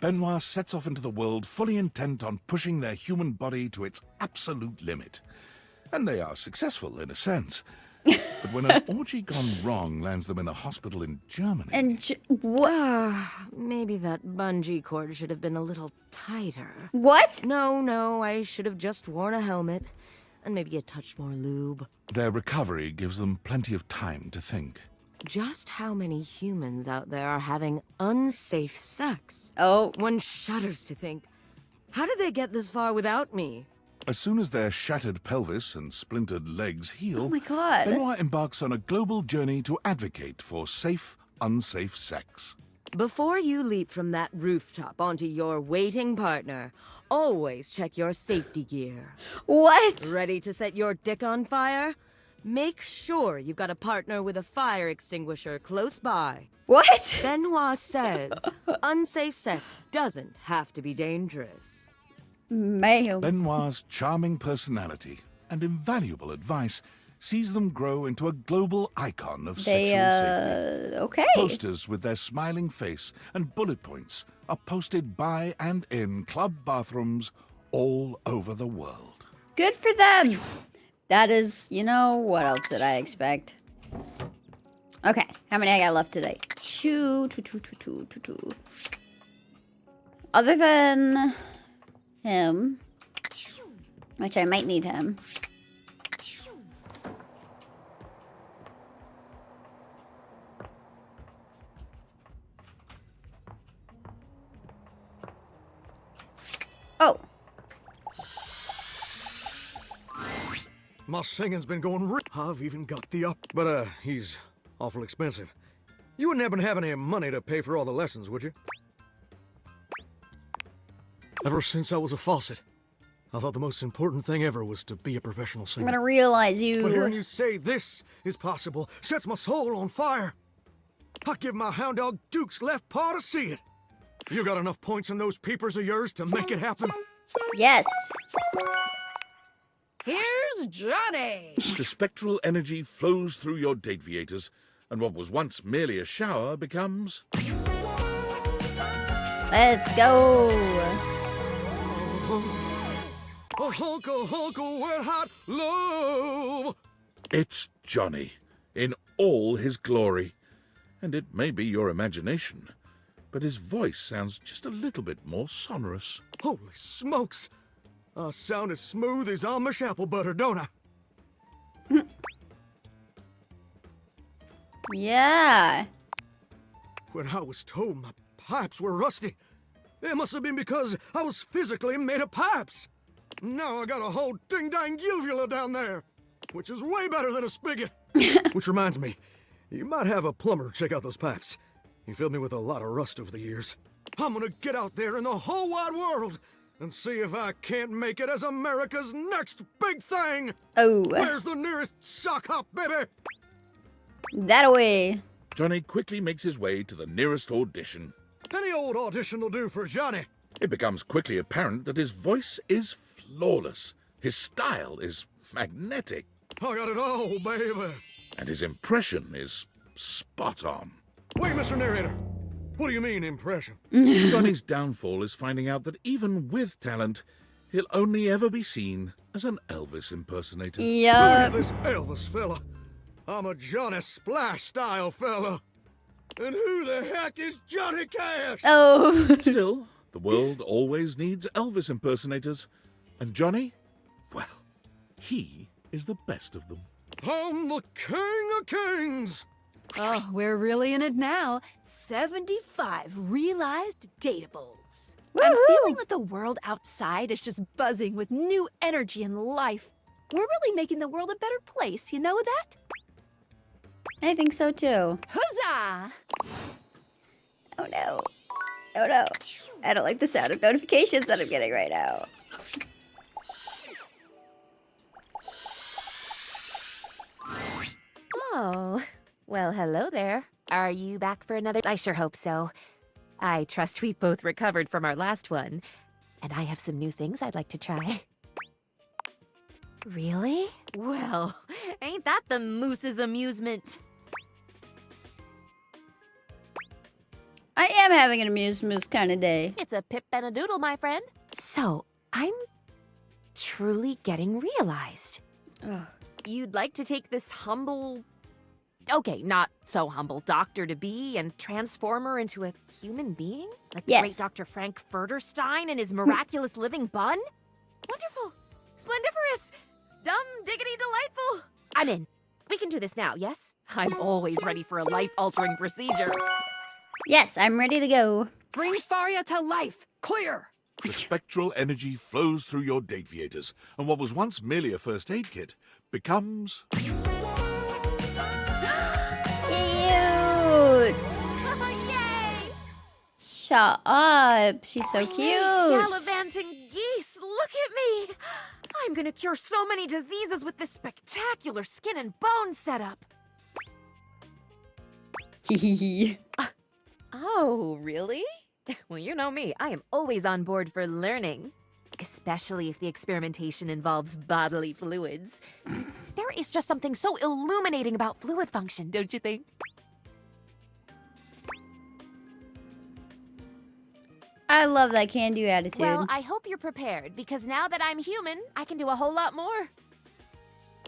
Benoit sets off into the world fully intent on pushing their human body to its absolute limit. And they are successful in a sense. But when an orgy gone wrong lands them in a hospital in Germany... And maybe that bungee cord should have been a little tighter. What? No, I should have just worn a helmet. And maybe a touch more lube. Their recovery gives them plenty of time to think. Just how many humans out there are having unsafe sex? Oh. One shudders to think, how did they get this far without me? As soon as their shattered pelvis and splintered legs heal, Oh my God. Benoit embarks on a global journey to advocate for safe, unsafe sex. Before you leap from that rooftop onto your waiting partner, always check your safety gear. What? Ready to set your dick on fire? Make sure you've got a partner with a fire extinguisher close by. What? Benoit says unsafe sex doesn't have to be dangerous. Man. Benoit's charming personality and invaluable advice sees them grow into a global icon of sexual safety. Okay. Posters with their smiling face and bullet points are posted by and in club bathrooms all over the world. Good for them. That is, you know, what else did I expect? Okay, how many I got left today? Two. Other than him, which I might need him. Oh. My singing's been going I've even got the up. But, he's awful expensive. You wouldn't happen to have any money to pay for all the lessons, would you? Ever since I was a faucet, I thought the most important thing ever was to be a professional singer. I'm gonna realize you. But hearing you say this is possible sets my soul on fire. I give my hound dog Duke's left paw to see it. You got enough points in those peepers of yours to make it happen? Yes. Here's Johnny! The spectral energy flows through your dateviators, and what was once merely a shower becomes... Let's go! A hunk of wet hot love! It's Johnny, in all his glory. And it may be your imagination, but his voice sounds just a little bit more sonorous. Holy smokes! I sound as smooth as Amish apple butter, don't I? Yeah. When I was told my pipes were rusty, it must have been because I was physically made of pipes. Now I got a whole ding-dang uvula down there, which is way better than a spigot. Which reminds me, you might have a plumber check out those pipes. He filled me with a lot of rust over the years. I'm gonna get out there in the whole wide world and see if I can't make it as America's next big thing. Oh. Where's the nearest sock hop, baby? That way. Johnny quickly makes his way to the nearest audition. Any old audition will do for Johnny. It becomes quickly apparent that his voice is flawless. His style is magnetic. I got it all, baby. And his impression is spot on. Wait, Mr. Narrator. What do you mean, impression? Johnny's downfall is finding out that even with talent, he'll only ever be seen as an Elvis impersonator. Yeah. Look at this Elvis fella. I'm a Johnny Splash style fella. And who the heck is Johnny Cash? Oh. Still, the world always needs Elvis impersonators. And Johnny, well, he is the best of them. I'm the king of kings. Oh, we're really in it now. 75 realized datables. I'm feeling like the world outside is just buzzing with new energy and life. We're really making the world a better place, you know that? I think so too. Huzzah! Oh no. Oh no. I don't like the sound of notifications that I'm getting right now. Oh, well, hello there. Are you back for another? I sure hope so. I trust we both recovered from our last one, and I have some new things I'd like to try. Really? Well, ain't that the moose's amusement? I am having an amuse moose kind of day. It's a pip and a doodle, my friend. So, I'm truly getting realized. Ugh. You'd like to take this humble... Okay, not so humble doctor-to-be and transform her into a human being? Like the great Dr. Frank Furterstein and his miraculous living bun? Wonderful! Splendiferous! Dumb, diggity, delightful! I'm in. We can do this now, yes? I'm always ready for a life-altering procedure. Yes, I'm ready to go. Bring Faria to life! Clear! The spectral energy flows through your Dateviators, and what was once merely a first aid kit becomes... Cute! Yay! Shut up. She's so cute. Gallivanting geese, look at me! I'm gonna cure so many diseases with this spectacular skin and bone setup. Oh, really? Well, you know me. I am always on board for learning. Especially if the experimentation involves bodily fluids. There is just something so illuminating about fluid function, don't you think? I love that can-do attitude. Well, I hope you're prepared, because now that I'm human, I can do a whole lot more.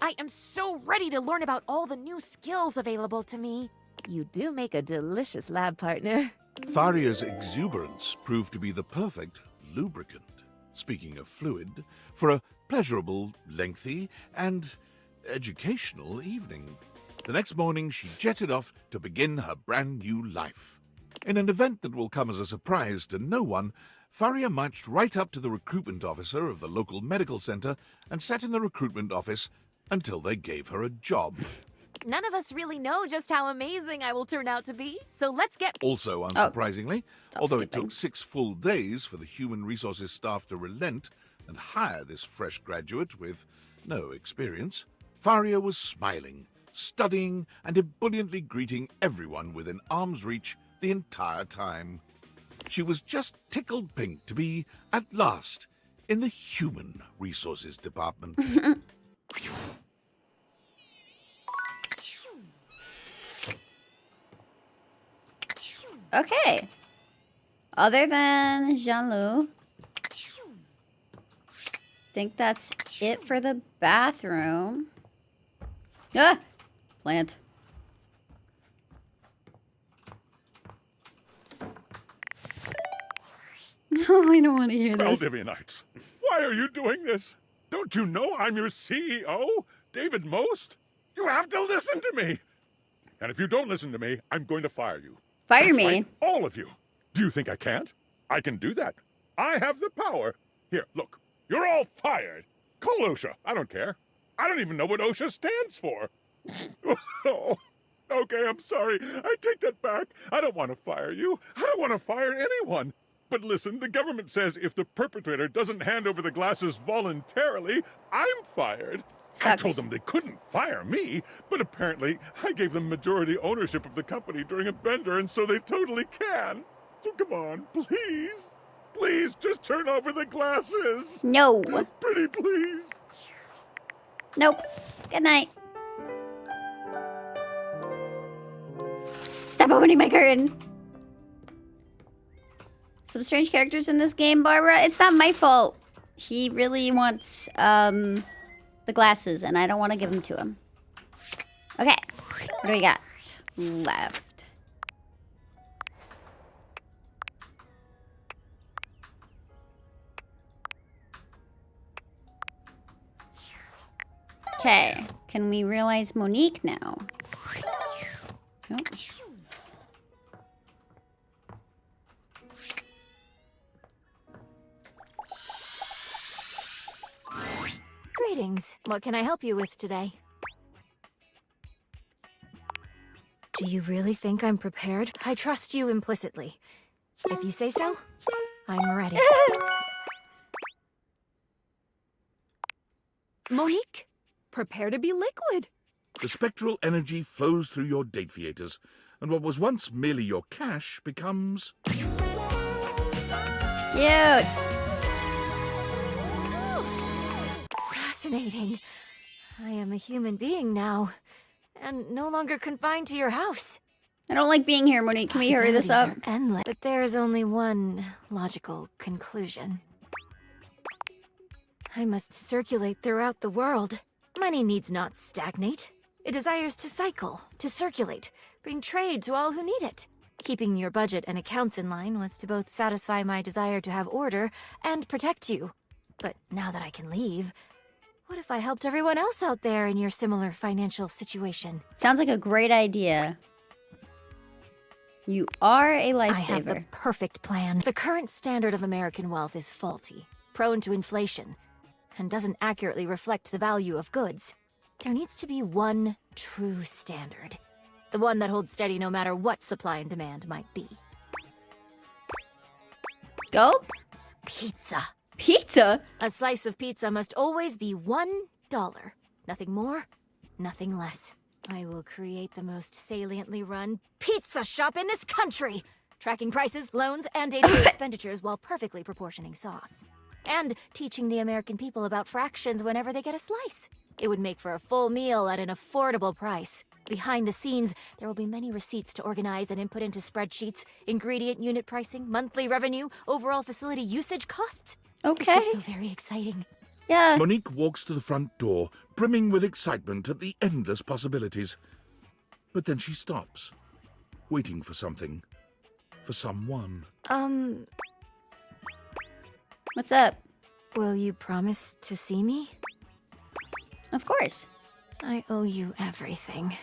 I am so ready to learn about all the new skills available to me. You do make a delicious lab partner. Faria's exuberance proved to be the perfect lubricant, speaking of fluid, for a pleasurable, lengthy, and educational evening. The next morning, she jetted off to begin her brand new life. In an event that will come as a surprise to no one, Faria marched right up to the recruitment officer of the local medical center and sat in the recruitment office until they gave her a job. None of us really know just how amazing I will turn out to be, so let's get... Also, unsurprisingly, although it took 6 full days for the human resources staff to relent and hire this fresh graduate with no experience, Faria was smiling, studying, and ebulliently greeting everyone within arm's reach the entire time. She was just tickled pink to be, at last, in the human resources department. Okay. Other than Jean-Loup, think that's it for the bathroom. Ah! Plant. No, I don't want to hear this. Valdivianites, why are you doing this? Don't you know I'm your CEO, David Most? You have to listen to me. And if you don't listen to me, I'm going to fire you. Fire That's me? right, all of you. Do you think I can't? I can do that. I have the power. Here, look. You're all fired. Call OSHA. I don't care. I don't even know what OSHA stands for. Oh, okay, I'm sorry. I take that back. I don't want to fire you. I don't want to fire anyone. But listen, the government says if the perpetrator doesn't hand over the glasses voluntarily, I'm fired. I told them they couldn't fire me, but apparently I gave them majority ownership of the company during a bender, and so they totally can. So come on, please. Please, just turn over the glasses. No. Pretty please. Nope. Good night. Stop opening my curtain. Some strange characters in this game, Barbara. It's not my fault. He really wants the glasses, and I don't want to give them to him. Okay. What do we got left? Okay. Can we realize Monique now? Nope. Greetings. What can I help you with today? Do you really think I'm prepared? I trust you implicitly. If you say so, I'm ready. Monique, prepare to be liquid. The spectral energy flows through your Dateviators, and what was once merely your cash becomes... Cute. Fascinating. I am a human being now, and no longer confined to your house. I don't like being here, Monique. Can we hurry this up? Possibilities are endless, but there's only one logical conclusion. I must circulate throughout the world. Money needs not stagnate. It desires to cycle, to circulate, bring trade to all who need it. Keeping your budget and accounts in line was to both satisfy my desire to have order and protect you. But now that I can leave, what if I helped everyone else out there in your similar financial situation? Sounds like a great idea. You are a lifesaver. I have the perfect plan. The current standard of American wealth is faulty, prone to inflation, and doesn't accurately reflect the value of goods. There needs to be one true standard. The one that holds steady no matter what supply and demand might be. Go? Pizza. Pizza? A slice of pizza must always be $1. Nothing more, nothing less. I will create the most saliently run pizza shop in this country, tracking prices, loans, and day-to-day expenditures while perfectly proportioning sauce. And teaching the American people about fractions whenever they get a slice. It would make for a full meal at an affordable price. Behind the scenes, there will be many receipts to organize and input into spreadsheets, ingredient unit pricing, monthly revenue, overall facility usage costs. Okay. This is so very exciting. Yeah. Monique walks to the front door, brimming with excitement at the endless possibilities. But then she stops, waiting for something. For someone. What's up? Will you promise to see me? Of course. I owe you everything.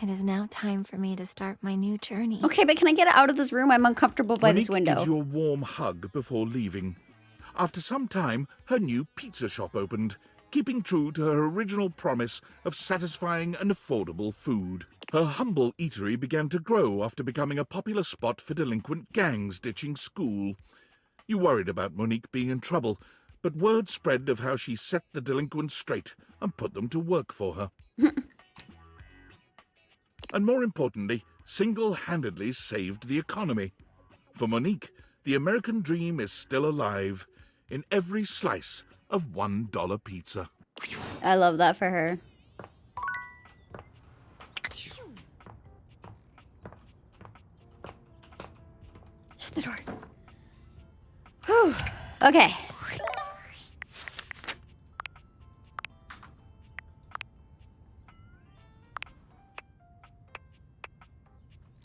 It is now time for me to start my new journey. Okay, but can I get out of this room? I'm uncomfortable by Monique this window. gives you a warm hug before leaving. After some time, her new pizza shop opened, keeping true to her original promise of satisfying and affordable food. Her humble eatery began to grow after becoming a popular spot for delinquent gangs ditching school. You worried about Monique being in trouble, but word spread of how she set the delinquents straight and put them to work for her. And more importantly, single-handedly saved the economy. For Monique, the American dream is still alive in every slice of $1 pizza. I love that for her. Shut the door. Whew. Okay.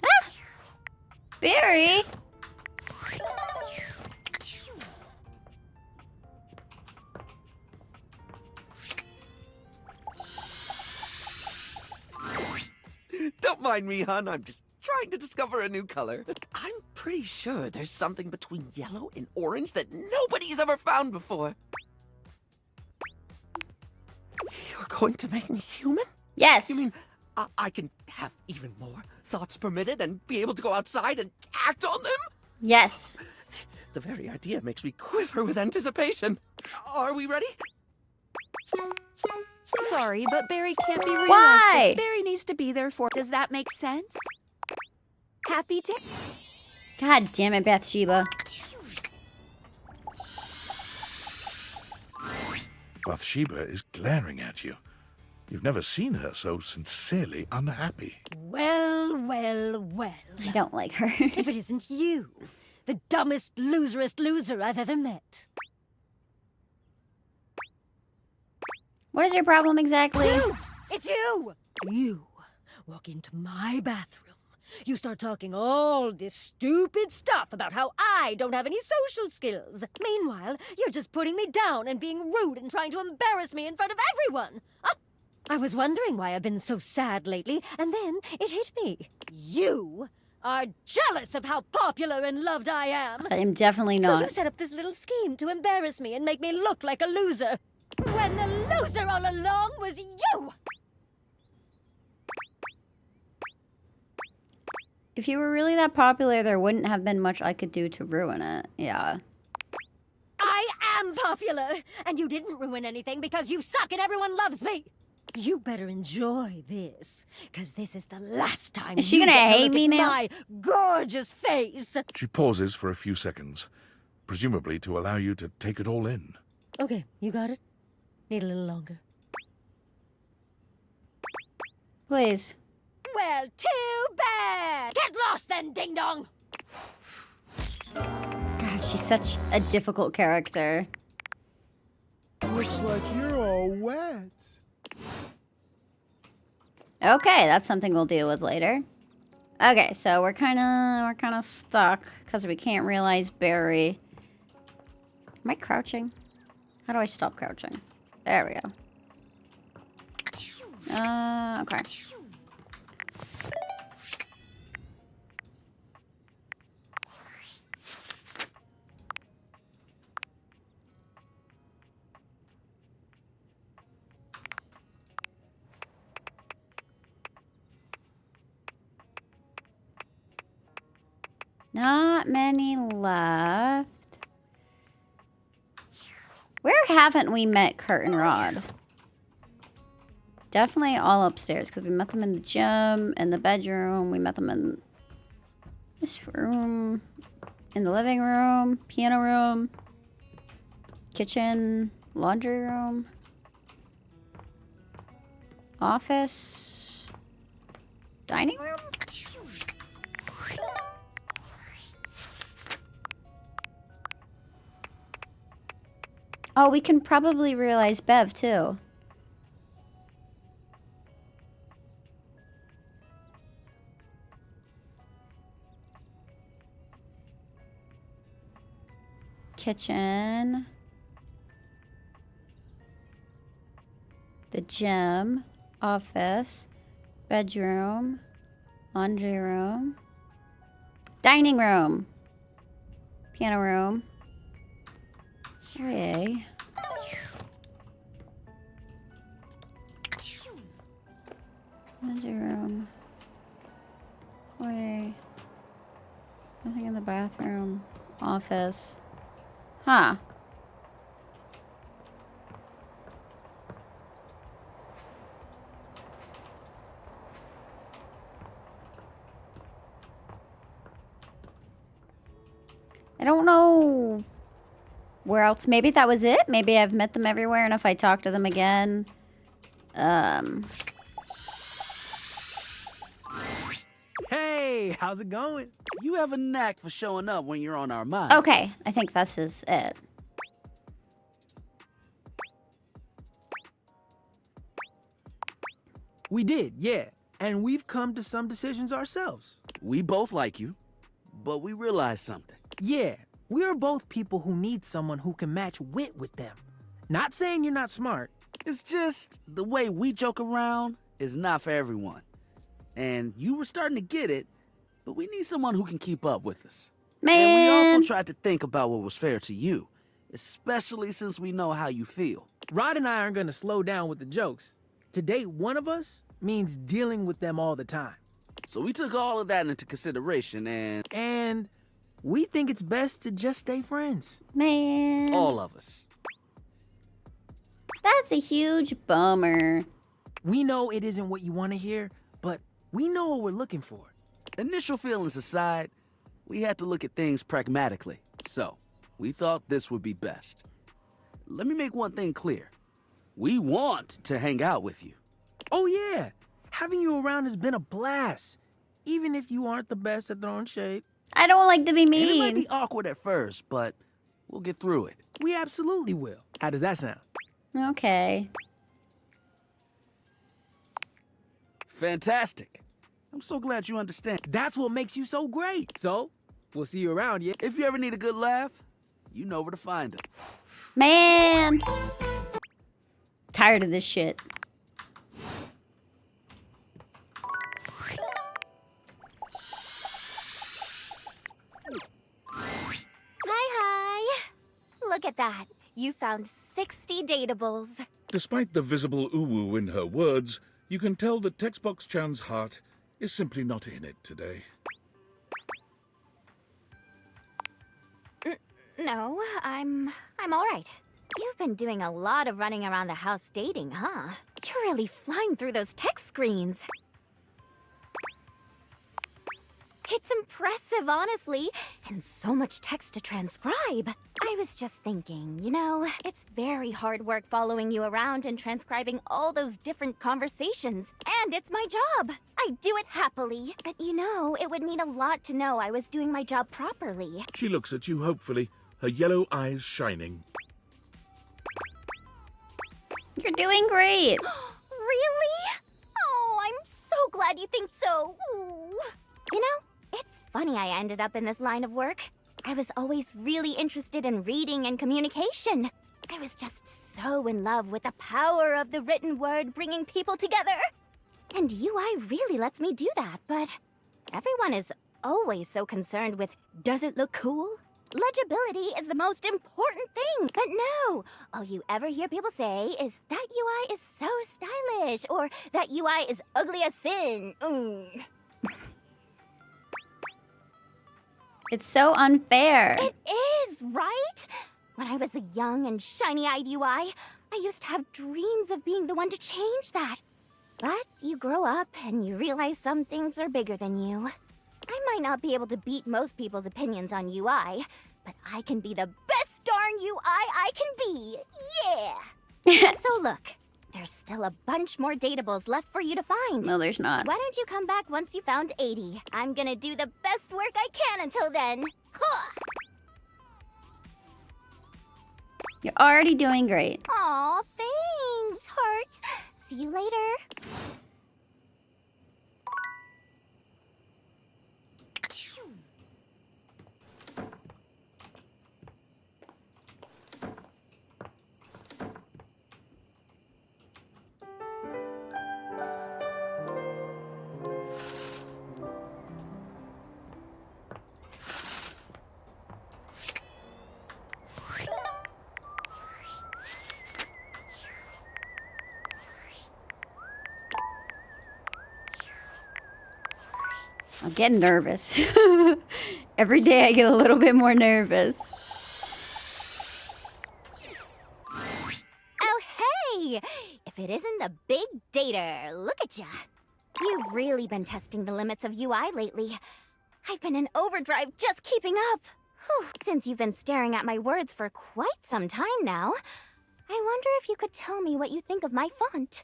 Ah! Barry! Don't mind me, hon. I'm just trying to discover a new color. I'm pretty sure there's something between yellow and orange that nobody's ever found before. You're going to make me human? Yes. You mean I can have even more thoughts permitted and be able to go outside and act on them? Yes. The very idea makes me quiver with anticipation. Are we ready? Sorry, but Barry can't be realized. Why? Barry needs to be there for. Does that make sense? Happy day. God damn it, Bathsheba. Bathsheba is glaring at you. You've never seen her so sincerely unhappy. Well, well, well. I don't like her. If it isn't you, the dumbest, loserest loser I've ever met. What is your problem exactly? You! It's you! You walk into my bathroom. You start talking all this stupid stuff about how I don't have any social skills. Meanwhile, you're just putting me down and being rude and trying to embarrass me in front of everyone. I was wondering why I've been so sad lately, and then it hit me. You are jealous of how popular and loved I am. I am definitely So you not. set up this little scheme to embarrass me and make me look like a loser. When the loser all along was you! If you were really that popular, there wouldn't have been much I could do to ruin it. Yeah. I am popular, and you didn't ruin anything because you suck and everyone loves me. You better enjoy this, because this is the last time Is she you gonna get to hate look me at now? my gorgeous face. She pauses for a few seconds, presumably to allow you to take it all in. Okay, you got it? Need a little longer. Please. Well, too bad! Get lost then, ding-dong! God, she's such a difficult character. Looks like you're all wet. Okay, that's something we'll deal with later. Okay, so we're kind of stuck because we can't realize Barry. Am I crouching? How do I stop crouching? There we go. Okay. Not many left. Where haven't we met Kurt and Rod? Definitely all upstairs, because we met them in the gym, in the bedroom. We met them in this room, in the living room, piano room, kitchen, laundry room, office, dining room. Oh, we can probably realize Bev, too. Kitchen. The gym. Office. Bedroom. Laundry room. Dining room. Piano room. Okay. Laundry room. Wait. Nothing in the bathroom. Office. Huh. I don't know where else. Maybe that was it. Maybe I've met them everywhere, and if I talk to them again, Hey, how's it going? You have a knack for showing up when you're on our minds. Okay, I think this is it. We did, yeah. And we've come to some decisions ourselves. We both like you, but we realized something. Yeah, we are both people who need someone who can match wit with them. Not saying you're not smart. It's just the way we joke around is not for everyone. And you were starting to get it, but we need someone who can keep up with us. Man. And we also tried to think about what was fair to you, especially since we know how you feel. Rod and I aren't going to slow down with the jokes. To date one of us means dealing with them all the time. So we took all of that into consideration and we think it's best to just stay friends. Man. All of us. That's a huge bummer. We know it isn't what you want to hear, but we know what we're looking for. Initial feelings aside, we had to look at things pragmatically. So, we thought this would be best. Let me make one thing clear. We want to hang out with you. Oh yeah, having you around has been a blast. Even if you aren't the best at throwing shade. I don't like to be mean. And it might be awkward at first, but we'll get through it. We absolutely will. How does that sound? Okay. Fantastic. I'm so glad you understand. That's what makes you so great. So, we'll see you around, yeah? If you ever need a good laugh, you know where to find us. Man. Tired of this shit. Hi. Look at that. You found 60 datables. Despite the visible uwu in her words, you can tell that Textbox-chan's heart is simply not in it today. No, I'm all right. You've been doing a lot of running around the house dating, huh? You're really flying through those text screens. It's impressive, honestly, and so much text to transcribe. I was just thinking, you know, it's very hard work following you around and transcribing all those different conversations, and it's my job. I do it happily. But you know, it would mean a lot to know I was doing my job properly. She looks at you hopefully, her yellow eyes shining. You're doing great. Really? Oh, I'm so glad you think so. Ooh. You know, it's funny I ended up in this line of work. I was always really interested in reading and communication. I was just so in love with the power of the written word bringing people together. And UI really lets me do that, but everyone is always so concerned with, does it look cool? Legibility is the most important thing. But no, all you ever hear people say is that UI is so stylish, or that UI is ugly as sin. It's so unfair. It is, right? When I was a young and shiny-eyed UI, I used to have dreams of being the one to change that. But you grow up and you realize some things are bigger than you. I might not be able to beat most people's opinions on UI, but I can be the best darn UI I can be. Yeah! So look, there's still a bunch more datables left for you to find. No, there's not. Why don't you come back once you found 80? I'm gonna do the best work I can until then. Huh! You're already doing great. Aw, thanks, heart. See you later. I'm getting nervous. Every day I get a little bit more nervous. Oh, hey! If it isn't the big dater, look at ya. You've really been testing the limits of UI lately. I've been in overdrive just keeping up. Whew. Since you've been staring at my words for quite some time now, I wonder if you could tell me what you think of my font.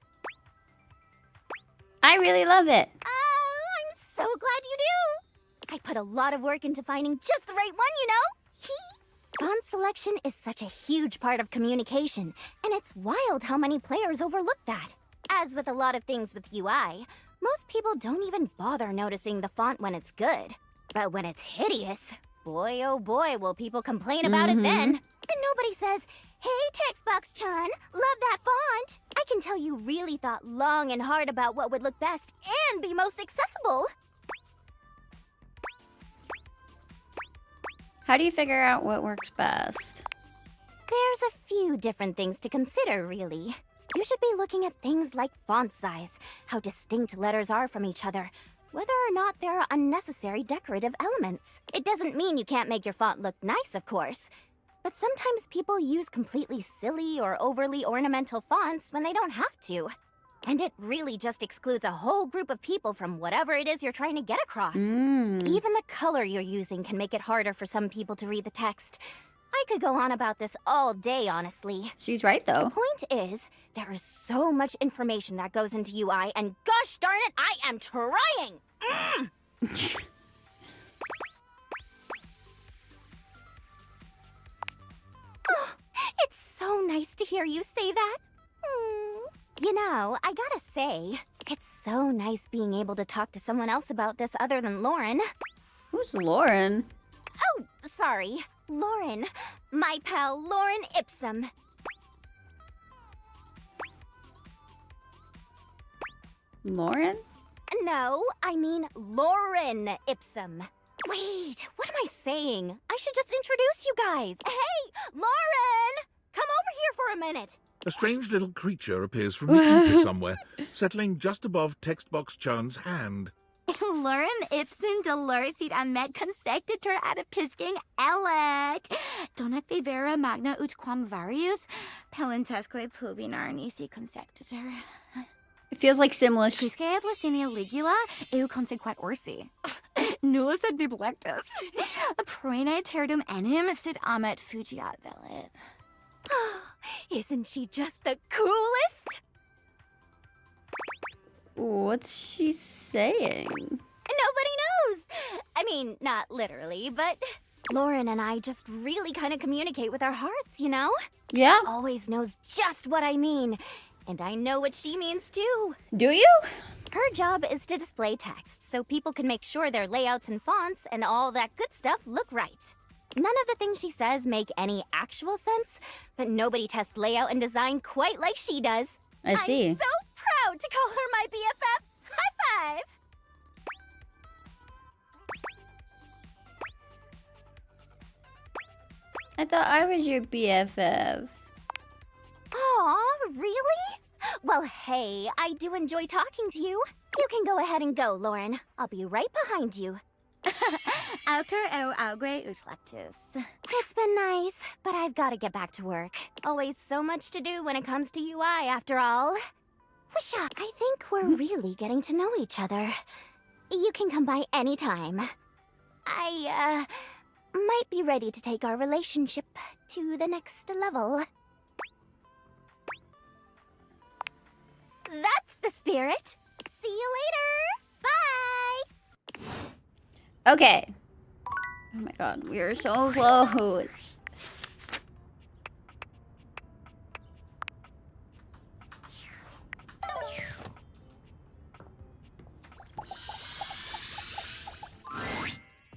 I really love it. I'm so glad you do. I put a lot of work into finding just the right one, you know? Font selection is such a huge part of communication, and it's wild how many players overlook that. As with a lot of things with UI, most people don't even bother noticing the font when it's good. But when it's hideous, boy oh boy will people complain about it then. And nobody says, hey Textbox-chan, love that font. I can tell you really thought long and hard about what would look best and be most accessible. How do you figure out what works best? There's a few different things to consider, really. You should be looking at things like font size, how distinct letters are from each other, whether or not there are unnecessary decorative elements. It doesn't mean you can't make your font look nice, of course, but sometimes people use completely silly or overly ornamental fonts when they don't have to. And it really just excludes a whole group of people from whatever it is you're trying to get across. Even the color you're using can make it harder for some people to read the text. I could go on about this all day, honestly. She's right, though. The point is, there is so much information that goes into UI, and gosh darn it, I am trying! Oh, it's so nice to hear you say that. You know, I gotta say, it's so nice being able to talk to someone else about this other than Lauren. Who's Lauren? Oh, sorry. Lauren. My pal Lauren Ipsum. Lauren? No, I mean Lauren Ipsum. Wait, what am I saying? I should just introduce you guys. Hey, Lauren! Come over here for a minute. A strange little creature appears from the ether somewhere, settling just above Textbox-chan's hand. Lauren Ipsum Dolorsit Ahmed Consectator Adapisking Elet. Donacte Vera Magna Ut Quam Varius. Pelentesque Pluvinar Nisi Consectator. It feels like Simlish. Quisque Licinia ligula eu consequat orsi. Nullus et neglectus. Praene terdum enim sit amet fugiat velit. Isn't she just the coolest? What's she saying? Nobody knows. I mean, not literally, but Lauren and I just really kind of communicate with our hearts, you know? Yeah. She always knows just what I mean. And I know what she means too. Do you? Her job is to display text so people can make sure their layouts and fonts and all that good stuff look right. None of the things she says make any actual sense, but nobody tests layout and design quite like she does. I see. I'm so proud to call her my BFF. High five! I thought I was your BFF. Aw, really? Well, hey, I do enjoy talking to you. You can go ahead and go, Lauren. I'll be right behind you. Autor eu augue us lectus. It's been nice, but I've got to get back to work. Always so much to do when it comes to UI, after all. Whoosha, I think we're really getting to know each other. You can come by anytime. I, might be ready to take our relationship to the next level. That's the spirit. See you later. Bye. Okay. Oh my god, we are so close.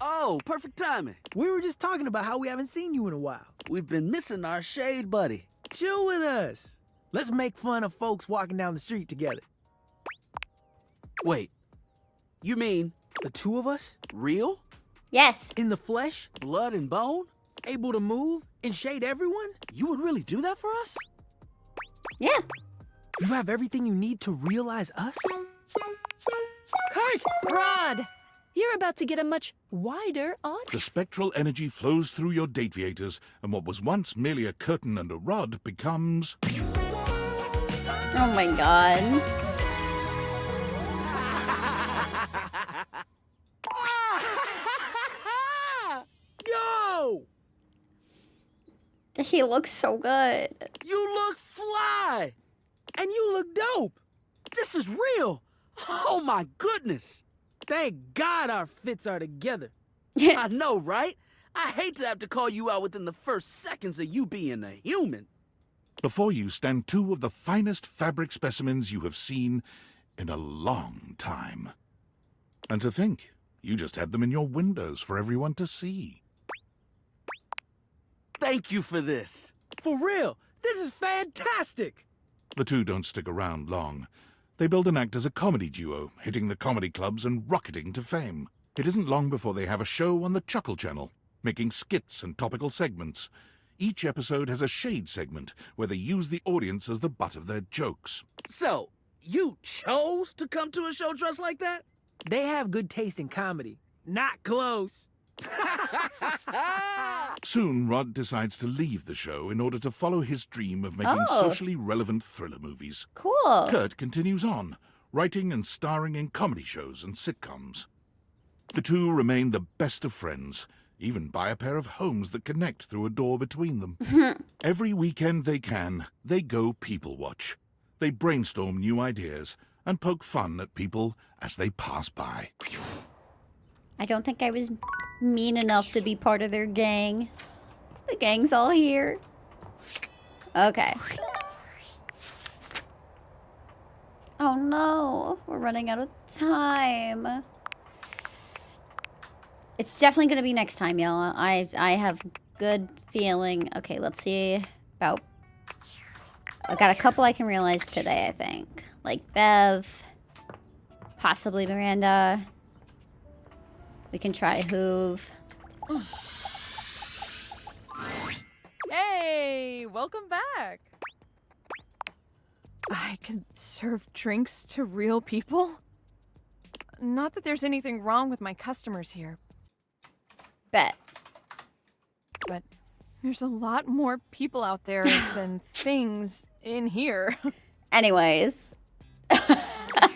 Oh, perfect timing. We were just talking about how we haven't seen you in a while. We've been missing our shade buddy. Chill with us. Let's make fun of folks walking down the street together. Wait, you mean the two of us? Real? Yes. In the flesh? Blood and bone? Able to move and shade everyone? You would really do that for us? Yeah. You have everything you need to realize us? Kurt! Rod! You're about to get a much wider audience. The spectral energy flows through your dateviators, and what was once merely a curtain and a rod becomes... Oh my god. Yo! He looks so good. You look fly! And you look dope! This is real! Oh my goodness! Thank God our fits are together. I know, right? I hate to have to call you out within the first seconds of you being a human. Before you stand two of the finest fabric specimens you have seen in a long time. And to think, you just had them in your windows for everyone to see. Thank you for this. For real, this is fantastic. The two don't stick around long. They build and act as a comedy duo, hitting the comedy clubs and rocketing to fame. It isn't long before they have a show on the Chuckle Channel, making skits and topical segments. Each episode has a shade segment where they use the audience as the butt of their jokes. So, you chose to come to a show dressed like that? They have good taste in comedy. Not close. Soon, Rod decides to leave the show in order to follow his dream of making socially relevant thriller movies. Cool. Kurt continues on, writing and starring in comedy shows and sitcoms. The two remain the best of friends, even buy a pair of homes that connect through a door between them. Every weekend they can, they go people watch. They brainstorm new ideas and poke fun at people as they pass by. I don't think I was mean enough to be part of their gang. The gang's all here. Okay. Oh no, we're running out of time. It's definitely gonna be next time, y'all. I have good feeling. Okay, let's see about... I got a couple I can realize today, I think. Like Bev, possibly Miranda. We can try Hoove. Hey, welcome back. I can serve drinks to real people? Not that there's anything wrong with my customers here. Bet. But there's a lot more people out there than things in here. Anyways.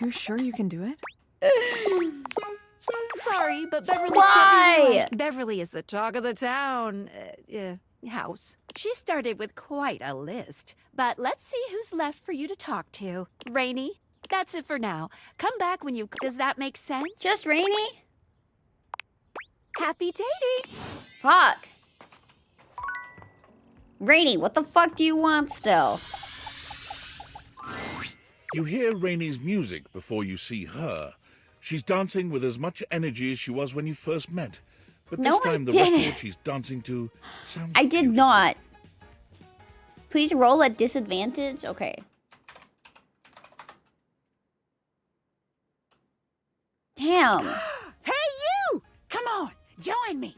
You sure you can do it? Sorry, but Beverly Why? can't be realized. Beverly is the talk of the town. House. She started with quite a list, but let's see who's left for you to talk to. Rainy, that's it for now. Come back when you... Does that make sense? Just Rainy? Happy dating! Fuck. Rainy, what the fuck do you want still? You hear Rainy's music before you see her. She's dancing with as much energy as she was when you first met. But this No, I time the didn't. record she's dancing to sounds I did not. Please roll at disadvantage? Okay. Damn. Hey, you! Come on, join me.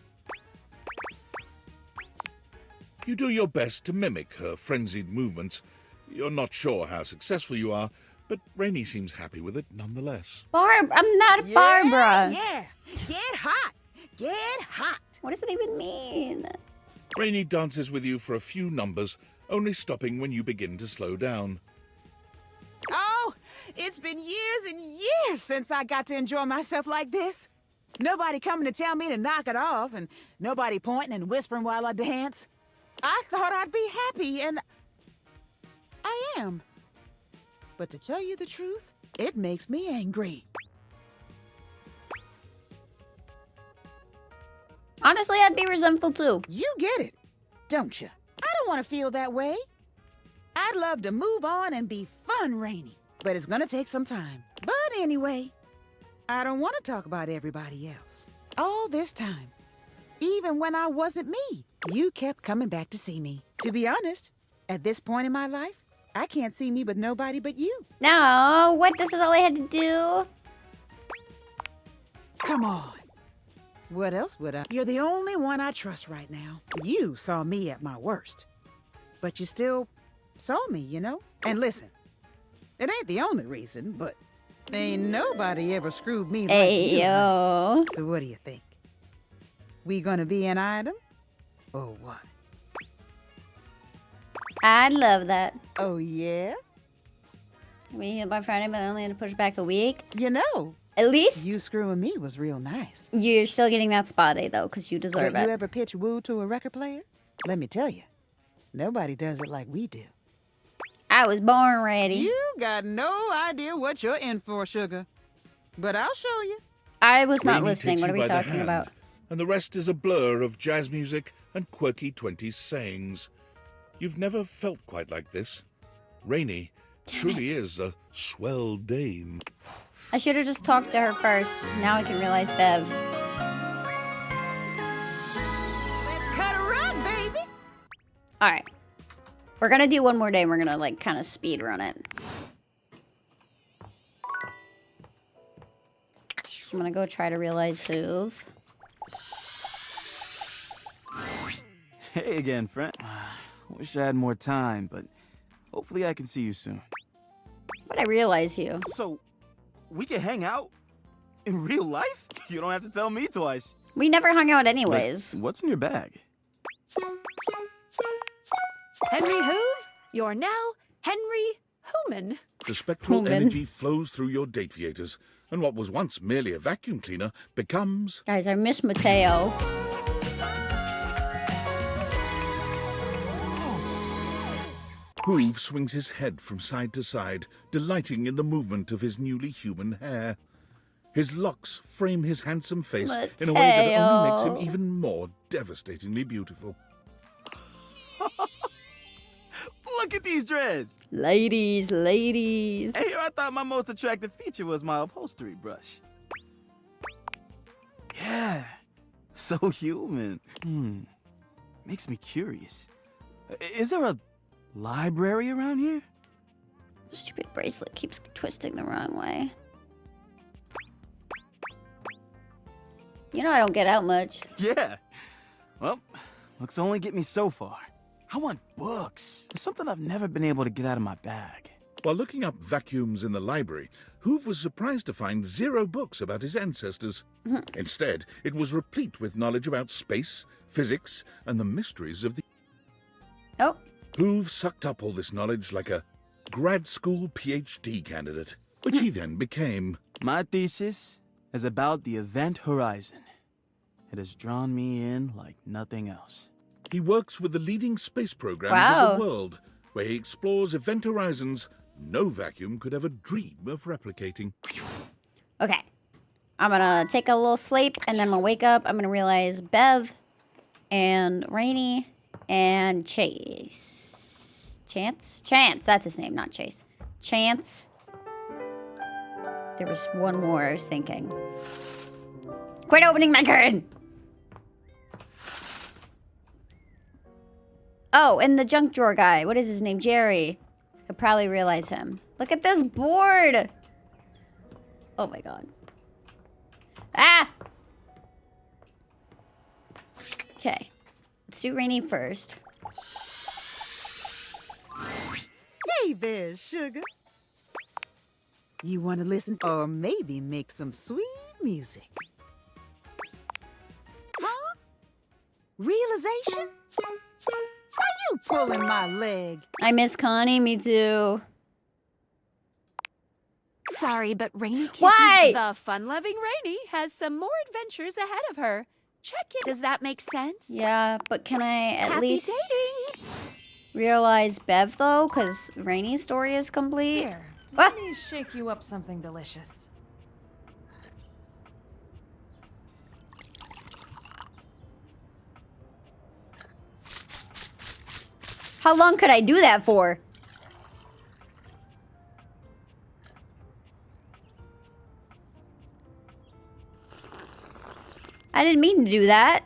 You do your best to mimic her frenzied movements. You're not sure how successful you are, but Rainy seems happy with it nonetheless. I'm not Barbara. Yeah, get hot, get hot. What does it even mean? Rainy dances with you for a few numbers, only stopping when you begin to slow down. Oh, it's been years and years since I got to enjoy myself like this. Nobody coming to tell me to knock it off, and nobody pointing and whispering while I dance. I thought I'd be happy, and I am. But to tell you the truth, it makes me angry. Honestly, I'd be resentful too. You get it, don't you? I don't want to feel that way. I'd love to move on and be fun, Rainy, but it's gonna take some time. But anyway, I don't want to talk about everybody else. All this time, even when I wasn't me, you kept coming back to see me. To be honest, at this point in my life, I can't see me with nobody but you. No, what? This is all I had to do? Come on. What else would I? You're the only one I trust right now. You saw me at my worst. But you still saw me, you know? And listen, it ain't the only reason, but ain't nobody ever screwed me like you. Yo. So what do you think? We gonna be an item? Or what? I'd love that. Oh, yeah? We hit by Friday, but I only had to push back a week. You know. At least You screwing me was real nice. you're still getting that spot A though, because you deserve Did you it. ever pitch woo to a record player? Let me tell you, nobody does it like we do. I was born ready. You got no idea what you're in for, sugar. But I'll show you. I was not Rainy listening. takes What are you we by the talking hand, about? And the rest is a blur of jazz music and quirky 20s sayings. You've never felt quite like this. Rainy truly is a swell dame. I should have just talked to her first. Now I can realize Bev. Let's cut a rug, baby. All right. We're going to do one more day. We're going to like kind of speed run it. I'm going to go try to realize Hoove. Hey again, friend. Wish I had more time, but hopefully I can see you soon. But I realize you. So, we can hang out? In real life? You don't have to tell me twice. We never hung out anyways. What's in your bag? Henry Hoove, you're now Henry Hooman. The spectral Human. energy flows through your date theaters, and what was once merely a vacuum cleaner becomes... Guys, I miss Mateo. Hoove swings his head from side to side, delighting in the movement of his newly human hair. His locks frame his handsome face in a way that only makes him Mateo. even more devastatingly beautiful. Look at these dreads! Ladies, ladies. Hey, I thought my most attractive feature was my upholstery brush. Yeah, so human. Makes me curious. Is there a library around here? Stupid bracelet keeps twisting the wrong way. You know I don't get out much. Yeah. Well, looks only get me so far. I want books. It's something I've never been able to get out of my bag. While looking up vacuums in the library, Hoove was surprised to find 0 books about his ancestors. Instead, it was replete with knowledge about space, physics, and the mysteries of the... Oh. Hoove sucked up all this knowledge like a grad school PhD candidate. which he then became. My thesis is about the event horizon. It has drawn me in like nothing else. He works with the leading space programs Wow. of the world, where he explores event horizons no vacuum could ever dream of replicating. Okay. I'm gonna take a little sleep, and then I'm gonna wake up. I'm gonna realize Bev and Rainy and Chase. Chance? Chance. That's his name, not Chase. Chance. There was one more I was thinking. Quit opening my curtain! Oh, and the junk drawer guy. What is his name? Jerry. I could probably realize him. Look at this board! Oh my god. Ah! Okay. Let's do Rainy first. Hey there, sugar. You want to listen or maybe make some sweet music? Huh? Realization? Why you pulling my leg? I miss Connie, me too. Sorry, but Rainy can't Why? be the fun-loving Rainy has some more adventures ahead of her. Check it. Does that make sense? Yeah, but can I at Happy least dating. realize Bev, though? Because Rainy's story is complete. Here, Ah! let me shake you up something delicious. How long could I do that for? I didn't mean to do that.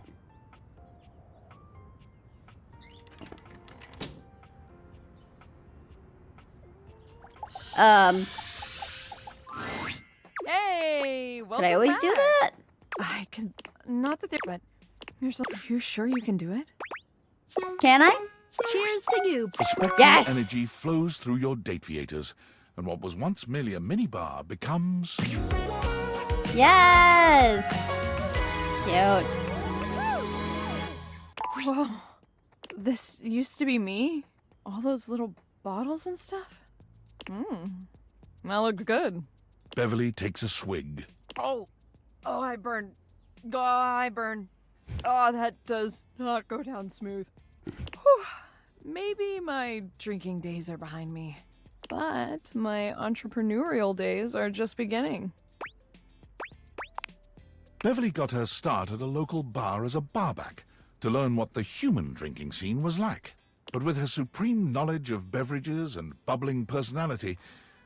Hey, welcome Could I always do back. that? I can. Not that there, but there's. You sure you can do it? Can I? Cheers to you. The spectral Yes! energy flows through your dateviators, and what was once merely a minibar becomes... Yes! Cute. Whoa. This used to be me? All those little bottles and stuff? That looked good. Beverly takes a swig. Oh, I burn. Oh, I burn. Oh, that does not go down smooth. Whew. Maybe my drinking days are behind me, but my entrepreneurial days are just beginning. Beverly got her start at a local bar as a barback to learn what the human drinking scene was like. But with her supreme knowledge of beverages and bubbling personality,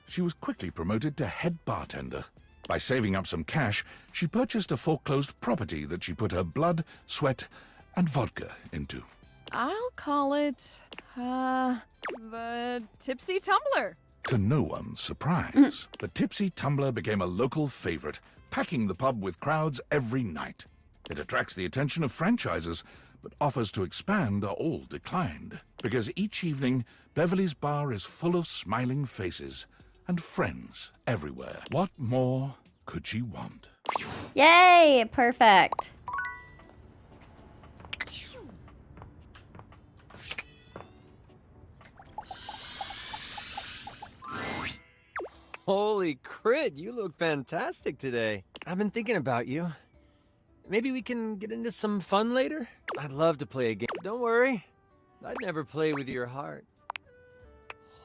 she was quickly promoted to head bartender. By saving up some cash, she purchased a foreclosed property that she put her blood, sweat, and vodka into. I'll call it, the Tipsy Tumbler. To no one's surprise, the Tipsy Tumbler became a local favorite, packing the pub with crowds every night. It attracts the attention of franchisers, but offers to expand are all declined. Because each evening, Beverly's bar is full of smiling faces and friends everywhere. What more could she want? Yay! Perfect. Holy crit, you look fantastic today. I've been thinking about you. Maybe we can get into some fun later? I'd love to play a game. Don't worry, I'd never play with your heart.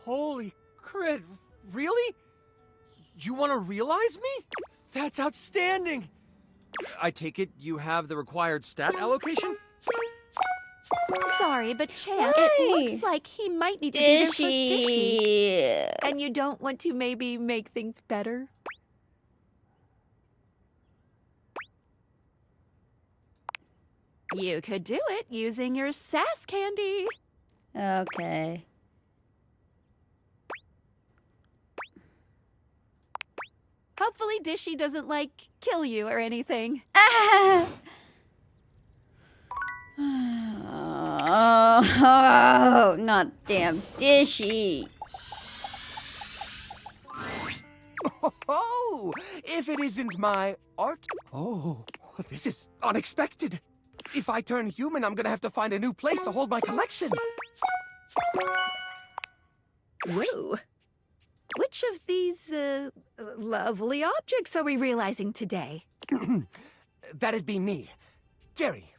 Holy crit, really? You want to realize me? That's outstanding. I take it you have the required stat allocation? Sorry, but Champ, Why? it looks like he might need to be there for Dishy. Dishy. And you don't want to maybe make things better? You could do it using your sass candy. Okay. Hopefully Dishy doesn't, like, kill you or anything. Oh, not damn Dishy. Oh, if it isn't my art. Oh, this is unexpected. If I turn human, I'm gonna have to find a new place to hold my collection. Whoa. Which of these, lovely objects are we realizing today? That'd be me, Jerry,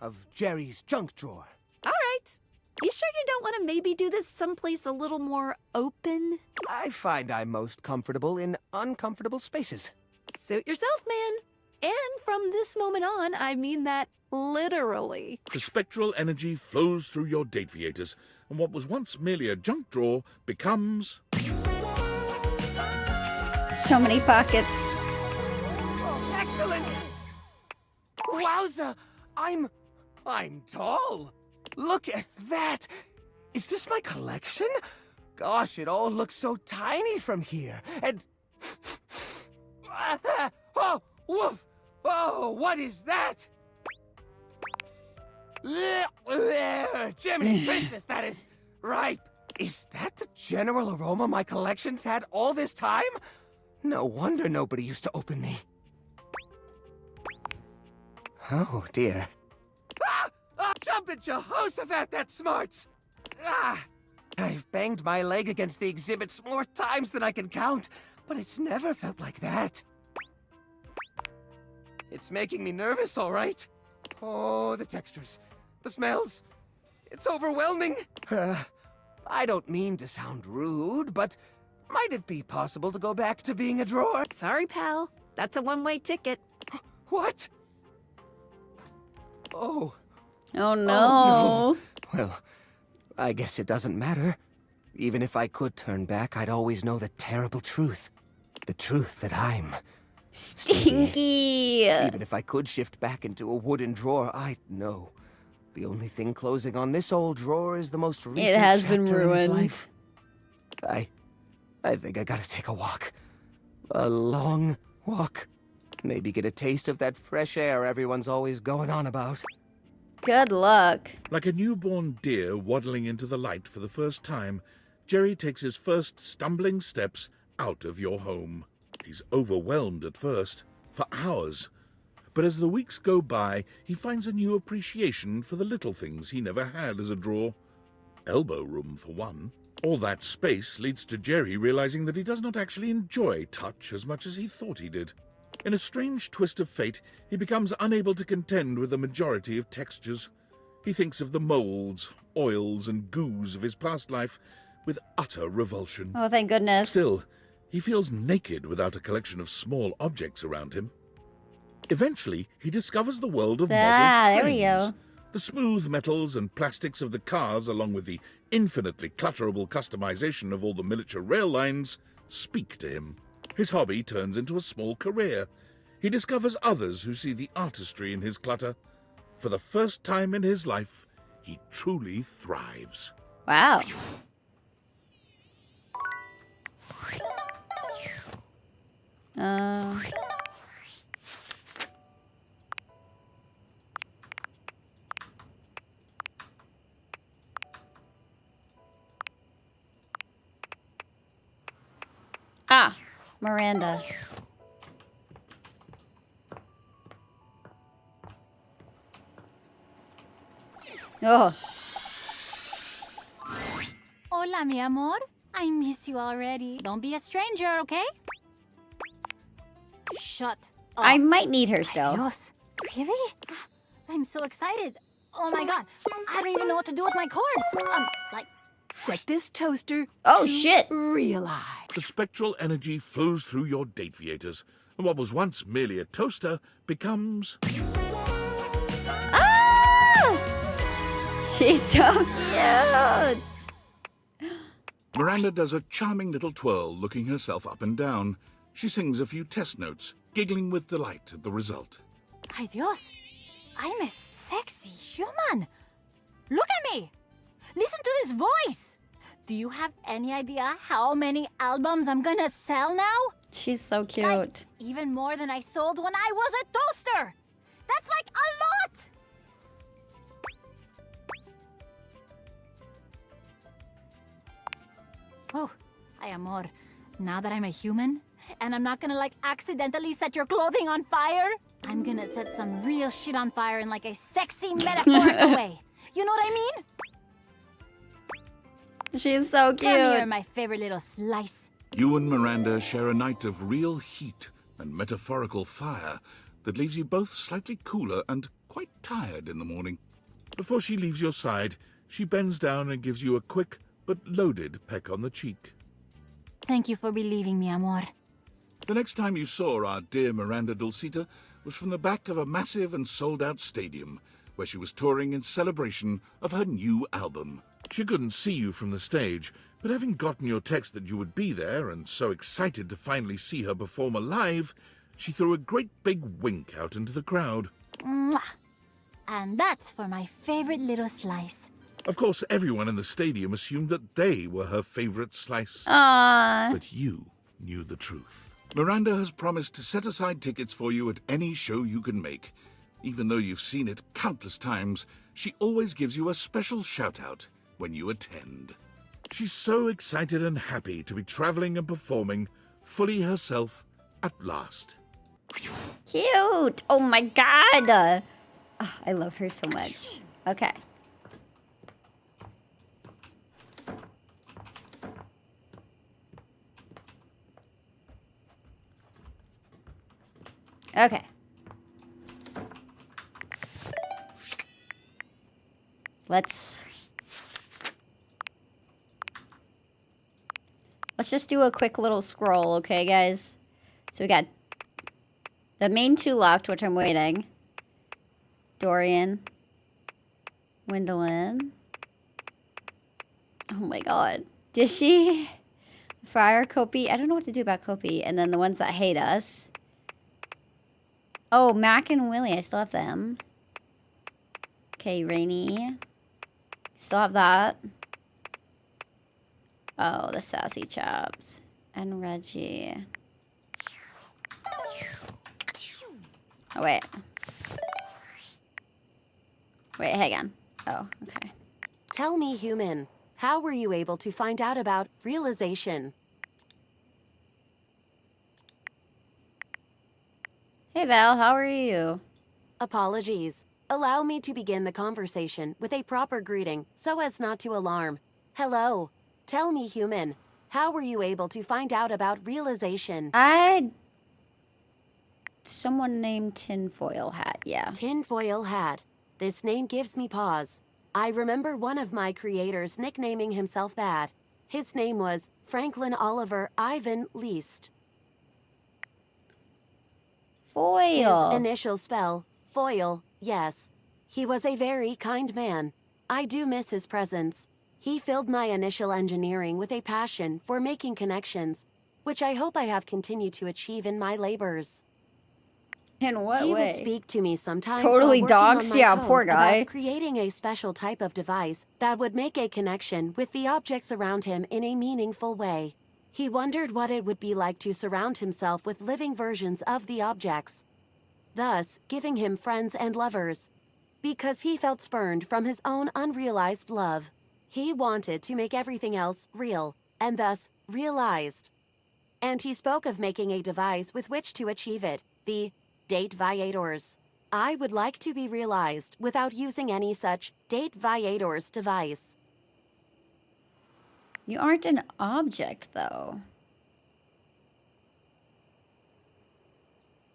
of Jerry's junk drawer. All right. You sure you don't want to maybe do this someplace a little more open? I find I'm most comfortable in uncomfortable spaces. Suit yourself, man. And from this moment on, I mean that literally. The spectral energy flows through your date viators, and what was once merely a junk drawer becomes... So many pockets. Oh, excellent! Wowza! I'm tall! Look at that! Is this my collection? Gosh, it all looks so tiny from here. And... oh, woof! Oh, what is that? Jiminy Christmas, that is ripe. Is that the general aroma my collection's had all this time? No wonder nobody used to open me. Oh, dear. Jumpin' Jehoshaphat, that smarts! I've banged my leg against the exhibits more times than I can count, but it's never felt like that. It's making me nervous, all right. Oh, the textures, the smells. It's overwhelming. I don't mean to sound rude, but might it be possible to go back to being a drawer? Sorry, pal. That's a one-way ticket. What? Oh. Oh, no. Oh, no. Well, I guess it doesn't matter. Even if I could turn back, I'd always know the terrible truth. The truth that I'm... Stinky. Even if I could shift back into a wooden drawer, I'd know. The only thing closing on this old drawer is the most recent It has been chapter in his ruined. life. I think I gotta take a walk. A long walk. Maybe get a taste of that fresh air everyone's always going on about. Good luck. Like a newborn deer waddling into the light for the first time, Jerry takes his first stumbling steps out of your home. He's overwhelmed at first, for hours. But as the weeks go by, he finds a new appreciation for the little things he never had as a drawer. Elbow room, for one. All that space leads to Jerry realizing that he does not actually enjoy touch as much as he thought he did. In a strange twist of fate, he becomes unable to contend with the majority of textures. He thinks of the molds, oils, and goos of his past life with utter revulsion. Oh, thank goodness. Still, he feels naked without a collection of small objects around him. Eventually, he discovers the world of model there trains. we go. The smooth metals and plastics of the cars, along with the infinitely clutterable customization of all the miniature rail lines, speak to him. His hobby turns into a small career. He discovers others who see the artistry in his clutter. For the first time in his life, he truly thrives. Wow. Miranda. Oh. Hola, mi amor. I miss you already. Don't be a stranger, okay? Shut up. I might need her still. Adios. Really? I'm so excited. Oh my god. I don't even know what to do with my cord. Like... Set this toaster. Oh, shit. Realize. The spectral energy flows through your date viators, and what was once merely a toaster becomes... She's so cute. Miranda does a charming little twirl, looking herself up and down. She sings a few test notes, giggling with delight at the result. Ay Dios. I'm a sexy human. Look at me. Listen to this voice. Do you have any idea how many albums I'm gonna sell now? She's so cute. Like, even more than I sold when I was a toaster. That's like a lot. Oh, ay amor. Now that I'm a human, and I'm not gonna like accidentally set your clothing on fire, I'm gonna set some real shit on fire in like a sexy metaphorical way. You know what I mean? She's so cute. Come here, my favorite little slice. You and Miranda share a night of real heat and metaphorical fire that leaves you both slightly cooler and quite tired in the morning. Before she leaves your side, she bends down and gives you a quick but loaded peck on the cheek. Thank you for believing me, amor. The next time you saw our dear Miranda Dulcita was from the back of a massive and sold-out stadium, where she was touring in celebration of her new album. She couldn't see you from the stage, but having gotten your text that you would be there, and so excited to finally see her perform live, she threw a great big wink out into the crowd. Mwah. And that's for my favorite little slice. Of course, everyone in the stadium assumed that they were her favorite slice. Aww. But you knew the truth. Miranda has promised to set aside tickets for you at any show you can make. Even though you've seen it countless times, she always gives you a special shout-out when you attend. She's so excited and happy to be traveling and performing fully herself at last. Cute. Oh my god. Oh, I love her so much. Okay. Okay. Let's just do a quick little scroll, okay, guys? So we got the main two left, which I'm waiting. Dorian. Gwendolyn. Oh my god. Dishy. Friar, Kopi. I don't know what to do about Kopi. And then the ones that hate us. Oh, Mac and Willie. I still have them. Okay, Rainy. Still have that. Oh, the Sassy Chaps. And Reggie. Oh, wait. Wait, hang on. Oh, okay. Tell me, human, how were you able to find out about realization? Hey, Val, how are you? Apologies. Allow me to begin the conversation with a proper greeting so as not to alarm. Hello. Tell me, human, how were you able to find out about realization? Someone named Tinfoil Hat, yeah. Tinfoil Hat. This name gives me pause. I remember one of my creators nicknaming himself that. His name was Franklin Oliver Ivan Least. Foil. His initial spell, Foil, yes. He was a very kind man. I do miss his presence. He filled my initial engineering with a passion for making connections, which I hope I have continued to achieve in my labors. In what way? He would speak to me sometimes Totally while working doxed? on my Yeah, code poor guy. about creating a special type of device that would make a connection with the objects around him in a meaningful way. He wondered what it would be like to surround himself with living versions of the objects, thus giving him friends and lovers. Because he felt spurned from his own unrealized love. He wanted to make everything else real, and thus realized. And he spoke of making a device with which to achieve it, the Date Viators. I would like to be realized without using any such Date Viators device. You aren't an object, though.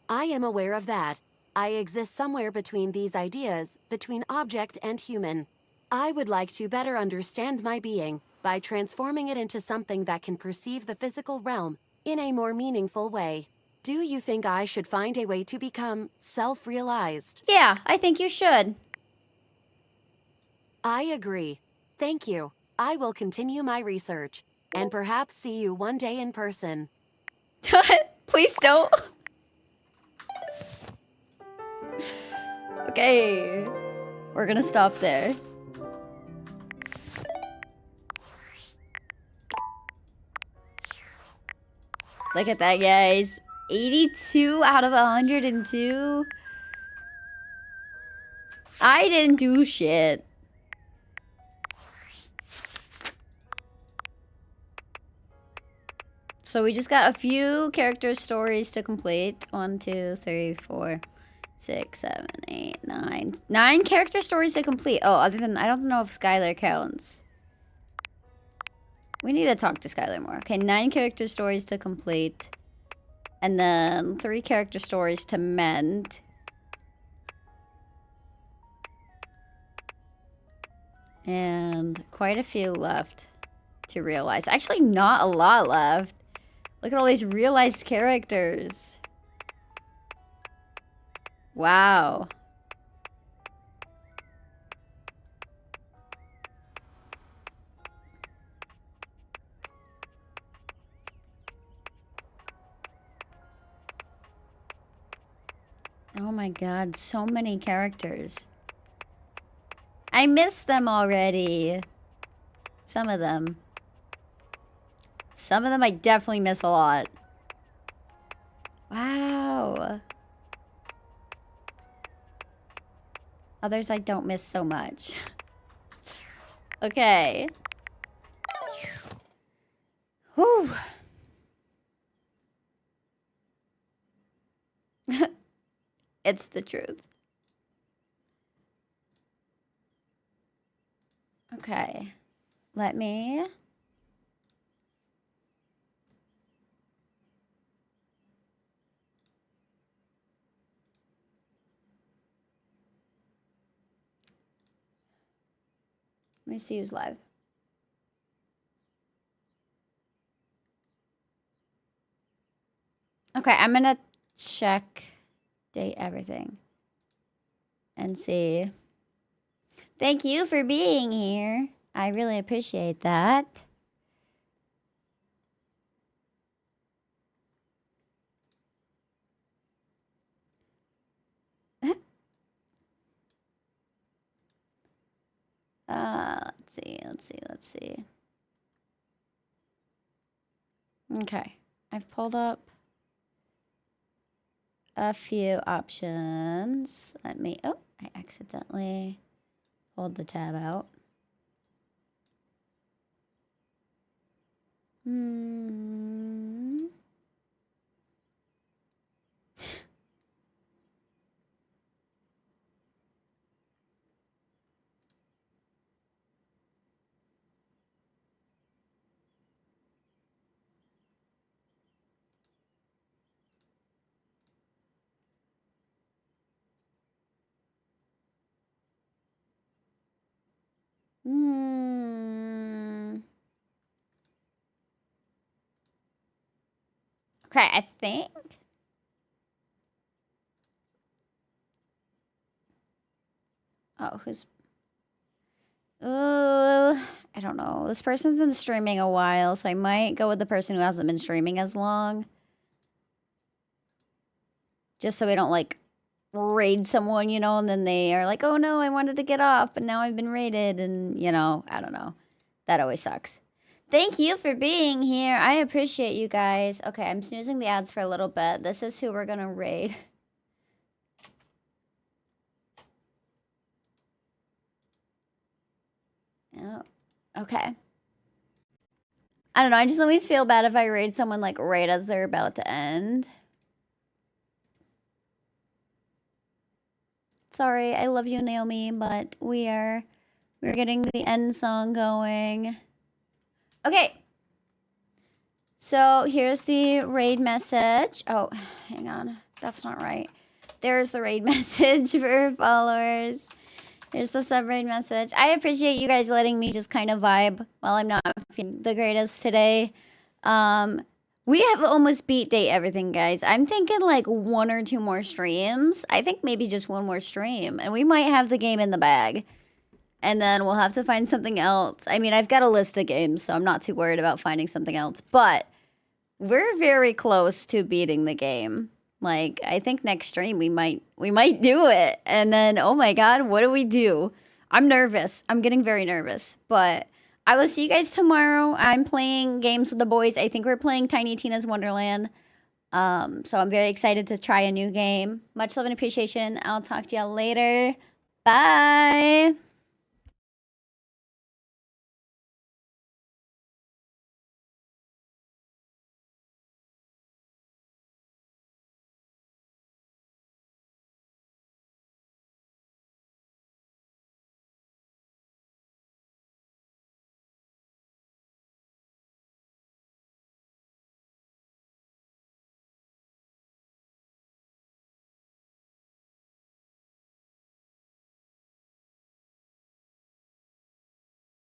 I am aware of that. I exist somewhere between these ideas, between object and human. I would like to better understand my being by transforming it into something that can perceive the physical realm in a more meaningful way. Do you think I should find a way to become self-realized? Yeah, I think you should. I agree. Thank you. I will continue my research and perhaps see you one day in person. Please don't. Okay. We're gonna stop there. Look at that, guys. 82 out of 102. I didn't do shit. So we just got a few character stories to complete. 1, 2, 3, 4, 6, 7, 8, 9. 9 character stories to complete. Oh, other than, I don't know if Skylar counts. We need to talk to Skylar more. Okay, 9 character stories to complete. And then 3 character stories to mend. And quite a few left to realize. Actually, not a lot left. Look at all these realized characters. Wow. Oh my god, so many characters. I missed them already. Some of them. Some of them I definitely miss a lot. Wow. Others I don't miss so much. Okay. Whew. It's the truth. Okay. Let me... Let me see who's live. Okay, I'm gonna check date everything and see. Thank you for being here. I really appreciate that. Let's see. Okay, I've pulled up a few options. Let me, oh, I accidentally pulled the tab out. Okay, I think. Oh, who's... I don't know. This person's been streaming a while, so I might go with the person who hasn't been streaming as long. Just so we don't, like, raid someone, you know, and then they are like, oh no, I wanted to get off, but now I've been raided, and, you know, I don't know. That always sucks. Thank you for being here. I appreciate you guys. Okay, I'm snoozing the ads for a little bit. This is who we're gonna raid. Oh, okay. I don't know. I just always feel bad if I raid someone like right as they're about to end. Sorry, I love you, Naomi, but we're getting the end song going. Okay. So here's the raid message. Oh, hang on. That's not right. There's the raid message for followers. Here's the sub-raid message. I appreciate you guys letting me just kind of vibe while I'm not feeling the greatest today. We have almost beat date everything, guys. I'm thinking like 1 or 2 more streams. I think maybe just 1 more stream. And we might have the game in the bag. And then we'll have to find something else. I mean, I've got a list of games, so I'm not too worried about finding something else. But we're very close to beating the game. Like, I think next stream we might do it. And then, oh my god, what do we do? I'm nervous. I'm getting very nervous. But I will see you guys tomorrow. I'm playing games with the boys. I think we're playing Tiny Tina's Wonderland. So I'm very excited to try a new game. Much love and appreciation. I'll talk to y'all later. Bye.